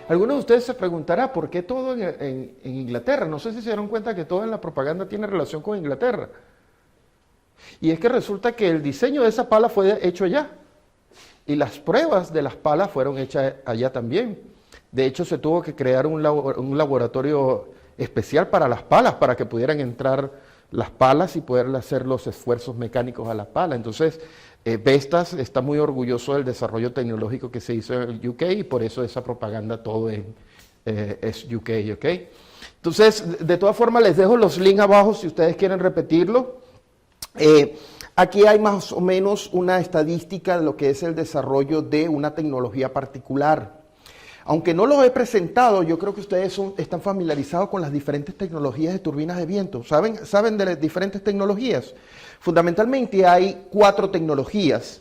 Algunos de ustedes se preguntará por qué todo en Inglaterra. No sé si se dieron cuenta que todo en la propaganda tiene relación con Inglaterra. Y es que resulta que el diseño de esa pala fue hecho allá. Y las pruebas de las palas fueron hechas allá también. De hecho, se tuvo que crear un laboratorio especial para las palas, para que pudieran entrar las palas y poder hacer los esfuerzos mecánicos a las palas. Entonces, Vestas está muy orgulloso del desarrollo tecnológico que se hizo en UK y por eso esa propaganda todo es UK, ¿ok? Entonces, de todas formas, les dejo los links abajo si ustedes quieren repetirlo. Aquí hay más o menos una estadística de lo que es el desarrollo de una tecnología particular. Aunque no lo he presentado, yo creo que ustedes están familiarizados con las diferentes tecnologías de turbinas de viento. ¿Saben de las diferentes tecnologías? Fundamentalmente hay 4 tecnologías.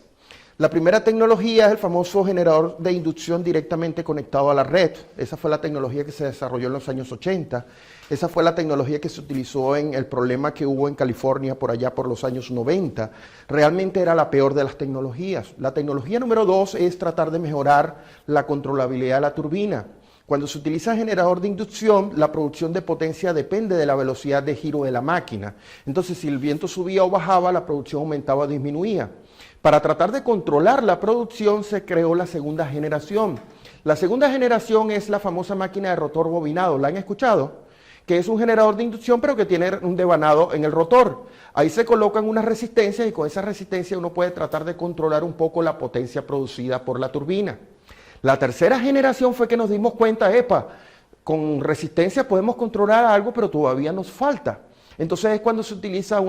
La primera tecnología es el famoso generador de inducción directamente conectado a la red. Esa fue la tecnología que se desarrolló en los años 80. Esa fue la tecnología que se utilizó en el problema que hubo en California por allá por los años 90. Realmente era la peor de las tecnologías. La tecnología número 2 es tratar de mejorar la controlabilidad de la turbina. Cuando se utiliza generador de inducción, la producción de potencia depende de la velocidad de giro de la máquina. Entonces, si el viento subía o bajaba, la producción aumentaba o disminuía. Para tratar de controlar la producción se creó la segunda generación. La segunda generación es la famosa máquina de rotor bobinado. ¿La han escuchado? Que es un generador de inducción pero que tiene un devanado en el rotor. Ahí se colocan unas resistencias y con esa resistencia uno puede tratar de controlar un poco la potencia producida por la turbina. La tercera generación fue que nos dimos cuenta, con resistencia podemos controlar algo pero todavía nos falta. Entonces es cuando se utiliza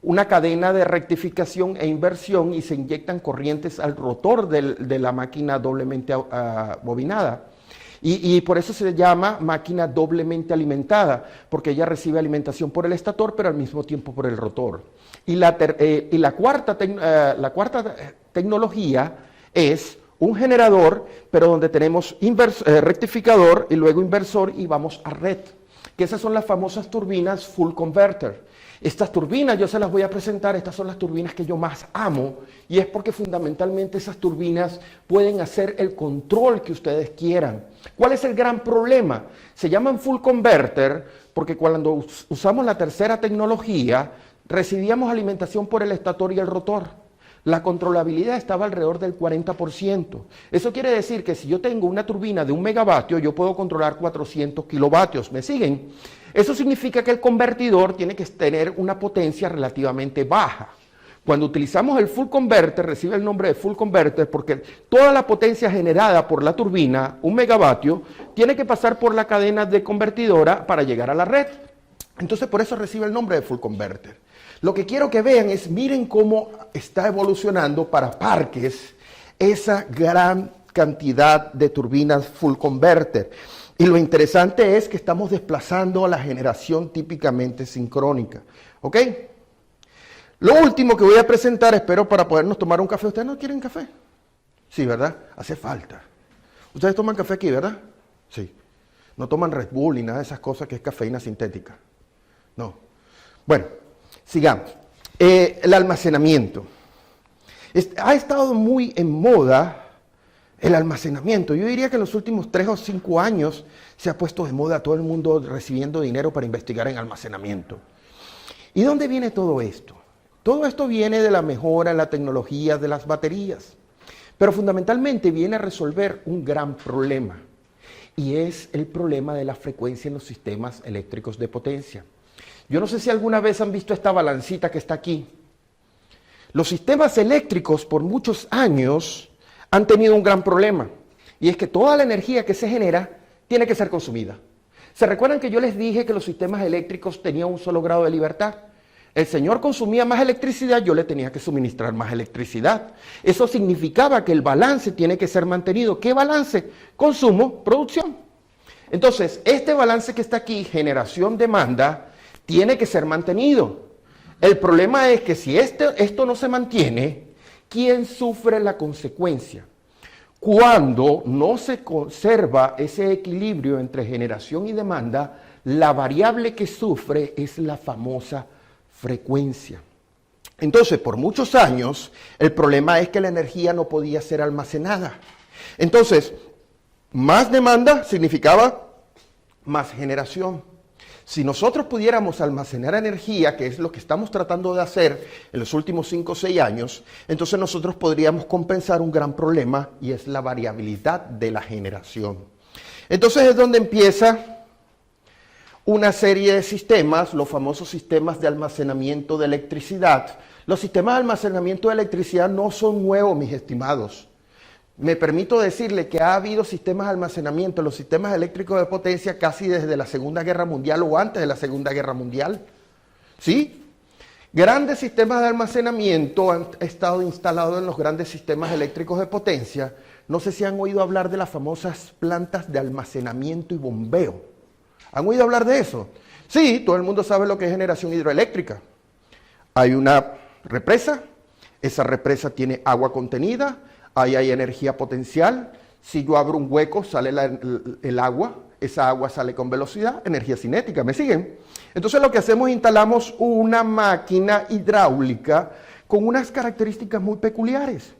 una cadena de rectificación e inversión y se inyectan corrientes al rotor de la máquina doblemente bobinada. Y por eso se llama máquina doblemente alimentada, porque ella recibe alimentación por el estator, pero al mismo tiempo por el rotor. Y la cuarta tecnología es un generador, pero donde tenemos rectificador y luego inversor y vamos a red, que esas son las famosas turbinas full converter. Estas turbinas yo se las voy a presentar, estas son las turbinas que yo más amo y es porque fundamentalmente esas turbinas pueden hacer el control que ustedes quieran. ¿Cuál es el gran problema? Se llaman full converter porque cuando usamos la tercera tecnología recibíamos alimentación por el estator y el rotor. La controlabilidad estaba alrededor del 40%. Eso quiere decir que si yo tengo una turbina de 1 megavatio, yo puedo controlar 400 kilovatios. ¿Me siguen? Eso significa que el convertidor tiene que tener una potencia relativamente baja. Cuando utilizamos el full converter, recibe el nombre de full converter porque toda la potencia generada por la turbina, 1 megavatio, tiene que pasar por la cadena de convertidora para llegar a la red. Entonces por eso recibe el nombre de full converter. Lo que quiero que vean es, miren cómo está evolucionando para parques esa gran cantidad de turbinas full converter. Y lo interesante es que estamos desplazando a la generación típicamente sincrónica. ¿Ok? Lo último que voy a presentar, espero para podernos tomar un café. ¿Ustedes no quieren café? Sí, ¿verdad? Hace falta. ¿Ustedes toman café aquí, verdad? Sí. No toman Red Bull ni nada de esas cosas que es cafeína sintética. No. Bueno, sigamos. El almacenamiento. Ha estado muy en moda el almacenamiento. Yo diría que en los últimos 3 o 5 años se ha puesto de moda todo el mundo recibiendo dinero para investigar en almacenamiento. ¿Y dónde viene todo esto? Todo esto viene de la mejora en la tecnología de las baterías, pero fundamentalmente viene a resolver un gran problema, y es el problema de la frecuencia en los sistemas eléctricos de potencia. Yo no sé si alguna vez han visto esta balancita que está aquí. Los sistemas eléctricos por muchos años han tenido un gran problema, y es que toda la energía que se genera tiene que ser consumida. ¿Se recuerdan que yo les dije que los sistemas eléctricos tenían un solo grado de libertad? El señor consumía más electricidad, yo le tenía que suministrar más electricidad. Eso significaba que el balance tiene que ser mantenido. ¿Qué balance? Consumo, producción. Entonces, este balance que está aquí, generación-demanda, tiene que ser mantenido. El problema es que si esto no se mantiene, ¿quién sufre la consecuencia? Cuando no se conserva ese equilibrio entre generación y demanda, la variable que sufre es la famosa frecuencia. Entonces, por muchos años, el problema es que la energía no podía ser almacenada. Entonces, más demanda significaba más generación. Si nosotros pudiéramos almacenar energía, que es lo que estamos tratando de hacer en los últimos 5 o 6 años, entonces nosotros podríamos compensar un gran problema y es la variabilidad de la generación. Entonces es donde empieza una serie de sistemas, los famosos sistemas de almacenamiento de electricidad. Los sistemas de almacenamiento de electricidad no son nuevos, mis estimados. Me permito decirle que ha habido sistemas de almacenamiento, los sistemas eléctricos de potencia casi desde la Segunda Guerra Mundial o antes de la Segunda Guerra Mundial. ¿Sí? Grandes sistemas de almacenamiento han estado instalados en los grandes sistemas eléctricos de potencia. No sé si han oído hablar de las famosas plantas de almacenamiento y bombeo. ¿Han oído hablar de eso? Sí, todo el mundo sabe lo que es generación hidroeléctrica. Hay una represa, Esa represa tiene agua contenida, ahí hay energía potencial. Si yo abro un hueco, sale el agua, esa agua sale con velocidad, energía cinética, ¿me siguen? Entonces lo que hacemos es instalamos una máquina hidráulica con unas características muy peculiares,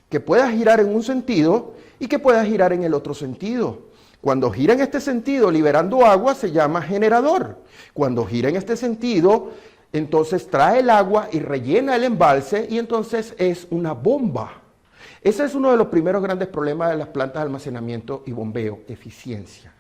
que pueda girar en un sentido y que pueda girar en el otro sentido. Cuando gira en este sentido liberando agua se llama generador. Cuando gira en este sentido, entonces trae el agua y rellena el embalse y entonces es una bomba. Ese es uno de los primeros grandes problemas de las plantas de almacenamiento y bombeo, eficiencia.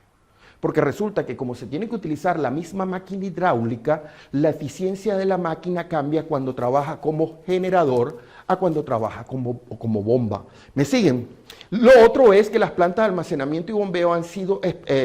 Porque resulta que como se tiene que utilizar la misma máquina hidráulica, la eficiencia de la máquina cambia cuando trabaja como generador a cuando trabaja como bomba. ¿Me siguen? Lo otro es que las plantas de almacenamiento y bombeo han sido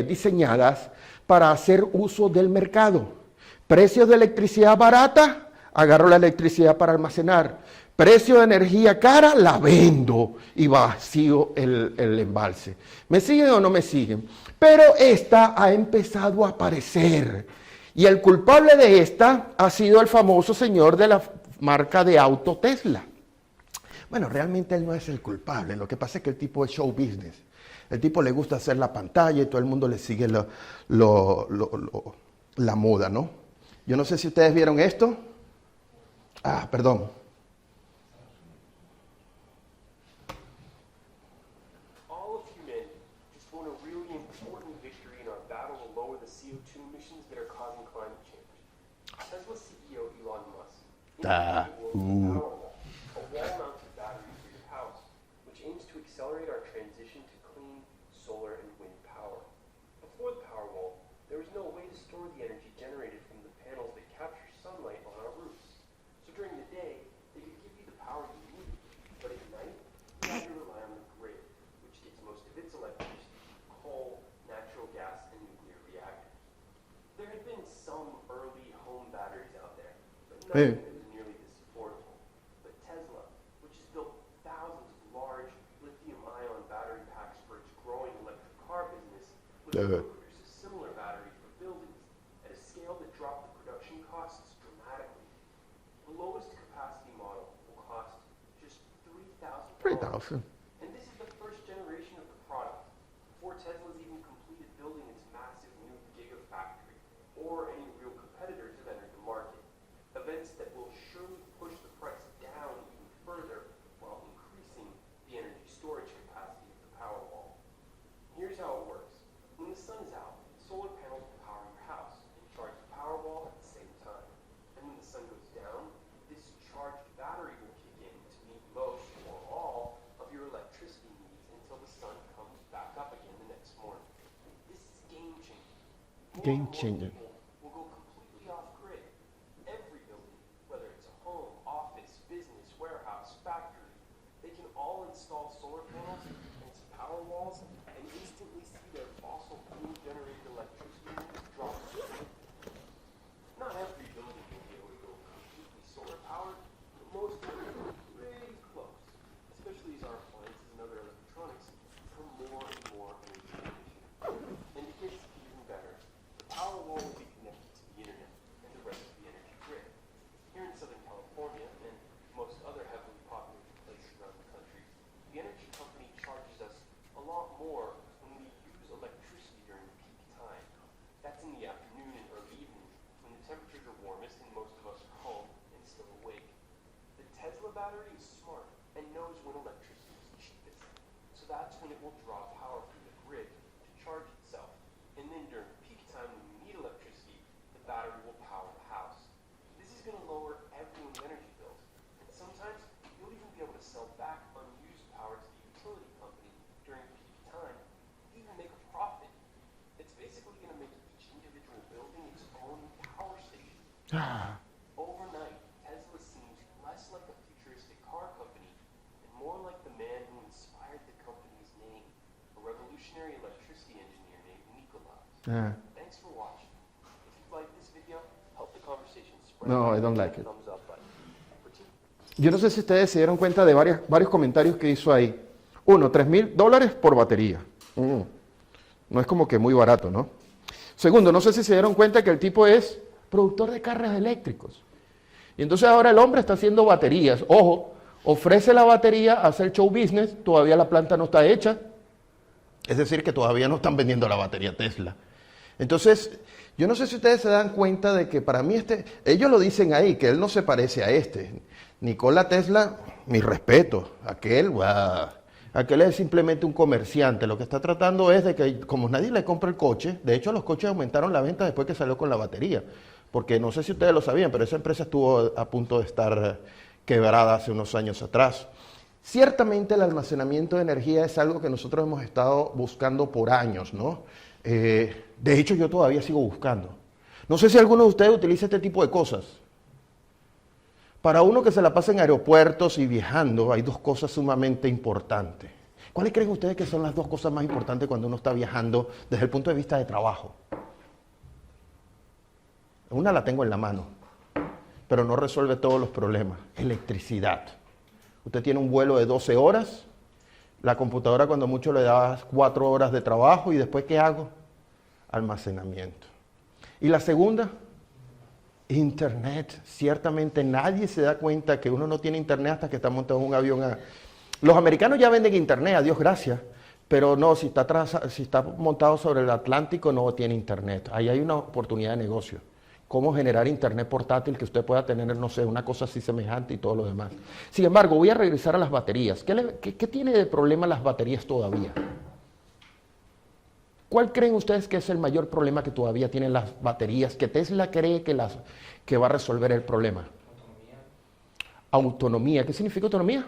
diseñadas para hacer uso del mercado. Precios de electricidad barata, agarro la electricidad para almacenar. Precio de energía cara, la vendo y vacío el embalse. ¿Me siguen o no me siguen? Pero esta ha empezado a aparecer. Y el culpable de esta ha sido el famoso señor de la marca de auto Tesla. Bueno, realmente él no es el culpable. Lo que pasa es que el tipo es show business. El tipo le gusta hacer la pantalla y todo el mundo le sigue la moda, ¿no? Yo no sé si ustedes vieron esto. Perdón. A wall-mounted battery for your house, which aims to accelerate our transition to clean solar and wind power. Before the Powerwall, there was no way to store the energy generated from the panels that capture sunlight on our roofs. So during the day, they could give you the power you need, but at night, you had to rely on the grid, which gets most of its electricity from coal, natural gas, and nuclear reactors. There had been some early home batteries out there, but nothing that was nearly this affordable. But Tesla, which has built thousands of large lithium-ion battery packs for its growing electric car business, was able to produce a similar battery for buildings at a scale that dropped the production costs dramatically. The lowest capacity model will cost just $3,000. 3,000. And this is the first generation of the product, before Tesla's even completed building its massive new gigafactory, or any real competitors have entered the market. Events that will surely push the price down even further while increasing the energy storage capacity of the Powerwall. Here's how it works. When the sun is out, solar panels will power your house and charge the Powerwall at the same time. And when the sun goes down, this charged battery will kick in to meet most or all of your electricity needs until the sun comes back up again the next morning. This is game-changing. Game-changing. Will go completely off-grid. Every building, whether it's a home, office, business, warehouse, factory, they can all install solar panels and some power walls and instantly see their fossil fuel-generated electricity needs drop. Not every building will be able to go completely solar-powered, but most will be pretty close, especially as our appliances and other electronics become more and more energy efficient. And it gets even better. The Powerwall will be connected to the internet and the rest of the energy grid. Here in Southern California and most other heavily populated places around the country, the energy company charges us a lot more when we use electricity during peak time. That's in the afternoon and early evening when the temperatures are warmest and most of us are home and still awake. The Tesla battery is smart and knows when electricity is cheapest, so that's when it will draw power from the grid to charge itself. And then during peak time when you need electricity, the battery will power the house. This is going to lower everyone's energy bills, and sometimes you'll even be able to sell back unused power to the utility company during peak time, even make a profit. It's basically going to make each individual building its own power station. Overnight, Tesla seems less like a futuristic car company and more like the man who inspired the company's name, a revolutionary electricity engineer named Nikola. Thanks for watching. If you like this video, help the conversation spread. No, I don't like it. Thumbs up button. Yo no sé si ustedes se dieron cuenta de varios comentarios que hizo ahí. Uno, $3,000 por batería. No es como que muy barato, ¿no? Segundo, no sé si se dieron cuenta que el tipo es productor de carros eléctricos. Y entonces ahora el hombre está haciendo baterías. Ojo, ofrece la batería, hace el show business, todavía la planta no está hecha. Es decir, que todavía no están vendiendo la batería Tesla. Entonces, yo no sé si ustedes se dan cuenta de que para mí ellos lo dicen ahí, que él no se parece a este. Nikola Tesla, mi respeto, aquel es simplemente un comerciante. Lo que está tratando es de que, como nadie le compra el coche, de hecho los coches aumentaron la venta después que salió con la batería. Porque no sé si ustedes lo sabían, pero esa empresa estuvo a punto de estar quebrada hace unos años atrás. Ciertamente el almacenamiento de energía es algo que nosotros hemos estado buscando por años, ¿no? De hecho, yo todavía sigo buscando. No sé si alguno de ustedes utiliza este tipo de cosas. Para uno que se la pasa en aeropuertos y viajando, hay dos cosas sumamente importantes. ¿Cuáles creen ustedes que son las dos cosas más importantes cuando uno está viajando desde el punto de vista de trabajo? Una la tengo en la mano, pero no resuelve todos los problemas. Electricidad. Usted tiene un vuelo de 12 horas, la computadora cuando mucho le da 4 horas de trabajo y después ¿qué hago? Almacenamiento. Y la segunda, Internet. Ciertamente nadie se da cuenta que uno no tiene Internet hasta que está montado en un avión. Los americanos ya venden Internet, a Dios gracias, pero no, si está montado sobre el Atlántico no tiene Internet. Ahí hay una oportunidad de negocio. Cómo generar Internet portátil que usted pueda tener, no sé, una cosa así semejante y todo lo demás. Sin embargo, voy a regresar a las baterías. ¿Qué tiene de problema las baterías todavía? ¿Cuál creen ustedes que es el mayor problema que todavía tienen las baterías, que Tesla cree que va a resolver el problema? Autonomía. ¿Qué significa autonomía?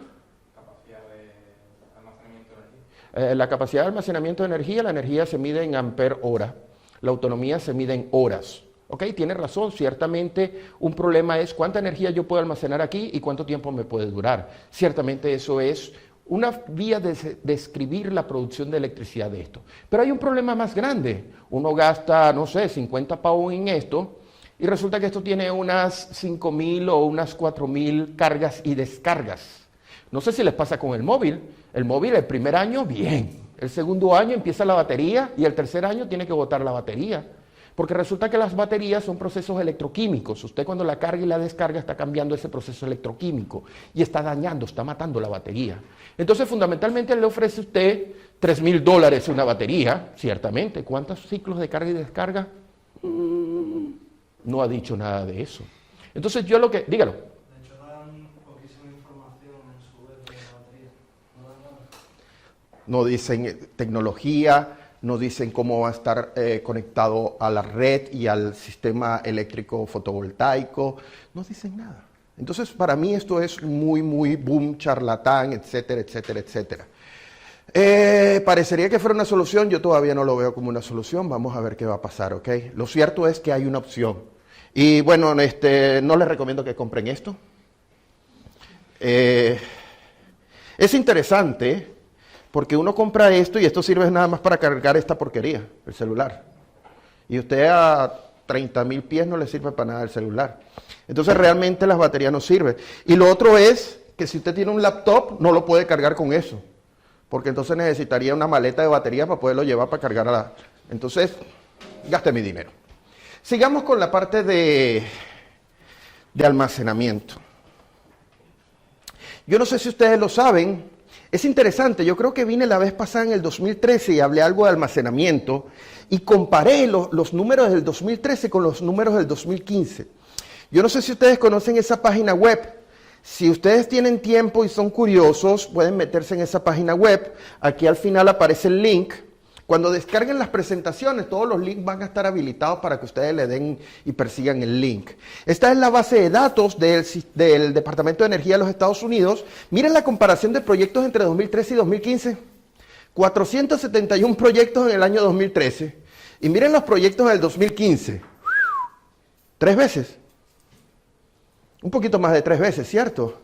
Capacidad de almacenamiento de energía. La capacidad de almacenamiento de energía, la energía se mide en ampere hora. La autonomía se mide en horas. Ok, tiene razón, ciertamente un problema es cuánta energía yo puedo almacenar aquí y cuánto tiempo me puede durar. Ciertamente eso es una vía de describir la producción de electricidad de esto. Pero hay un problema más grande. Uno gasta, no sé, 50 pavos en esto y resulta que esto tiene unas 5.000 o unas 4.000 cargas y descargas. No sé si les pasa con el móvil. El móvil el primer año, bien. El segundo año empieza la batería y el tercer año tiene que botar la batería. Porque resulta que las baterías son procesos electroquímicos. Usted cuando la carga y la descarga está cambiando ese proceso electroquímico y está dañando, está matando la batería. Entonces, fundamentalmente, le ofrece a usted $3.000 una batería, ciertamente. ¿Cuántos ciclos de carga y descarga? No ha dicho nada de eso. Entonces, dígalo. De hecho, dan poquísima información en su web de la batería. No dan nada. No dicen tecnología, no dicen cómo va a estar conectado a la red y al sistema eléctrico fotovoltaico, no dicen nada. Entonces, para mí esto es muy, muy boom, charlatán, etcétera, etcétera, etcétera. Parecería que fuera una solución, yo todavía no lo veo como una solución, vamos a ver qué va a pasar, ¿ok? Lo cierto es que hay una opción. Y bueno, no les recomiendo que compren esto. Es interesante, porque uno compra esto y esto sirve nada más para cargar esta porquería, el celular. Y usted a 30.000 pies no le sirve para nada el celular. Entonces realmente las baterías no sirven. Y lo otro es que si usted tiene un laptop no lo puede cargar con eso. Porque entonces necesitaría una maleta de batería para poderlo llevar para cargar Entonces, gaste mi dinero. Sigamos con la parte de almacenamiento. Yo no sé si ustedes lo saben. Es interesante, yo creo que vine la vez pasada en el 2013 y hablé algo de almacenamiento y comparé los números del 2013 con los números del 2015. Yo no sé si ustedes conocen esa página web. Si ustedes tienen tiempo y son curiosos, pueden meterse en esa página web. Aquí al final aparece el link. Cuando descarguen las presentaciones, todos los links van a estar habilitados para que ustedes le den y persigan el link. Esta es la base de datos del Departamento de Energía de los Estados Unidos. Miren la comparación de proyectos entre 2013 y 2015. 471 proyectos en el año 2013. Y miren los proyectos en el 2015. 3 veces. Un poquito más de 3 veces, ¿cierto?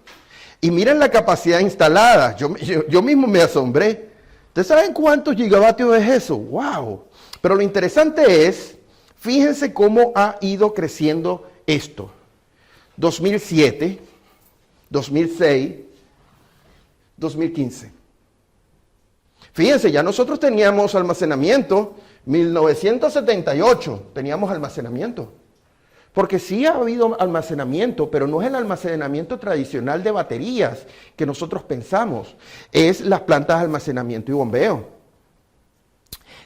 Y miren la capacidad instalada. Yo mismo me asombré. ¿Ustedes saben cuántos gigavatios es eso? ¡Wow! Pero lo interesante es, fíjense cómo ha ido creciendo esto. 2007, 2006, 2015. Fíjense, ya nosotros teníamos almacenamiento. 1978 teníamos almacenamiento. Porque sí ha habido almacenamiento, pero no es el almacenamiento tradicional de baterías que nosotros pensamos, es las plantas de almacenamiento y bombeo.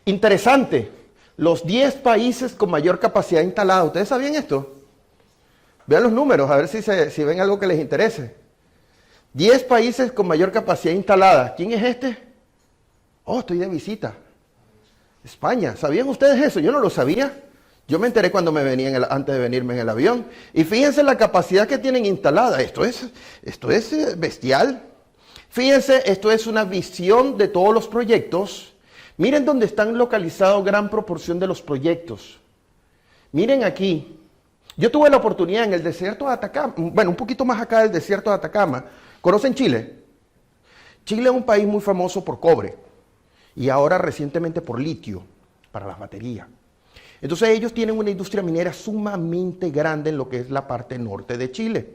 Interesante, los 10 países con mayor capacidad instalada, ¿ustedes sabían esto? Vean los números, a ver si ven algo que les interese. 10 países con mayor capacidad instalada. ¿Quién es este? Oh, estoy de visita. España. ¿Sabían ustedes eso? Yo no lo sabía. Yo me enteré cuando me venía antes de venirme en el avión. Y fíjense la capacidad que tienen instalada. Esto es bestial. Fíjense, esto es una visión de todos los proyectos. Miren dónde están localizados gran proporción de los proyectos. Miren aquí. Yo tuve la oportunidad en el desierto de Atacama, bueno, un poquito más acá del desierto de Atacama. ¿Conocen Chile? Chile es un país muy famoso por cobre y ahora recientemente por litio para las baterías. Entonces ellos tienen una industria minera sumamente grande en lo que es la parte norte de Chile.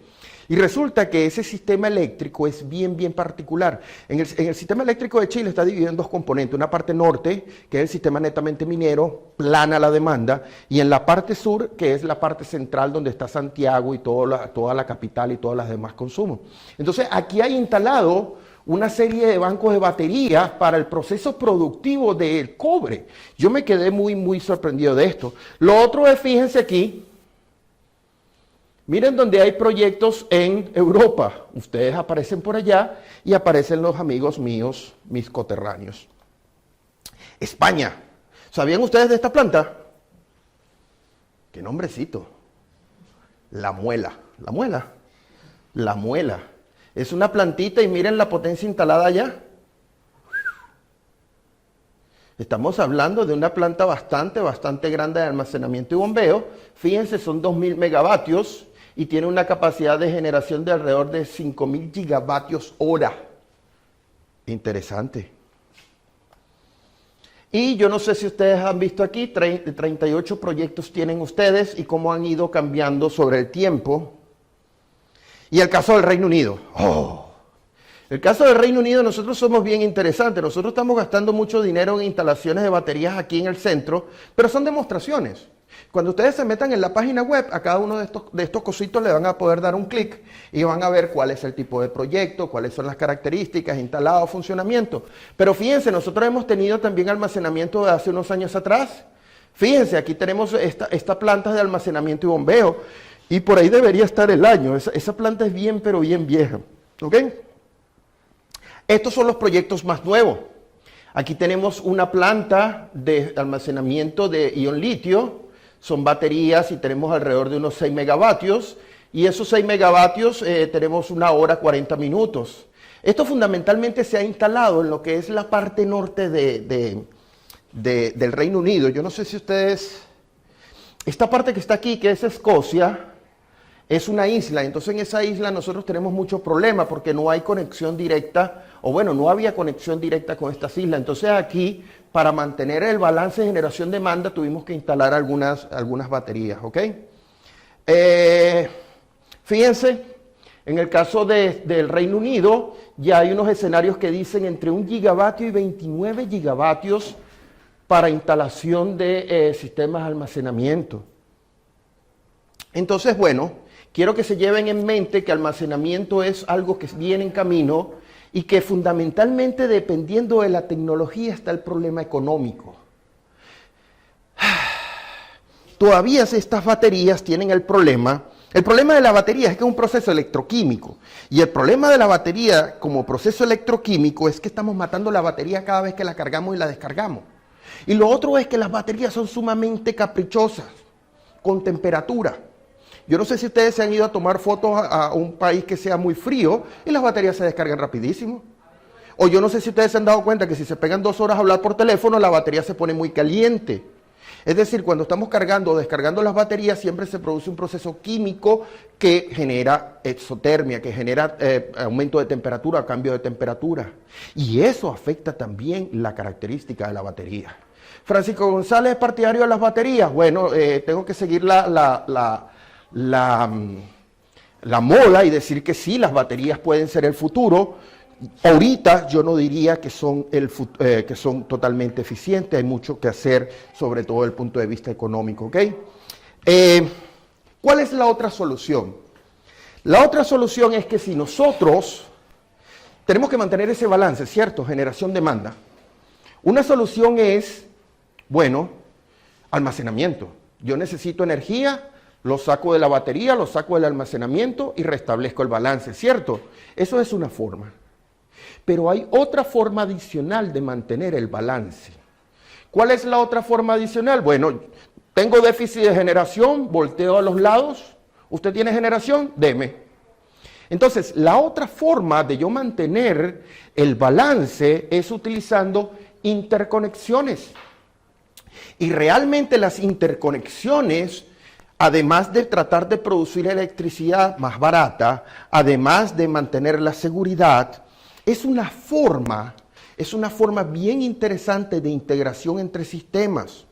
Y resulta que ese sistema eléctrico es bien particular. En el sistema eléctrico de Chile está dividido en dos componentes. Una parte norte, que es el sistema netamente minero, plana la demanda, y en la parte sur, que es la parte central donde está Santiago y toda la capital y todos los demás consumos. Entonces aquí hay instalado una serie de bancos de baterías para el proceso productivo del cobre. Yo me quedé muy sorprendido de esto. Lo otro es, fíjense aquí, miren donde hay proyectos en Europa. Ustedes aparecen por allá y aparecen los amigos míos, mis coterráneos. España. ¿Sabían ustedes de esta planta? ¿Qué nombrecito? La Muela. ¿La Muela? La Muela. Es una plantita y miren la potencia instalada allá. Estamos hablando de una planta bastante grande de almacenamiento y bombeo. Fíjense, son 2.000 megavatios. Y tiene una capacidad de generación de alrededor de 5.000 gigavatios hora. Interesante. Y yo no sé si ustedes han visto aquí, 38 proyectos tienen ustedes y cómo han ido cambiando sobre el tiempo. Y el caso del Reino Unido. El caso del Reino Unido, nosotros somos bien interesantes. Nosotros estamos gastando mucho dinero en instalaciones de baterías aquí en el centro, pero son demostraciones. Cuando ustedes se metan en la página web, a cada uno de estos cositos le van a poder dar un clic y van a ver cuál es el tipo de proyecto, cuáles son las características, instalado, funcionamiento. Pero fíjense, nosotros hemos tenido también almacenamiento de hace unos años atrás. Fíjense, aquí tenemos esta planta de almacenamiento y bombeo y por ahí debería estar el año. Esa planta es bien, pero bien vieja. ¿Ok? Estos son los proyectos más nuevos. Aquí tenemos una planta de almacenamiento de ion litio. Son baterías y tenemos alrededor de unos 6 megavatios y esos 6 megavatios tenemos 1 hora 40 minutos. Esto fundamentalmente se ha instalado en lo que es la parte norte del Reino Unido. Yo no sé si ustedes... Esta parte que está aquí, que es Escocia, es una isla. Entonces en esa isla nosotros tenemos muchos problemas porque no hay conexión directa, o bueno, no había conexión directa con estas islas. Entonces aquí, para mantener el balance de generación-demanda, tuvimos que instalar algunas baterías, ¿ok? Fíjense, en el caso del Reino Unido, ya hay unos escenarios que dicen entre 1 gigavatio y 29 gigavatios para instalación de sistemas de almacenamiento. Entonces, bueno, quiero que se lleven en mente que almacenamiento es algo que viene en camino y que fundamentalmente dependiendo de la tecnología está el problema económico. Todavía estas baterías tienen el problema de la batería es que es un proceso electroquímico y el problema de la batería como proceso electroquímico es que estamos matando la batería cada vez que la cargamos y la descargamos. Y lo otro es que las baterías son sumamente caprichosas, con temperatura. Yo no sé si ustedes se han ido a tomar fotos a un país que sea muy frío y las baterías se descargan rapidísimo. O yo no sé si ustedes se han dado cuenta que si se pegan 2 horas a hablar por teléfono, la batería se pone muy caliente. Es decir, cuando estamos cargando o descargando las baterías, siempre se produce un proceso químico que genera exotermia, que genera aumento de temperatura, cambio de temperatura. Y eso afecta también la característica de la batería. Francisco González es partidario de las baterías. Bueno, tengo que seguir la moda y decir que sí, las baterías pueden ser el futuro. Ahorita yo no diría que son totalmente eficientes, hay mucho que hacer, sobre todo desde el punto de vista económico, ¿ok? ¿Cuál es la otra solución? La otra solución es que si nosotros tenemos que mantener ese balance, ¿cierto? Generación-demanda. Una solución es, bueno, almacenamiento. Yo necesito energía, lo saco de la batería, lo saco del almacenamiento y restablezco el balance, ¿cierto? Eso es una forma. Pero hay otra forma adicional de mantener el balance. ¿Cuál es la otra forma adicional? Bueno, tengo déficit de generación, volteo a los lados. ¿Usted tiene generación? Deme. Entonces, la otra forma de yo mantener el balance es utilizando interconexiones. Y realmente las interconexiones, además de tratar de producir electricidad más barata, además de mantener la seguridad, es una forma bien interesante de integración entre sistemas.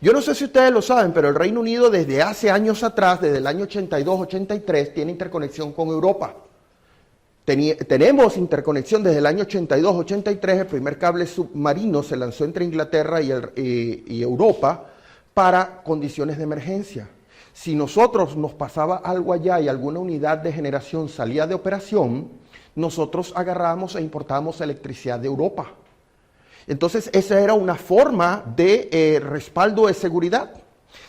Yo no sé si ustedes lo saben, pero el Reino Unido desde hace años atrás, desde el año 82-83, tiene interconexión con Europa. Tenemos interconexión desde el año 82-83, el primer cable submarino se lanzó entre Inglaterra y Europa para condiciones de emergencia. Si nosotros nos pasaba algo allá y alguna unidad de generación salía de operación, nosotros agarrábamos e importábamos electricidad de Europa. Entonces, esa era una forma de respaldo de seguridad.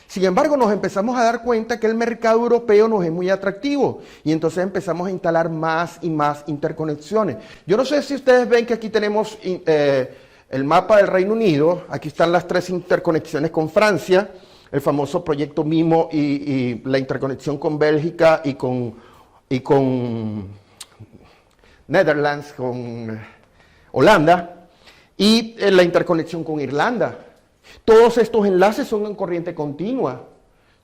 Sin embargo, nos empezamos a dar cuenta que el mercado europeo nos es muy atractivo y entonces empezamos a instalar más y más interconexiones. Yo no sé si ustedes ven que aquí tenemos el mapa del Reino Unido. Aquí están las 3 interconexiones con Francia, el famoso proyecto MIMO y la interconexión con Bélgica y con Netherlands, con Holanda. Y la interconexión con Irlanda. Todos estos enlaces son en corriente continua.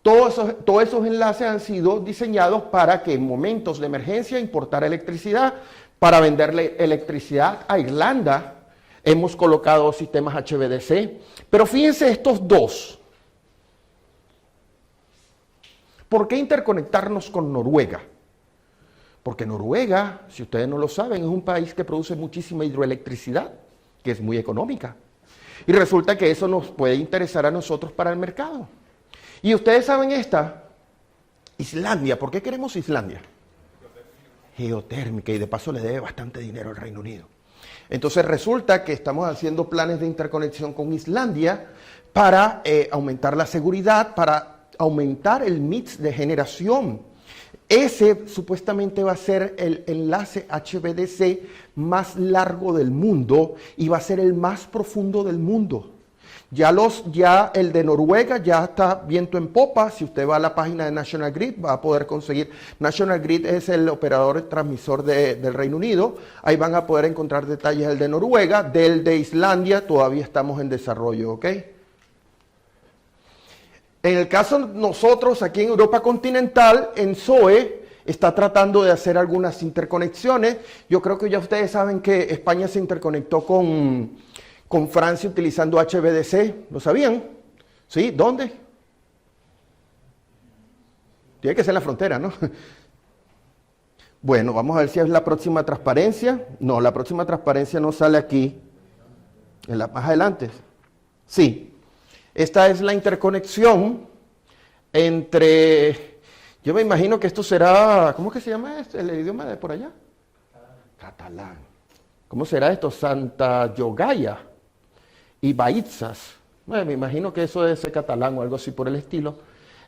Todos esos enlaces han sido diseñados para que en momentos de emergencia importar electricidad, para venderle electricidad a Irlanda. Hemos colocado sistemas HVDC. Pero fíjense estos dos. ¿Por qué interconectarnos con Noruega? Porque Noruega, si ustedes no lo saben, es un país que produce muchísima hidroelectricidad, que es muy económica. Y resulta que eso nos puede interesar a nosotros para el mercado. Y ustedes saben esta, Islandia. ¿Por qué queremos Islandia? Geotérmica, y de paso le debe bastante dinero al Reino Unido. Entonces resulta que estamos haciendo planes de interconexión con Islandia para aumentar la seguridad, para aumentar el mix de generación. Ese supuestamente va a ser el enlace HVDC más largo del mundo y va a ser el más profundo del mundo. Ya el de Noruega ya está viento en popa. Si usted va a la página de National Grid va a poder conseguir. National Grid es el operador transmisor del Reino Unido. Ahí van a poder encontrar detalles del de Noruega. Del de Islandia todavía estamos en desarrollo, ¿ok? En el caso de nosotros, aquí en Europa continental, ENSOE está tratando de hacer algunas interconexiones. Yo creo que ya ustedes saben que España se interconectó con Francia utilizando HVDC. ¿Lo sabían? ¿Sí? ¿Dónde? Tiene que ser en la frontera, ¿no? Bueno, vamos a ver si es la próxima transparencia. No, la próxima transparencia no sale aquí. Más adelante. Sí. Esta es la interconexión entre, yo me imagino que esto será, ¿cómo que se llama el idioma de por allá? Catalán. ¿Cómo será esto? Santa Llogaia y Baitzas. Bueno, me imagino que eso es catalán o algo así por el estilo.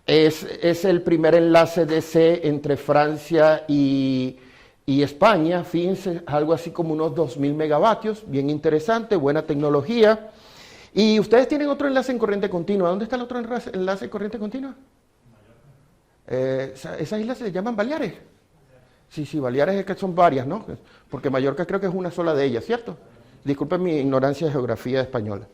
Es el primer enlace DC entre Francia y España. Fíjense, algo así como unos 2000 megavatios. Bien interesante, buena tecnología. Y ustedes tienen otro enlace en corriente continua. ¿Dónde está el otro enlace en corriente continua? Esas islas se llaman Baleares. Sí, Baleares es que son varias, ¿no? Porque Mallorca creo que es una sola de ellas, ¿cierto? Disculpen mi ignorancia de geografía española.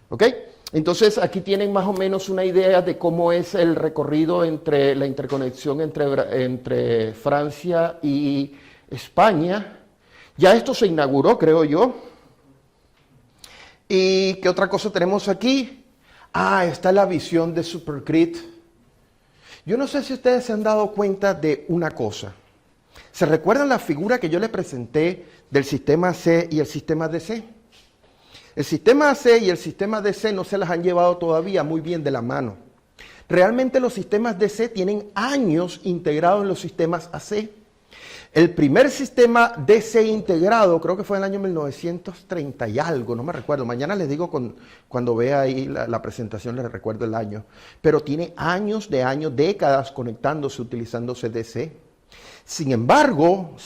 ¿Ok? Entonces aquí tienen más o menos una idea de cómo es el recorrido entre la interconexión entre Francia y España. Ya esto se inauguró, creo yo. ¿Y qué otra cosa tenemos aquí? Está la visión de Supergrid. Yo no sé si ustedes se han dado cuenta de una cosa. ¿Se recuerdan la figura que yo le presenté del sistema AC y el sistema DC? El sistema AC y el sistema DC no se las han llevado todavía muy bien de la mano. Realmente los sistemas DC tienen años integrados en los sistemas AC. El primer sistema DC integrado, creo que fue en el año 1930 y algo, no me recuerdo. Mañana les digo cuando vea ahí la presentación, les recuerdo el año. Pero tiene años, décadas conectándose, utilizándose DC. Sin embargo,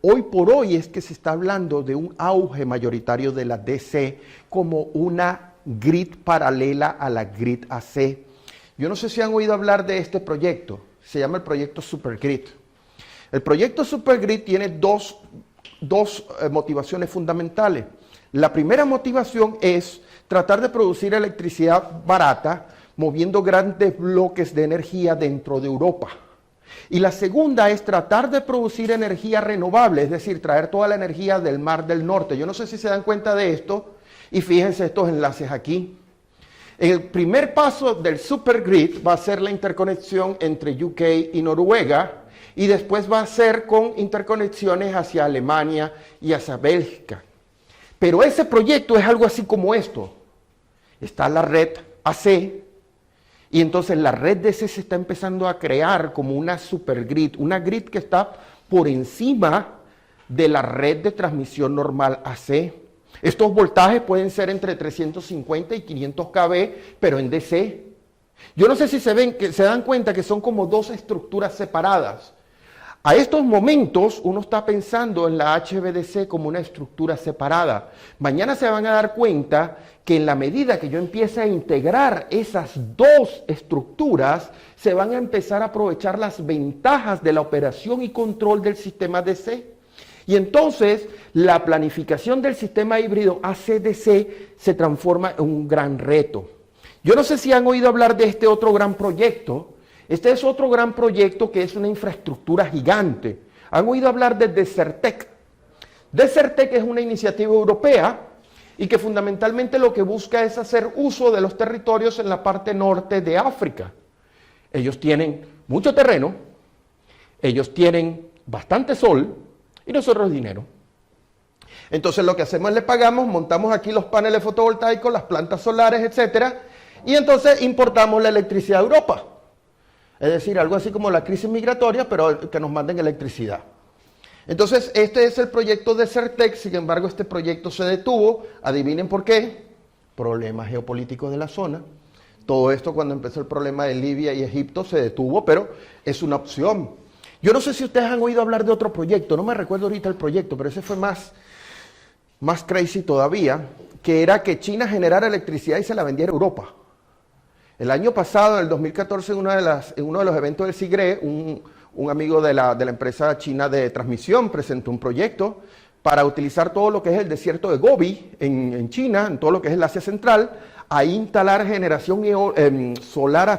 hoy por hoy es que se está hablando de un auge mayoritario de la DC como una grid paralela a la grid AC. Yo no sé si han oído hablar de este proyecto, se llama el proyecto Supergrid. El proyecto Supergrid tiene dos motivaciones fundamentales. La primera motivación es tratar de producir electricidad barata moviendo grandes bloques de energía dentro de Europa. Y la segunda es tratar de producir energía renovable, es decir, traer toda la energía del Mar del Norte. Yo no sé si se dan cuenta de esto, y fíjense estos enlaces aquí. El primer paso del Supergrid va a ser la interconexión entre UK y Noruega, y después va a ser con interconexiones hacia Alemania y hacia Bélgica. Pero ese proyecto es algo así como esto. Está la red AC, y entonces la red DC se está empezando a crear como una supergrid, una grid que está por encima de la red de transmisión normal AC. Estos voltajes pueden ser entre 350 y 500 kV, pero en DC. Yo no sé si se dan cuenta que son como dos estructuras separadas. A estos momentos uno está pensando en la HVDC como una estructura separada. Mañana se van a dar cuenta que en la medida que yo empiece a integrar esas dos estructuras, se van a empezar a aprovechar las ventajas de la operación y control del sistema DC. Y entonces la planificación del sistema híbrido AC-DC se transforma en un gran reto. Yo no sé si han oído hablar de este otro gran proyecto. Este es otro gran proyecto que es una infraestructura gigante. ¿Han oído hablar de Desertec? Desertec es una iniciativa europea y que fundamentalmente lo que busca es hacer uso de los territorios en la parte norte de África. Ellos tienen mucho terreno, ellos tienen bastante sol y nosotros dinero. Entonces lo que hacemos es le pagamos, montamos aquí los paneles fotovoltaicos, las plantas solares, etcétera, y entonces importamos la electricidad a Europa. Es decir, algo así como la crisis migratoria, pero que nos manden electricidad. Entonces, este es el proyecto Desertec, sin embargo, este proyecto se detuvo. Adivinen por qué. Problemas geopolíticos de la zona. Todo esto cuando empezó el problema de Libia y Egipto se detuvo, pero es una opción. Yo no sé si ustedes han oído hablar de otro proyecto, no me recuerdo ahorita el proyecto, pero ese fue más crazy todavía, que era que China generara electricidad y se la vendiera a Europa. El año pasado, en el 2014, en uno de los eventos del SIGRE, un amigo de la empresa china de transmisión presentó un proyecto para utilizar todo lo que es el desierto de Gobi en China, en todo lo que es el Asia Central, ahí instalar generación solar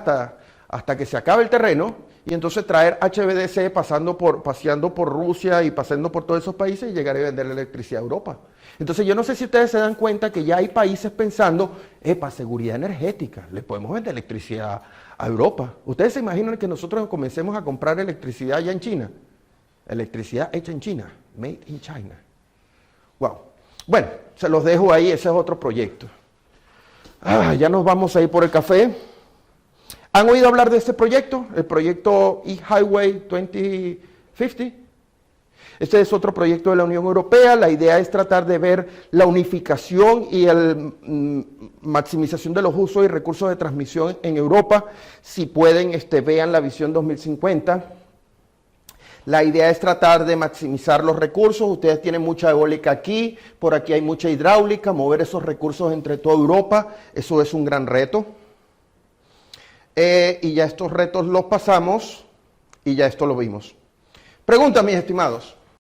hasta que se acabe el terreno y entonces traer HVDC paseando por Rusia y pasando por todos esos países y llegar a vender la electricidad a Europa. Entonces yo no sé si ustedes se dan cuenta que ya hay países pensando, para seguridad energética, le podemos vender electricidad a Europa. ¿Ustedes se imaginan que nosotros comencemos a comprar electricidad allá en China? Electricidad hecha en China, made in China. Wow. Bueno, se los dejo ahí, ese es otro proyecto. Ya nos vamos a ir por el café. ¿Han oído hablar de este proyecto? El proyecto eHighway 2050. Este es otro proyecto de la Unión Europea. La idea es tratar de ver la unificación y la maximización de los usos y recursos de transmisión en Europa. Si pueden, vean la visión 2050. La idea es tratar de maximizar los recursos. Ustedes tienen mucha eólica aquí, por aquí hay mucha hidráulica, mover esos recursos entre toda Europa, eso es un gran reto. Y ya estos retos los pasamos y ya esto lo vimos. Pregunta, mis estimados.